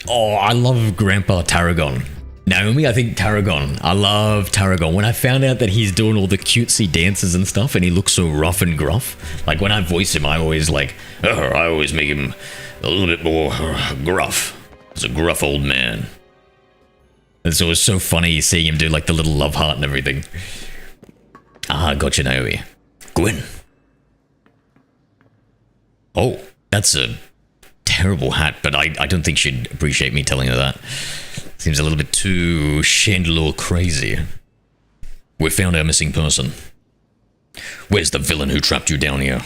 Speaker 1: Oh, I love Grandpa Tarragon. Naomi, I think Tarragon. I love Tarragon. When I found out that he's doing all the cutesy dances and stuff and he looks so rough and gruff, like when I voice him, I always make him a little bit more gruff. He's a gruff old man. And so it's so funny seeing him do like the little love heart and everything. Gotcha, Naomi. Gwen. Oh, that's a terrible hat, but I don't think she'd appreciate me telling her that. Seems a little bit too Chandler crazy. We found our missing person. Where's the villain who trapped you down here?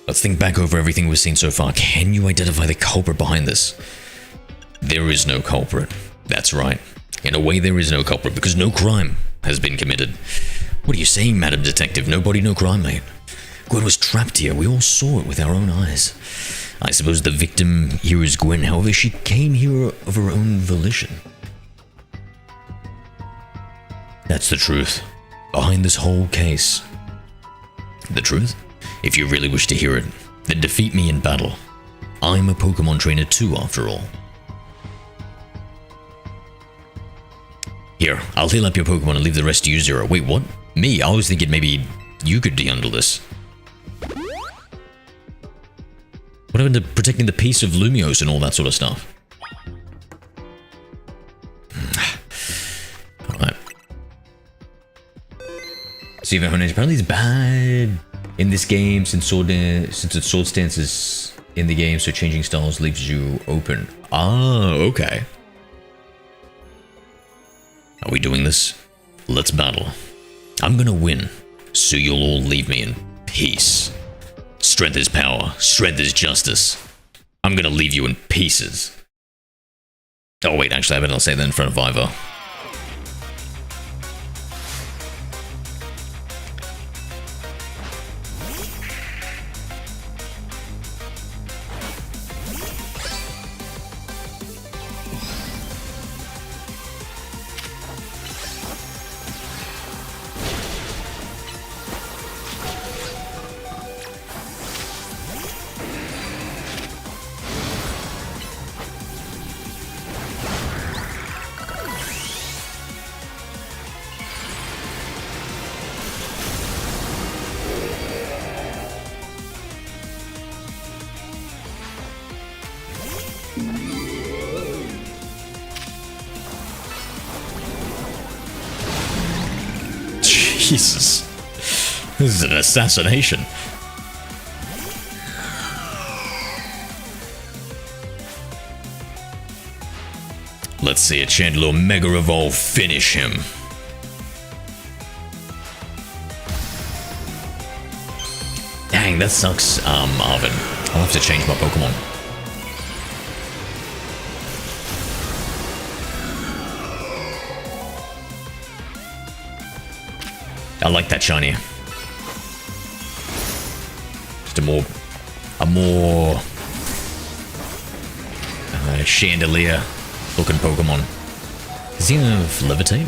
Speaker 1: Let's think back over everything we've seen so far. Can you identify the culprit behind this? There is no culprit. That's right. In a way, there is no culprit because no crime has been committed. What are you saying, Madam Detective? No body, no crime, mate. Gwen was trapped here. We all saw it with our own eyes. I suppose the victim here is Gwen. However, she came here of her own volition. That's the truth behind this whole case. The truth? If you really wish to hear it, then defeat me in battle. I'm a Pokemon trainer too, after all. Here, Here, I'll heal up your Pokemon and leave the rest to you, Zero. Wait, what? Me? I was thinking maybe you could handle this. What happened to protecting the peace of Lumiose and all that sort of stuff? Alright. Steven Honage, apparently it's bad in this game since its sword stance is in the game, so changing styles leaves you open. Ah, okay. Are we doing this? Let's battle. I'm gonna win, so you'll all leave me in peace. Strength is power, strength is justice. I'm gonna leave you in pieces. Oh wait, actually I better not say that in front of Ivor. Jesus. This is an assassination. Let's see a Chandelure Mega Evolve finish him. Dang, that sucks, Arvin. I'll have to change my Pokemon. I like that shiny. Just a more chandelier looking Pokemon. Does he have Levitate?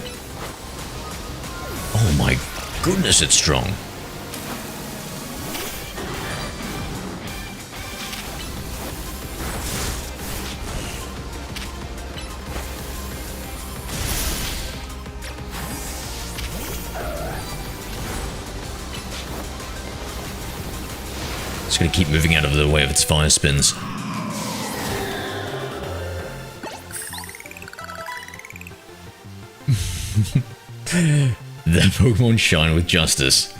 Speaker 1: Oh my goodness, it's strong. It's gonna keep moving out of the way of its fire spins. The Pokemon shine with justice.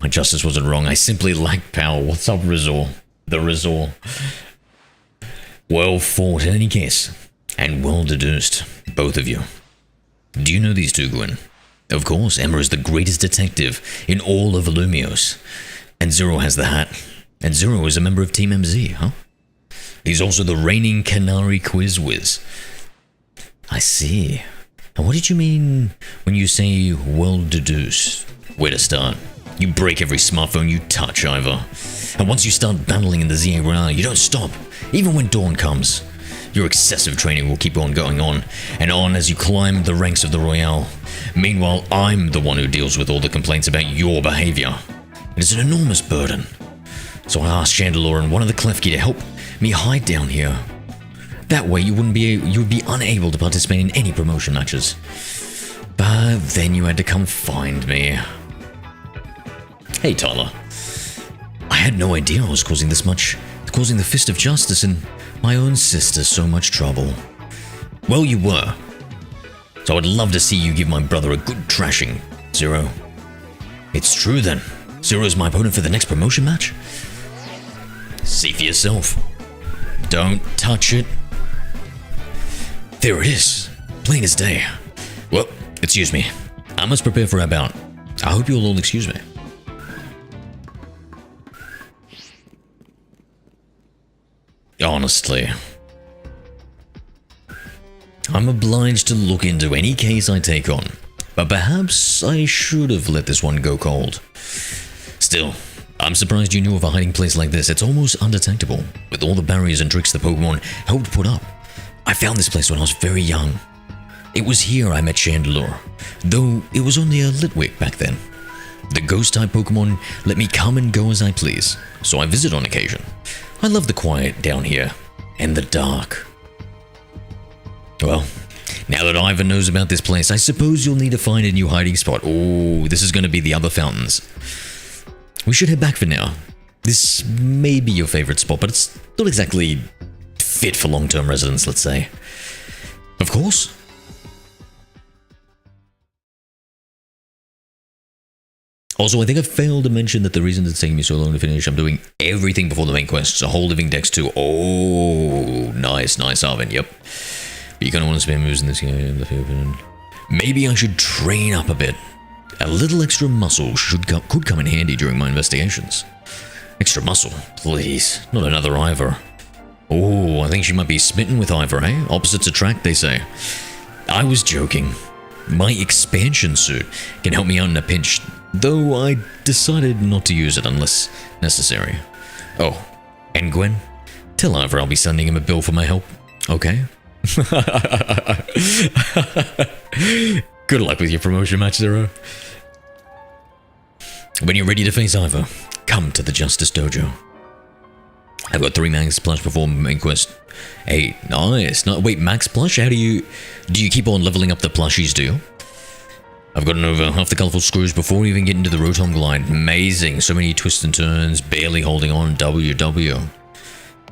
Speaker 1: My justice wasn't wrong. I simply lack power. What's up, Rizor? The Rizor. Well fought in any case. And well deduced. Both of you. Do you know these two, Gwyn? Of course, Emma is the greatest detective in all of Lumiose. And Zero has the hat. And Zero is a member of Team MZ, huh? He's also the reigning Canary Quiz Whiz. I see. And what did you mean when you say well deduced? Where to start? You break every smartphone you touch, Ivor. And once you start battling in the ZA Royale, you don't stop, even when dawn comes. Your excessive training will keep on going on and on as you climb the ranks of the Royale. Meanwhile, I'm the one who deals with all the complaints about your behavior. It is an enormous burden. So I asked Chandelure and one of the Klefki to help me hide down here. That way you would be unable to participate in any promotion matches. But then you had to come find me. Hey Tyler. I had no idea I was causing the Fist of Justice and my own sister so much trouble. Well, you were. So I'd love to see you give my brother a good trashing, Zero. It's true then. Zero's my opponent for the next promotion match? See for yourself. Don't touch it. There it is. Plain as day. Well, excuse me. I must prepare for our bout. I hope you'll all excuse me. Honestly, I'm obliged to look into any case I take on, but perhaps I should have let this one go cold. Still, I'm surprised you knew of a hiding place like this. It's almost undetectable, with all the barriers and tricks the Pokemon helped put up. I found this place when I was very young. It was here I met Chandelure, though it was only a Litwick back then. The ghost-type Pokemon let me come and go as I please, so I visit on occasion. I love the quiet down here, and the dark. Well, now that Ivan knows about this place, I suppose you'll need to find a new hiding spot. Oh, this is going to be the other fountains. We should head back for now. This may be your favorite spot, but it's not exactly fit for long-term residents, let's say. Of course. Also, I think I failed to mention that the reason it's taking me so long to finish, I'm doing everything before the main quest. A whole living dex too. Oh, nice, Arvin. Yep. But you kind of want to spam moves in this game. Maybe I should train up a bit. A little extra muscle could come in handy during my investigations. Extra muscle, please. Not another Ivor. Oh, I think she might be smitten with Ivor, eh? Opposites attract, they say. I was joking. My expansion suit can help me out in a pinch, though I decided not to use it unless necessary. Oh, and Gwen? Tell Ivor I'll be sending him a bill for my help, okay? Good luck with your promotion match, Zero. When you're ready to face Ivor, come to the Justice Dojo. I've got 3 max plush before main quest. Hey, nice. No, wait, max plush? How do you keep on leveling up the plushies, do you? I've gotten over half the colorful screws before even getting to the Rotom Glide. Amazing. So many twists and turns, barely holding on. WW.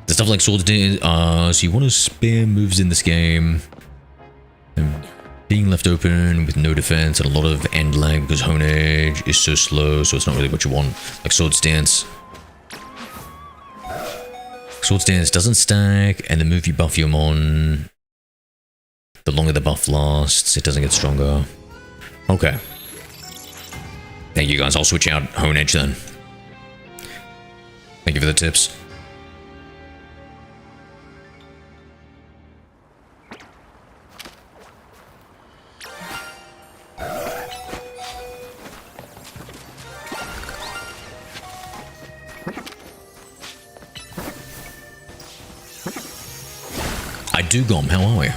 Speaker 1: The stuff like swords did, so you want to spam moves in this game. Being left open with no defense and a lot of end lag because Hone Edge is so slow, so it's not really what you want. Like Sword Stance. Sword Stance doesn't stack, and the move you buff him on, the longer the buff lasts, it doesn't get stronger. Okay. Thank you guys, I'll switch out Hone Edge then. Thank you for the tips. I do, Gom, how are we?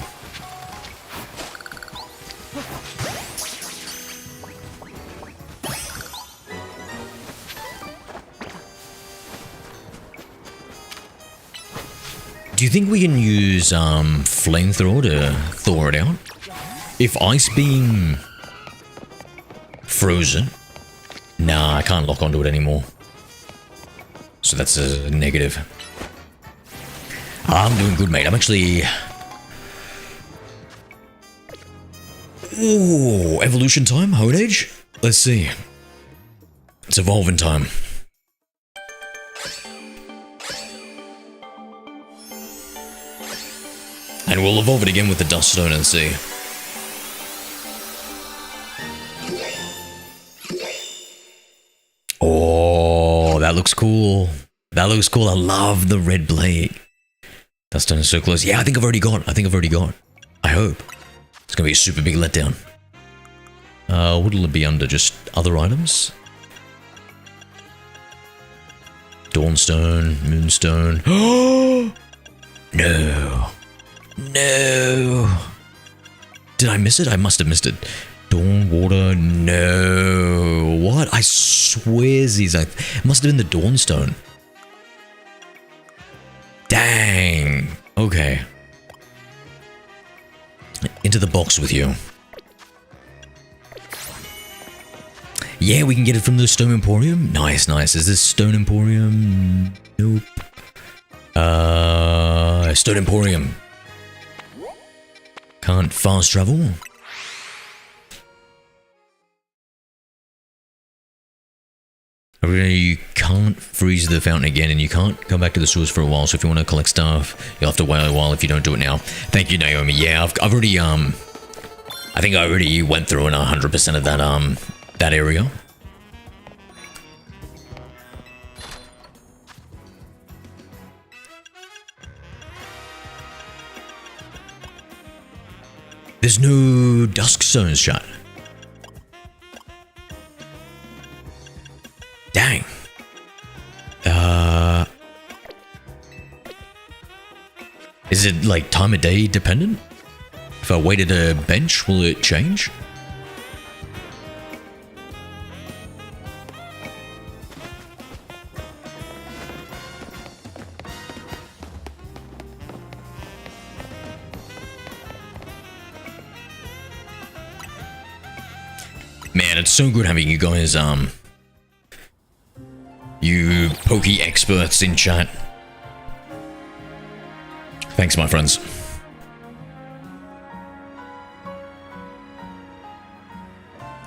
Speaker 1: Do you think we can use flamethrower to thaw it out? If Ice Beam frozen, nah, I can't lock onto it anymore. So that's a negative. I'm doing good, mate. I'm actually... Ooh, evolution time, Hone Edge? Let's see. It's evolving time. And we'll evolve it again with the Dust Stone and see. Oh, that looks cool. That looks cool. I love the red blade. Dust Stone is so close. Yeah, I think I've already got. I hope. It's gonna be a super big letdown. What'll it be under? Just other items? Dawnstone, Moonstone. Oh! No. No. Did I miss it? I must have missed it. Dawn Water. No. What? I swear, it must have been the Dawnstone. Dang. Okay. Into the box with you. Yeah, we can get it from the Stone Emporium. Nice, nice. Is this Stone Emporium? Nope. Stone Emporium. Can't fast travel. You can't freeze the fountain again, and you can't come back to the source for a while. So if you want to collect stuff, you'll have to wait a while if you don't do it now. Thank you, Naomi. Yeah, I've already I think I already went through in 100% of that area. There's no Dusk Stones shot. Dang. Is it like time of day dependent? If I waited a bench, will it change? Man, it's so good having you guys, you Poke experts in chat. Thanks, my friends.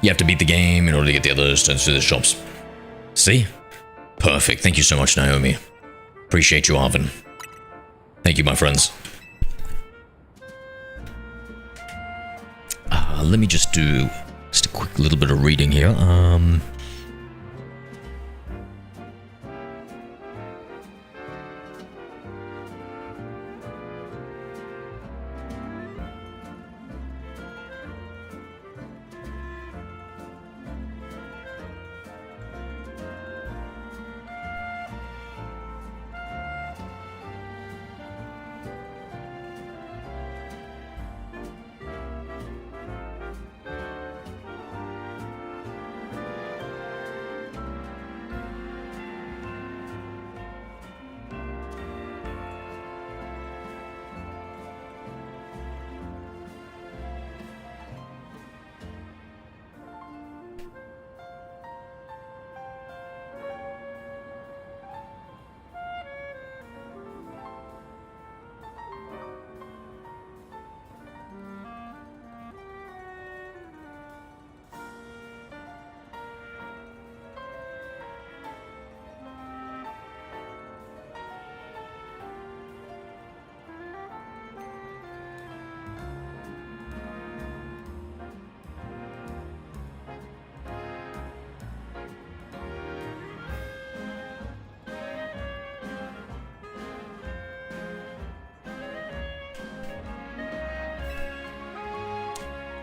Speaker 1: You have to beat the game in order to get the other stones through the shops. See? Perfect. Thank you so much, Naomi. Appreciate you, Arvin. Thank you, my friends. Let me just do a quick little bit of reading here.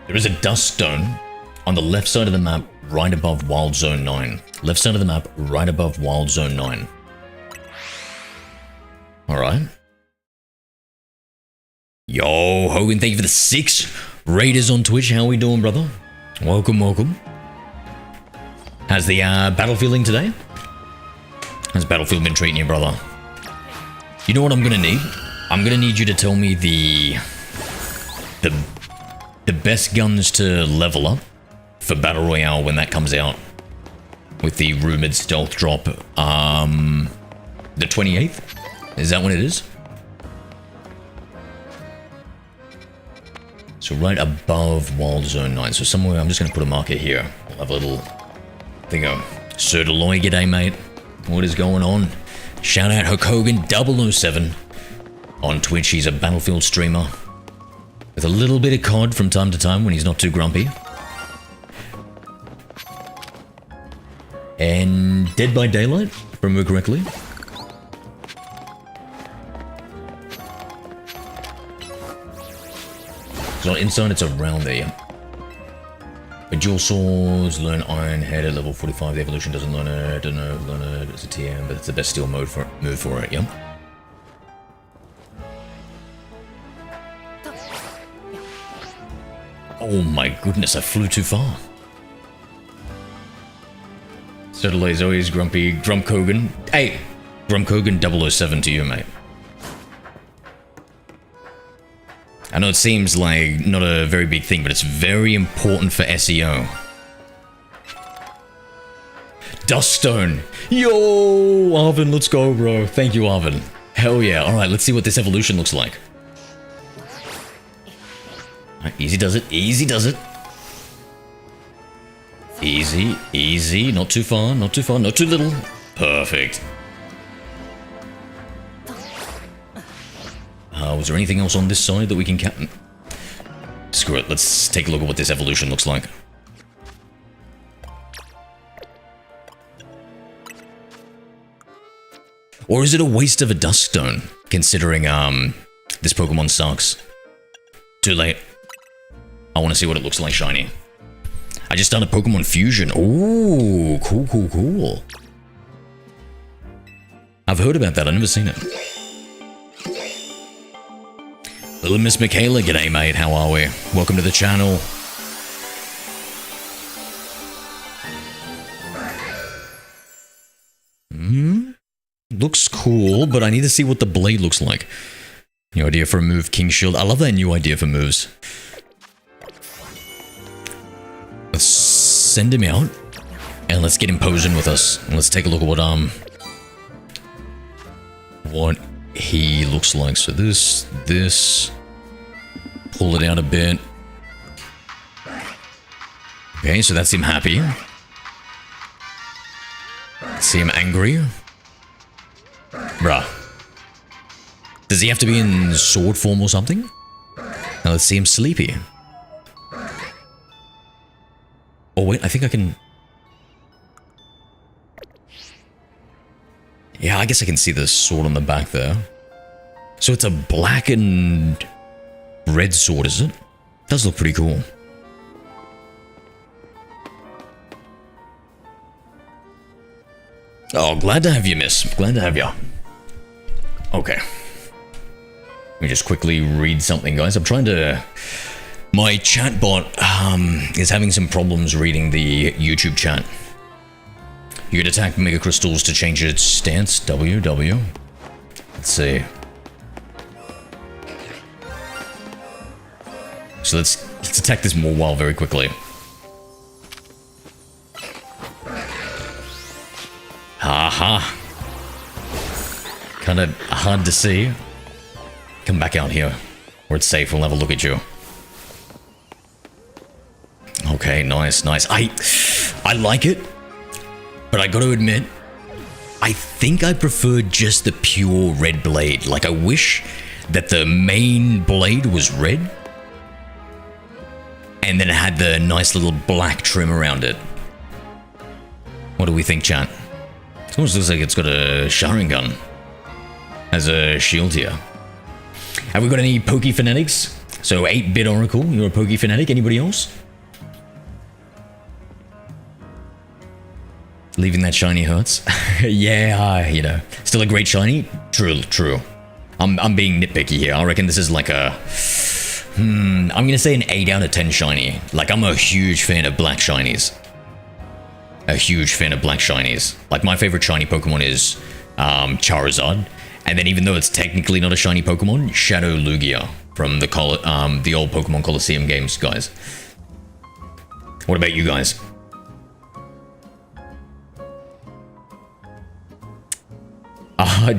Speaker 1: There is a dust stone on the left side of the map right above Wild Zone 9. Left side of the map right above Wild Zone 9. Alright. Yo, Hogan, thank you for the 6 Raiders on Twitch. How we doing, brother? Welcome, welcome. How's the battlefielding today? How's Battlefield been treating you, brother? You know what I'm gonna need? I'm gonna need you to tell me the best guns to level up for Battle Royale when that comes out. With the rumored stealth drop, the 28th? Is that when it is? So right above Wild Zone 9. So somewhere, I'm just going to put a marker here. We'll have a little thingo. Sir Deloy, g'day, mate. What is going on? Shout out Hokogan 007 on Twitch. He's a Battlefield streamer with a little bit of COD from time to time when he's not too grumpy. And Dead by Daylight, if I remember correctly. It's not inside, it's around there, yeah. But dual swords, learn Iron Head at level 45. The evolution doesn't learn it, don't know, learn it, it's a TM, but it's the best steel move for it, yeah. Oh my goodness, I flew too far. Settlers always grumpy. Grump Kogan. Hey, Grump Kogan 007 to you, mate. I know it seems like not a very big thing, but it's very important for SEO. Duststone. Yo, Arvin, let's go, bro. Thank you, Arvin. Hell yeah. All right, let's see what this evolution looks like. Right, easy does it. Easy does it. Easy, easy. Not too far, not too far, not too little. Perfect. Was there anything else on this side that we can cap? Screw it. Let's take a look at what this evolution looks like. Or is it a waste of a dust stone, considering this Pokemon sucks? Too late. I want to see what it looks like shiny. I just started Pokemon Fusion. Ooh, cool, cool, cool. I've heard about that. I've never seen it. Little Miss Michaela, g'day, mate. How are we? Welcome to the channel. Looks cool, but I need to see what the blade looks like. New idea for a move, King Shield. I love that new idea for moves. send him out and let's get him posing with us. And let's take a look at what he looks like. So this, pull it out a bit. Okay, so that's him happy. See him angry. Bruh. Does he have to be in sword form or something? Now let's see him sleepy. Oh wait, I think I can... Yeah, I guess I can see the sword on the back there. So it's a black and red sword, is it? Does look pretty cool. Oh, glad to have you, miss. Glad to have you. Okay. Let me just quickly read something, guys. I'm trying to... My chatbot is having some problems reading the YouTube chat. You could attack Mega Crystals to change its stance. W. Let's see. So let's attack this Morwile very quickly. Haha. Kind of hard to see. Come back out here, where it's safe. We'll have a look at you. Okay, nice. I like it, but I gotta admit, I think I prefer just the pure red blade. Like, I wish that the main blade was red, and then it had the nice little black trim around it. What do we think, chat? It almost looks like it's got a Sharingan as a shield here. Have we got any Poke Fanatics? So 8-bit Oracle, you're a Poke Fanatic. Anybody else? Leaving that shiny hurts. Yeah, you know, still a great shiny. True. I'm being nitpicky here. I reckon this is like a... I'm gonna say an 8 out of 10 shiny. Like, I'm a huge fan of black shinies. Like, my favorite shiny Pokemon is Charizard. And then, even though it's technically not a shiny Pokemon, Shadow Lugia from the old Pokemon Coliseum games, guys. What about you guys?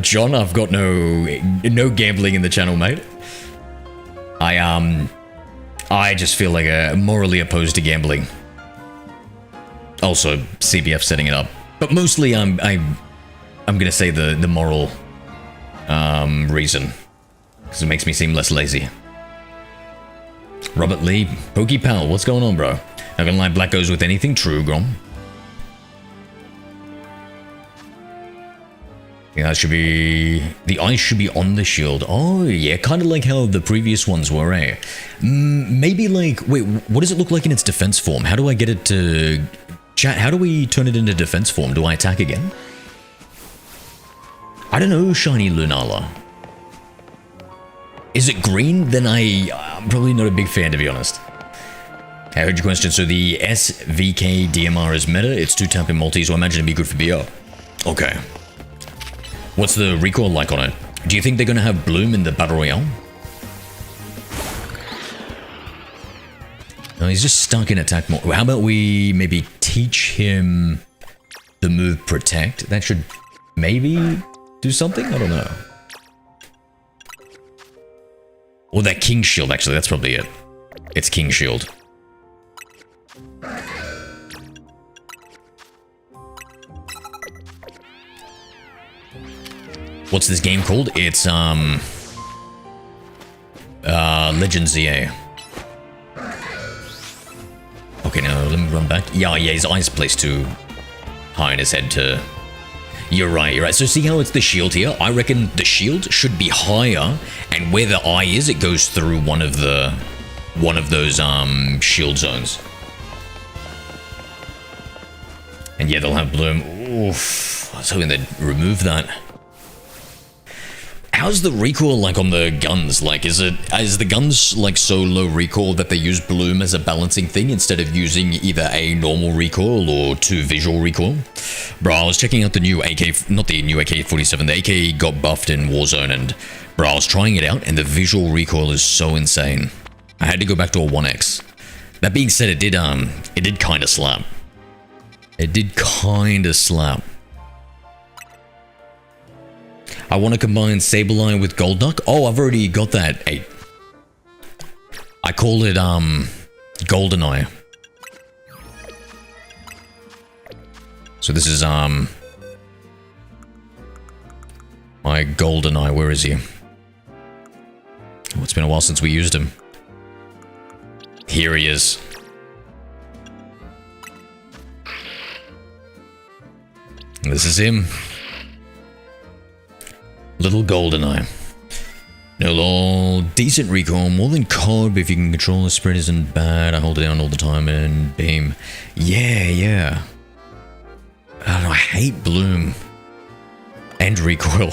Speaker 1: John, I've got no gambling in the channel, mate. I just feel like morally opposed to gambling. Also, CBF setting it up, but mostly I'm gonna say the moral reason, because it makes me seem less lazy. Robert Lee, PokePal, what's going on, bro? Not gonna lie, black goes with anything. True, Grom. Yeah, that should be... The ice should be on the shield. Oh, yeah, kind of like how the previous ones were, eh? Maybe like... Wait, what does it look like in its defense form? How do I get it to... Chat, how do we turn it into defense form? Do I attack again? I don't know, shiny Lunala. Is it green? Then I'm probably not a big fan, to be honest. I heard your question. So the SVK DMR is meta. It's 2-tap in multi, so I imagine it'd be good for BO. Okay. What's the recoil like on it? Do you think they're going to have Bloom in the Battle Royale? No, he's just stuck in attack mode. How about we maybe teach him the move Protect? That should maybe do something? I don't know. Or that King Shield, actually. That's probably it. It's King Shield. What's this game called? It's, Legends ZA. Okay, now let me run back. Yeah, his eyes placed too high in his head to... You're right. So see how it's the shield here? I reckon the shield should be higher, and where the eye is, it goes through one of those, shield zones. And yeah, they'll have Bloom. Oof. I was hoping they'd remove that. How's the recoil like on the guns? Like, is the guns like so low recoil that they use Bloom as a balancing thing instead of using either a normal recoil or 2 visual recoil? Bro, I was checking out the new AK, not the new AK-47, the AK got buffed in Warzone, and bro, I was trying it out and the visual recoil is so insane. I had to go back to a 1x. That being said, it did kind of slap. It did kinda slap. I want to combine Sableye with Golduck. Oh, I've already got that. Hey. I call it, Goldeneye. So this is, my Goldeneye. Where is he? Oh, it's been a while since we used him. Here he is. This is him. Little Goldeneye. No lol. Decent recoil. More than COD, but if you can control the spread isn't bad. I hold it down all the time and beam. Yeah. I hate Bloom. And recoil.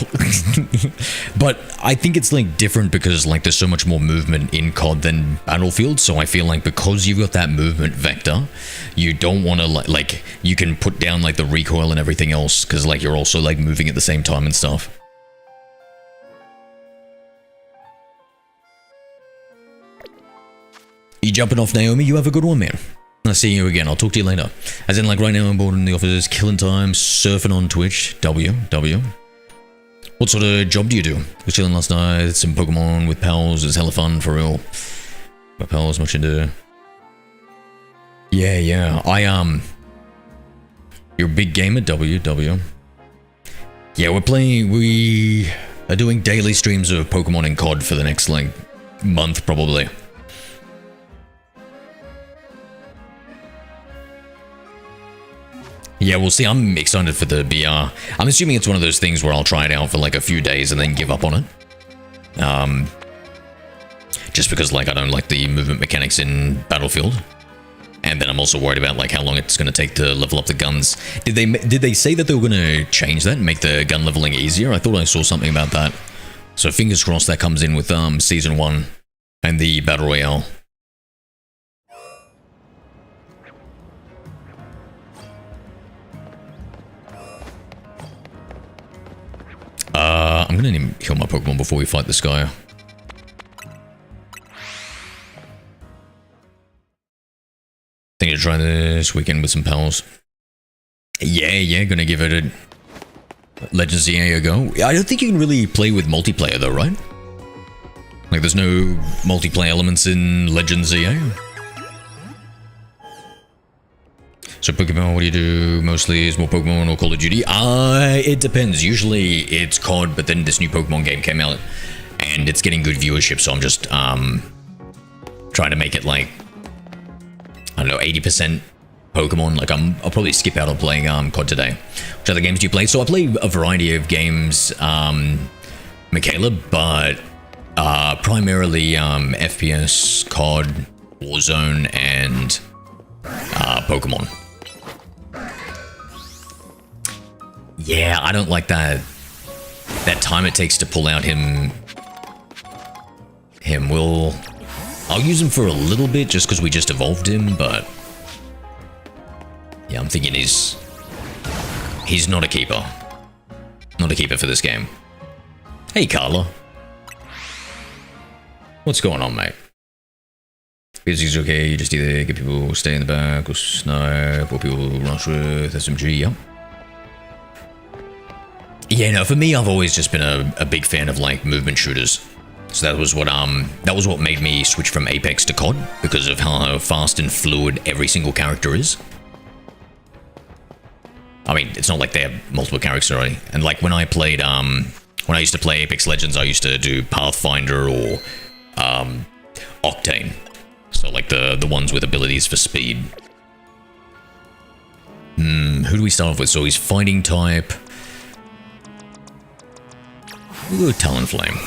Speaker 1: But I think it's like different because like there's so much more movement in COD than Battlefield, so I feel like because you've got that movement vector, you don't want to like you can put down like the recoil and everything else because like you're also like moving at the same time and stuff. You jumping off, Naomi? You have a good one, man. I'll see you again. I'll talk to you later. As in, like, right now I'm bored in the office, killing time, surfing on Twitch. W. What sort of job do you do? Was chilling last night, some Pokemon with pals. It's hella fun, for real. My pals, much into... Yeah. You're a big gamer, W. Yeah, we are doing daily streams of Pokemon and COD for the next, like, month, probably. Yeah, we'll see. I'm excited for the BR. I'm assuming it's one of those things where I'll try it out for like a few days and then give up on it. Just because like I don't like the movement mechanics in Battlefield. And then I'm also worried about like how long it's going to take to level up the guns. Did they say that they were going to change that and make the gun leveling easier? I thought I saw something about that. So fingers crossed that comes in with Season 1 and the Battle Royale. I'm gonna need to heal my Pokemon before we fight this guy. Think to try this weekend with some pals. Yeah, gonna give it a Legends ZA a go. I don't think you can really play with multiplayer though, right? Like there's no multiplayer elements in Legends ZA. So Pokemon, what do you do? Mostly is more Pokemon or Call of Duty? It depends. Usually it's COD, but then this new Pokemon game came out and it's getting good viewership, so I'm just trying to make it like, I don't know, 80% Pokemon. Like I'll probably skip out on playing COD today. Which other games do you play? So I play a variety of games, Michaela, but primarily FPS, COD, Warzone, and Pokemon. Yeah, I don't like that time it takes to pull out him. I'll use him for a little bit just because we just evolved him, but yeah, I'm thinking he's not a keeper. Not a keeper for this game. Hey, Carla. What's going on, mate? Music's okay, you just either get people stay in the back or snipe, or people rush with SMG, yeah. Yeah, no, for me, I've always just been a big fan of like movement shooters. So that was what made me switch from Apex to COD, because of how fast and fluid every single character is. I mean, it's not like they have multiple characters already. And like when I played, when I used to play Apex Legends, I used to do Pathfinder or Octane. So like the ones with abilities for speed. Who do we start off with? So he's fighting type. We'll go Talonflame.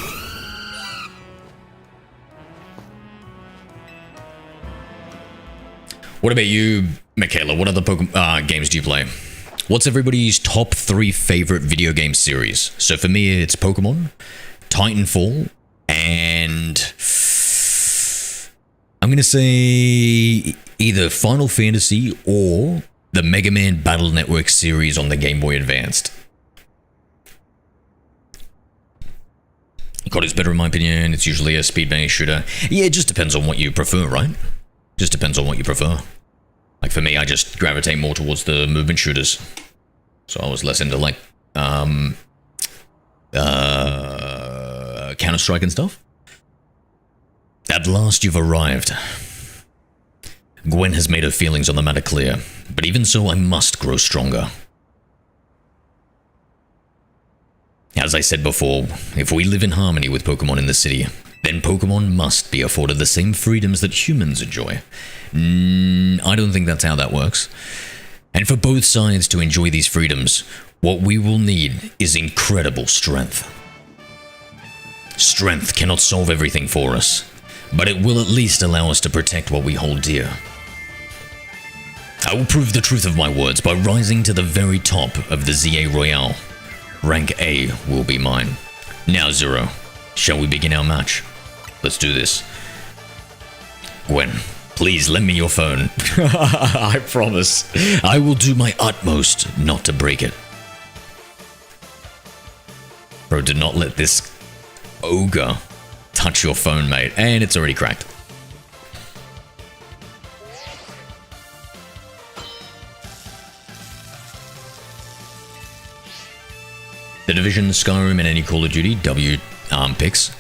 Speaker 1: What about you, Michaela? What other Pokemon games do you play? What's everybody's top 3 favorite video game series? So for me, it's Pokemon, Titanfall, and I'm gonna say either Final Fantasy or the Mega Man Battle Network series on the Game Boy Advanced. COD is better in my opinion. It's usually a speed-based shooter. Yeah, it just depends on what you prefer, right? Just depends on what you prefer. Like for me, I just gravitate more towards the movement shooters. So I was less into like Counter-Strike and stuff. At last you've arrived. Gwen has made her feelings on the matter clear, but even so I must grow stronger. As I said before, if we live in harmony with Pokemon in the city, then Pokemon must be afforded the same freedoms that humans enjoy. I don't think that's how that works. And for both sides to enjoy these freedoms, what we will need is incredible strength. Strength cannot solve everything for us, but it will at least allow us to protect what we hold dear. I will prove the truth of my words by rising to the very top of the ZA Royale. Rank A will be mine. Now, Zero, shall we begin our match? Let's do this. Gwen, please lend me your phone. I promise. I will do my utmost not to break it. Bro, do not let this ogre touch your phone, mate. And it's already cracked. The Division, Skyrim, and any Call of Duty picks.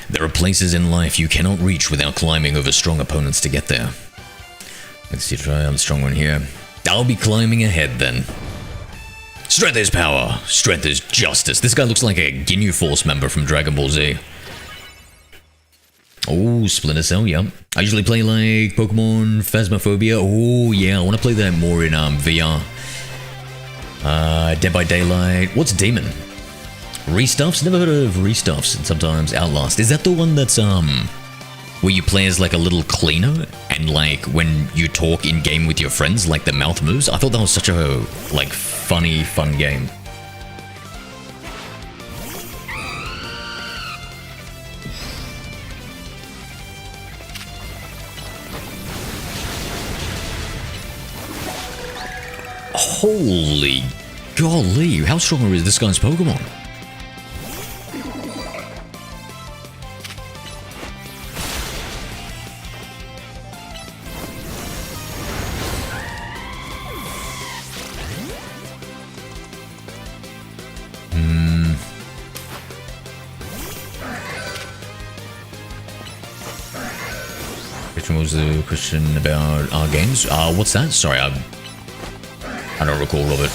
Speaker 1: There are places in life you cannot reach without climbing over strong opponents to get there. Let's see, try a strong one here. I'll be climbing ahead then. Strength is power. Strength is justice. This guy looks like a Ginyu Force member from Dragon Ball Z. Oh, Splinter Cell, yeah. I usually play like Pokemon Phasmophobia. Oh, yeah, I want to play that more in VR. Dead by Daylight. What's Demon? Restuffs? Never heard of Restuffs. And sometimes Outlast. Is that the one that's where you play as like a little cleaner and like when you talk in game with your friends, like the mouth moves? I thought that was such a like funny, fun game. Holy golly, how strong is this guy's Pokemon? Which one was the question about our games? What's that? Sorry, I don't recall, Robert.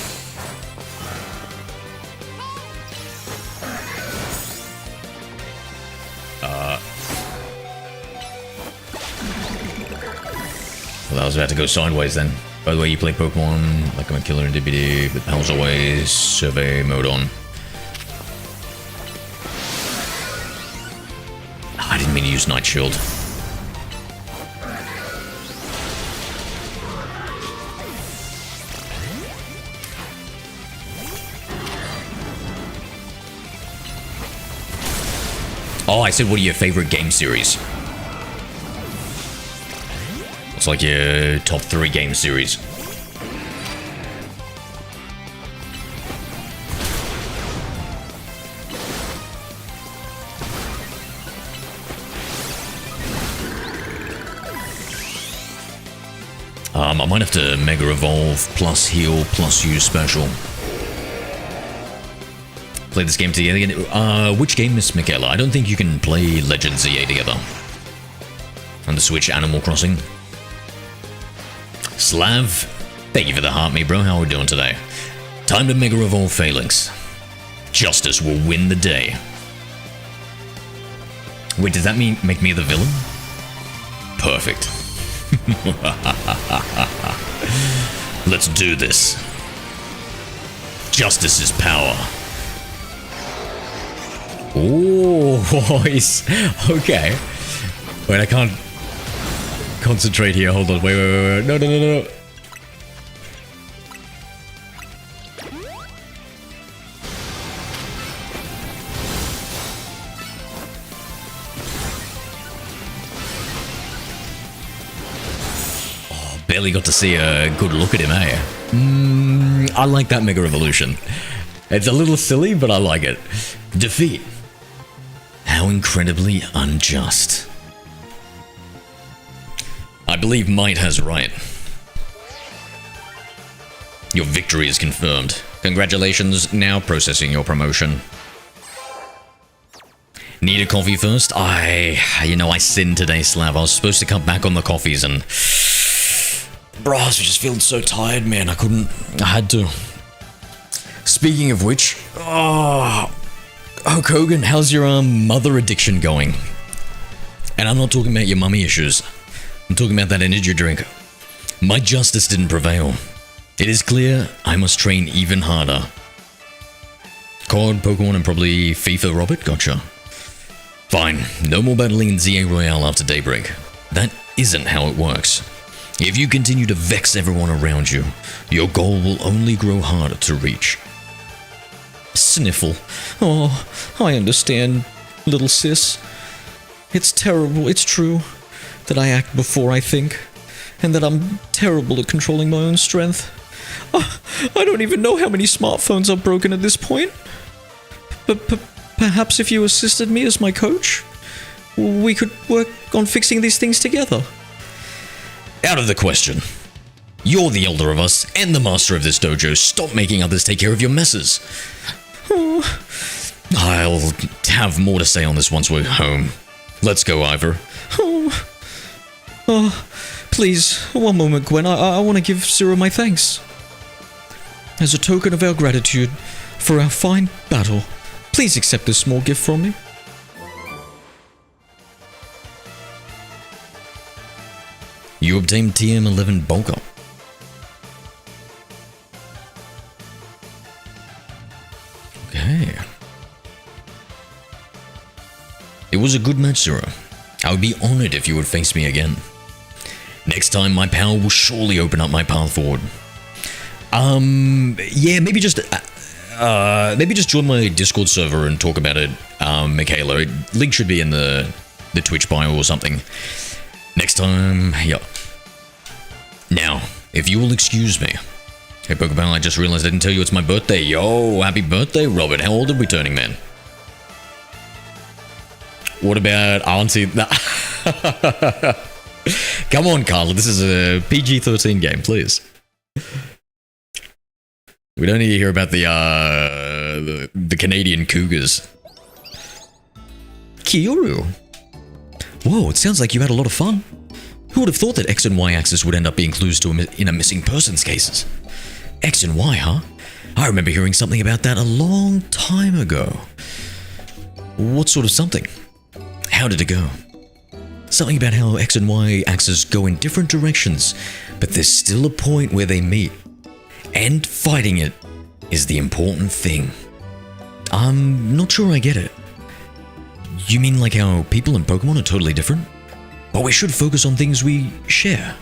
Speaker 1: Well, I was about to go sideways then. By the way, you play Pokemon like I'm a killer in DBD, with pals always, survey mode on. I didn't mean to use Night Shield. Oh, I said, what are your favorite game series? It's like your top 3 game series. I might have to Mega Evolve plus Heal plus use Special. Play this game together again. Which game, Miss Michaela? I don't think you can play Legends ZA together. On the Switch, Animal Crossing. Slav, thank you for the heart, me bro. How are we doing today? Time to Mega Evolve Phalanx. Justice will win the day. Wait, does that mean make me the villain? Perfect. Let's do this. Justice is power. Oh, nice. Okay. Wait, I can't concentrate here. Hold on. Wait. No. Oh, barely got to see a good look at him, eh? I like that Mega Evolution. It's a little silly, but I like it. Defeat. How incredibly unjust. I believe might has right. Your victory is confirmed. Congratulations, now processing your promotion. Need a coffee first? I sinned today, Slav. I was supposed to cut back on the coffees and... Bro, I was just feeling so tired, man. I had to. Speaking of which... Oh, Hogan, how's your mother addiction going? And I'm not talking about your mummy issues. I'm talking about that energy drink. My justice didn't prevail. It is clear I must train even harder. COD, Pokemon, and probably FIFA, Robert? Gotcha. Fine, no more battling in ZA Royale after daybreak. That isn't how it works. If you continue to vex everyone around you, your goal will only grow harder to reach. Sniffle. Oh, I understand, little sis. It's terrible, it's true, that I act before I think, and that I'm terrible at controlling my own strength. I don't even know how many smartphones I've broken at this point. But perhaps if you assisted me as my coach, we could work on fixing these things together. Out of the question. You're the elder of us and the master of this dojo. Stop making others take care of your messes. Oh. I'll have more to say on this once we're home. Let's go, Ivor. Oh, please, one moment, Gwen. I want to give Zero my thanks. As a token of our gratitude for our fine battle, please accept this small gift from me. You obtained TM11 bulk up. Okay. It was a good match, Zero. I would be honored if you would face me again. Next time, my power will surely open up my path forward. Yeah, maybe just join my Discord server and talk about it, Michaela. Link should be in the Twitch bio or something. Next time, yeah. Now, if you will excuse me. Hey, Pokemon, I just realized I didn't tell you it's my birthday. Yo, happy birthday, Robert. How old are we turning, man? What about Auntie? Come on, Carl. This is a PG-13 game, please. We don't need to hear about the Canadian Cougars. Kyoru. Whoa, it sounds like you had a lot of fun. Who would have thought that X and Y axis would end up being clues in a missing persons cases? X and Y, huh? I remember hearing something about that a long time ago. What sort of something? How did it go? Something about how X and Y axes go in different directions, but there's still a point where they meet. And fighting it is the important thing. I'm not sure I get it. You mean like how people and Pokemon are totally different? But we should focus on things we share.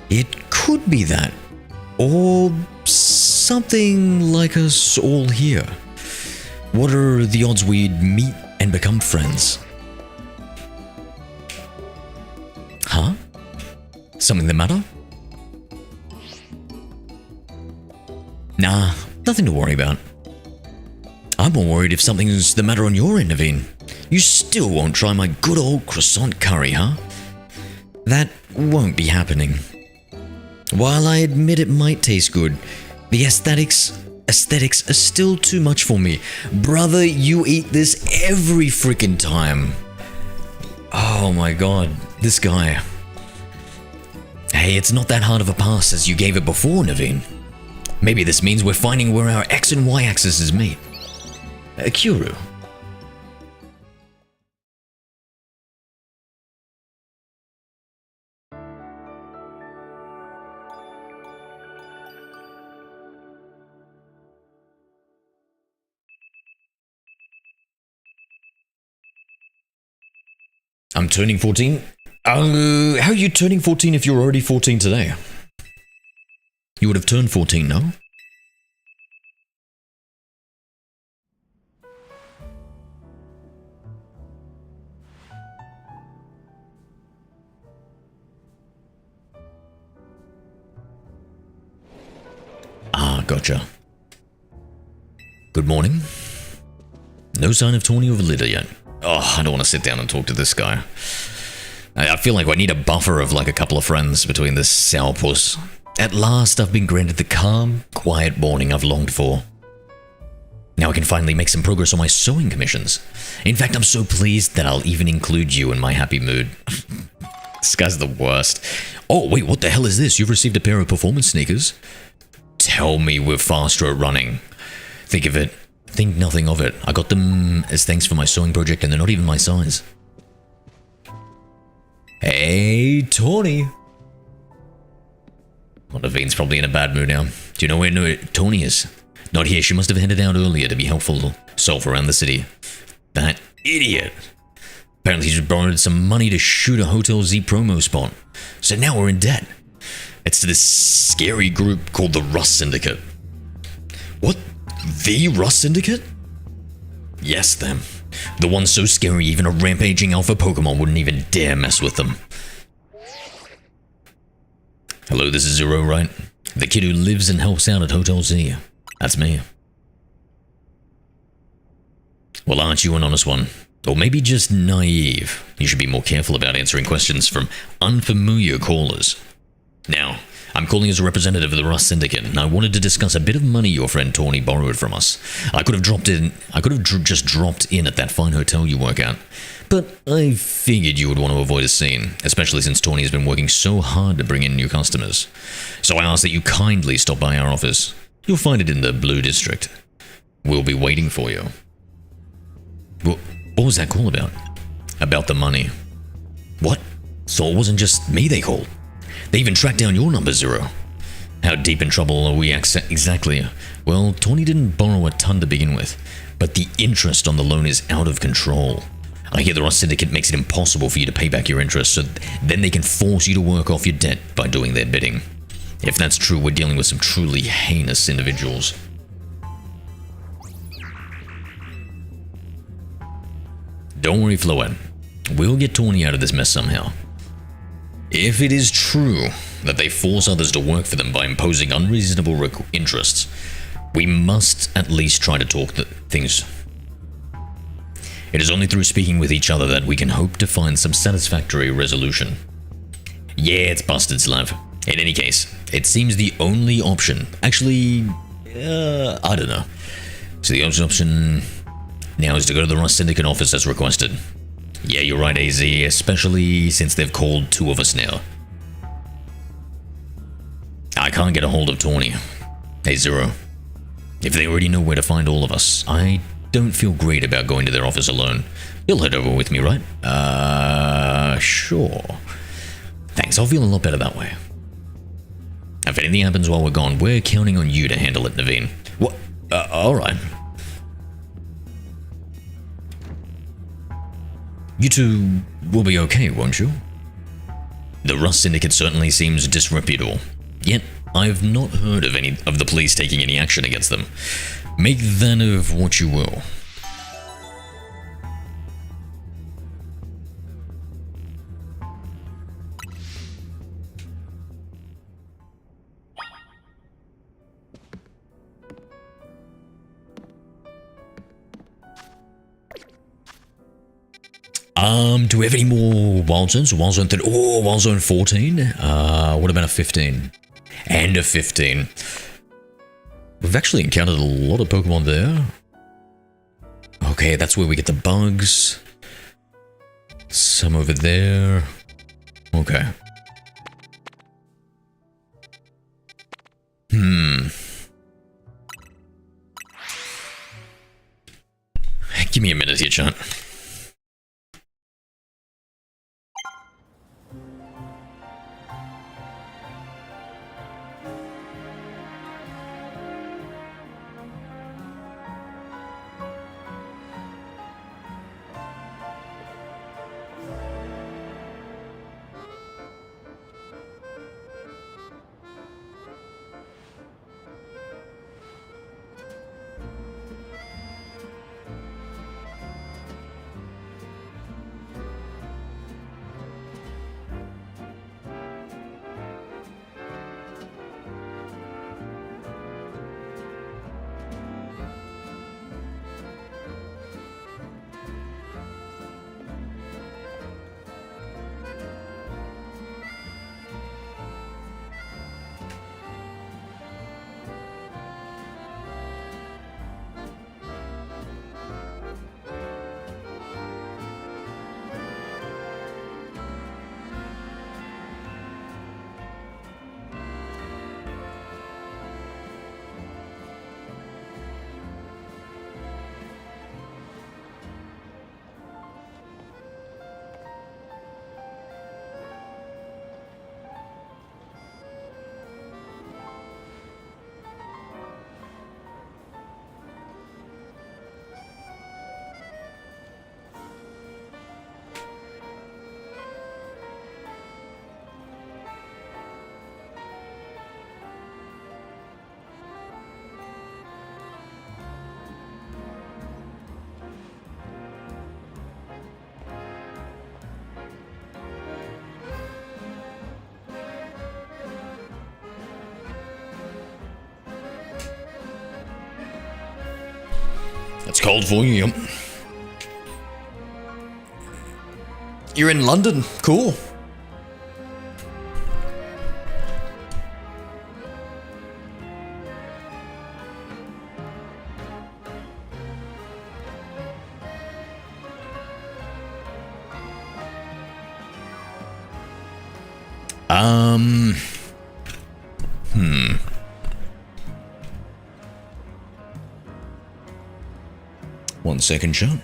Speaker 1: It could be that. Or something like us all here. What are the odds we'd meet and become friends? Huh? Something the matter? Nah, nothing to worry about. I'm more worried if something's the matter on your end, Naveen. You still won't try my good old croissant curry, huh? That won't be happening. While I admit it might taste good, the aesthetics are still too much for me. Brother, you eat this every freaking time. Oh my god, this guy. Hey, it's not that hard of a pass as you gave it before, Naveen. Maybe this means we're finding where our X and Y axes meet. Kyoru. I'm turning 14? How are you turning 14 if you're already 14 today? You would have turned 14, no? Ah, gotcha. Good morning. No sign of Tawny or Valida yet. Oh, I don't want to sit down and talk to this guy. I feel like I need a buffer of like a couple of friends between this sourpuss At last, I've been granted the calm, quiet morning I've longed for. Now I can finally make some progress on my sewing commissions. In fact, I'm so pleased that I'll even include you in my happy mood. This guy's the worst. Oh, wait, what the hell is this? You've received a pair of performance sneakers? Tell me we're faster at running. Think nothing of it. I got them as thanks for my sewing project and they're not even my size. Hey, Tony. Well, Navene's probably in a bad mood now. Do you know where Tony is? Not here. She must have headed out earlier to be helpful to Solve around the city. That idiot. Apparently he's borrowed some money to shoot a Hotel Z promo spot. So now we're in debt. It's to this scary group called the Rust Syndicate. What? The Rust Syndicate? Yes, them. The ones so scary even a rampaging alpha Pokemon wouldn't even dare mess with them. Hello, this is Zero, right? The kid who lives and helps out at Hotel Z. That's me. Well, aren't you an honest one? Or maybe just naive? You should be more careful about answering questions from unfamiliar callers. Now, I'm calling as a representative of the Rust Syndicate, and I wanted to discuss a bit of money your friend Tawny borrowed from us. I could have just dropped in at that fine hotel you work at, but I figured you would want to avoid a scene, especially since Tawny has been working so hard to bring in new customers. So I ask that you kindly stop by our office. You'll find it in the Blue District. We'll be waiting for you. What was that call about? About the money. What? So it wasn't just me they called? They even tracked down your number, Zero. How deep in trouble are we exactly? Well, Tawny didn't borrow a ton to begin with, but the interest on the loan is out of control. I hear the Rust Syndicate makes it impossible for you to pay back your interest, so then they can force you to work off your debt by doing their bidding. If that's true, we're dealing with some truly heinous individuals. Don't worry, Floette. We'll get Tawny out of this mess somehow. If it is true that they force others to work for them by imposing unreasonable interests, we must at least try to talk things. It is only through speaking with each other that we can hope to find some satisfactory resolution. Yeah, it's busted, Slav. In any case, it seems the only option. Actually, I don't know. So the only option now is to go to the Rust Syndicate office as requested. Yeah, you're right, AZ, especially since they've called two of us now. I can't get a hold of Tawny. Hey, Zero. If they already know where to find all of us, I don't feel great about going to their office alone. You'll head over with me, right? Sure. Thanks, I'll feel a lot better that way. If anything happens while we're gone, we're counting on you to handle it, Naveen. What? Alright. You two will be okay, won't you? The Rust Syndicate certainly seems disreputable. Yet, I've not heard of any of the police taking any action against them. Make that of what you will. Do we have any more wild zones? Wild zone 30. Oh, wild zone 14. What about a 15? And a 15. We've actually encountered a lot of Pokemon there. Okay, that's where we get the bugs. Some over there. Okay. Give me a minute here, chat. It's cold for you, yep. You're in London. Cool. One second, Sean.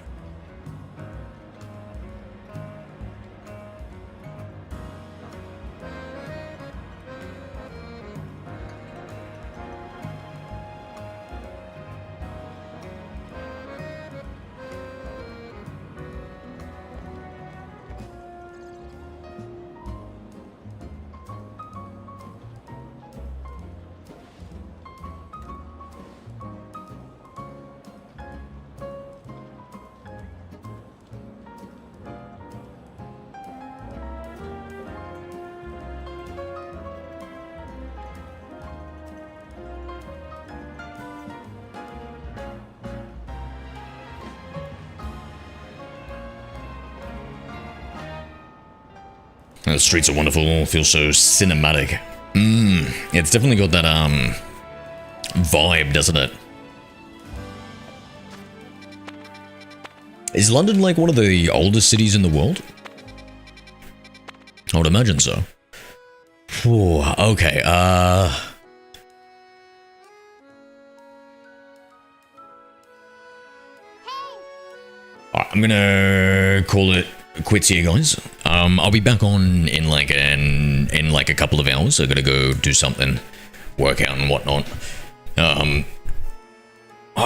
Speaker 1: The streets are wonderful, feel so cinematic. It's definitely got that, vibe, doesn't it? Is London like one of the oldest cities in the world? I would imagine so. Whew, okay, Alright, I'm gonna call it quits here, guys. I'll be back on in like a couple of hours. I gotta go do something, work out and whatnot. I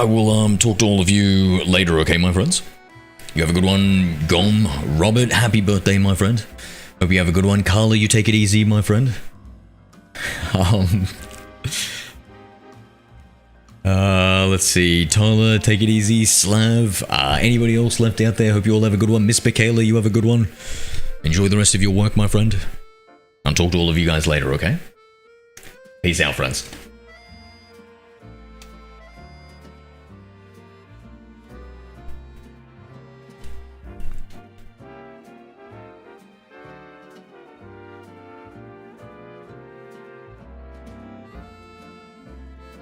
Speaker 1: will talk to all of you later, okay, my friends? You have a good one, Gom. Robert, happy birthday, my friend. Hope you have a good one. Carla, you take it easy, my friend. Let's see. Tyler, take it easy. Slav, anybody else left out there? Hope you all have a good one. Miss Michaela, you have a good one. Enjoy the rest of your work, my friend. I'll talk to all of you guys later, okay? Peace out, friends.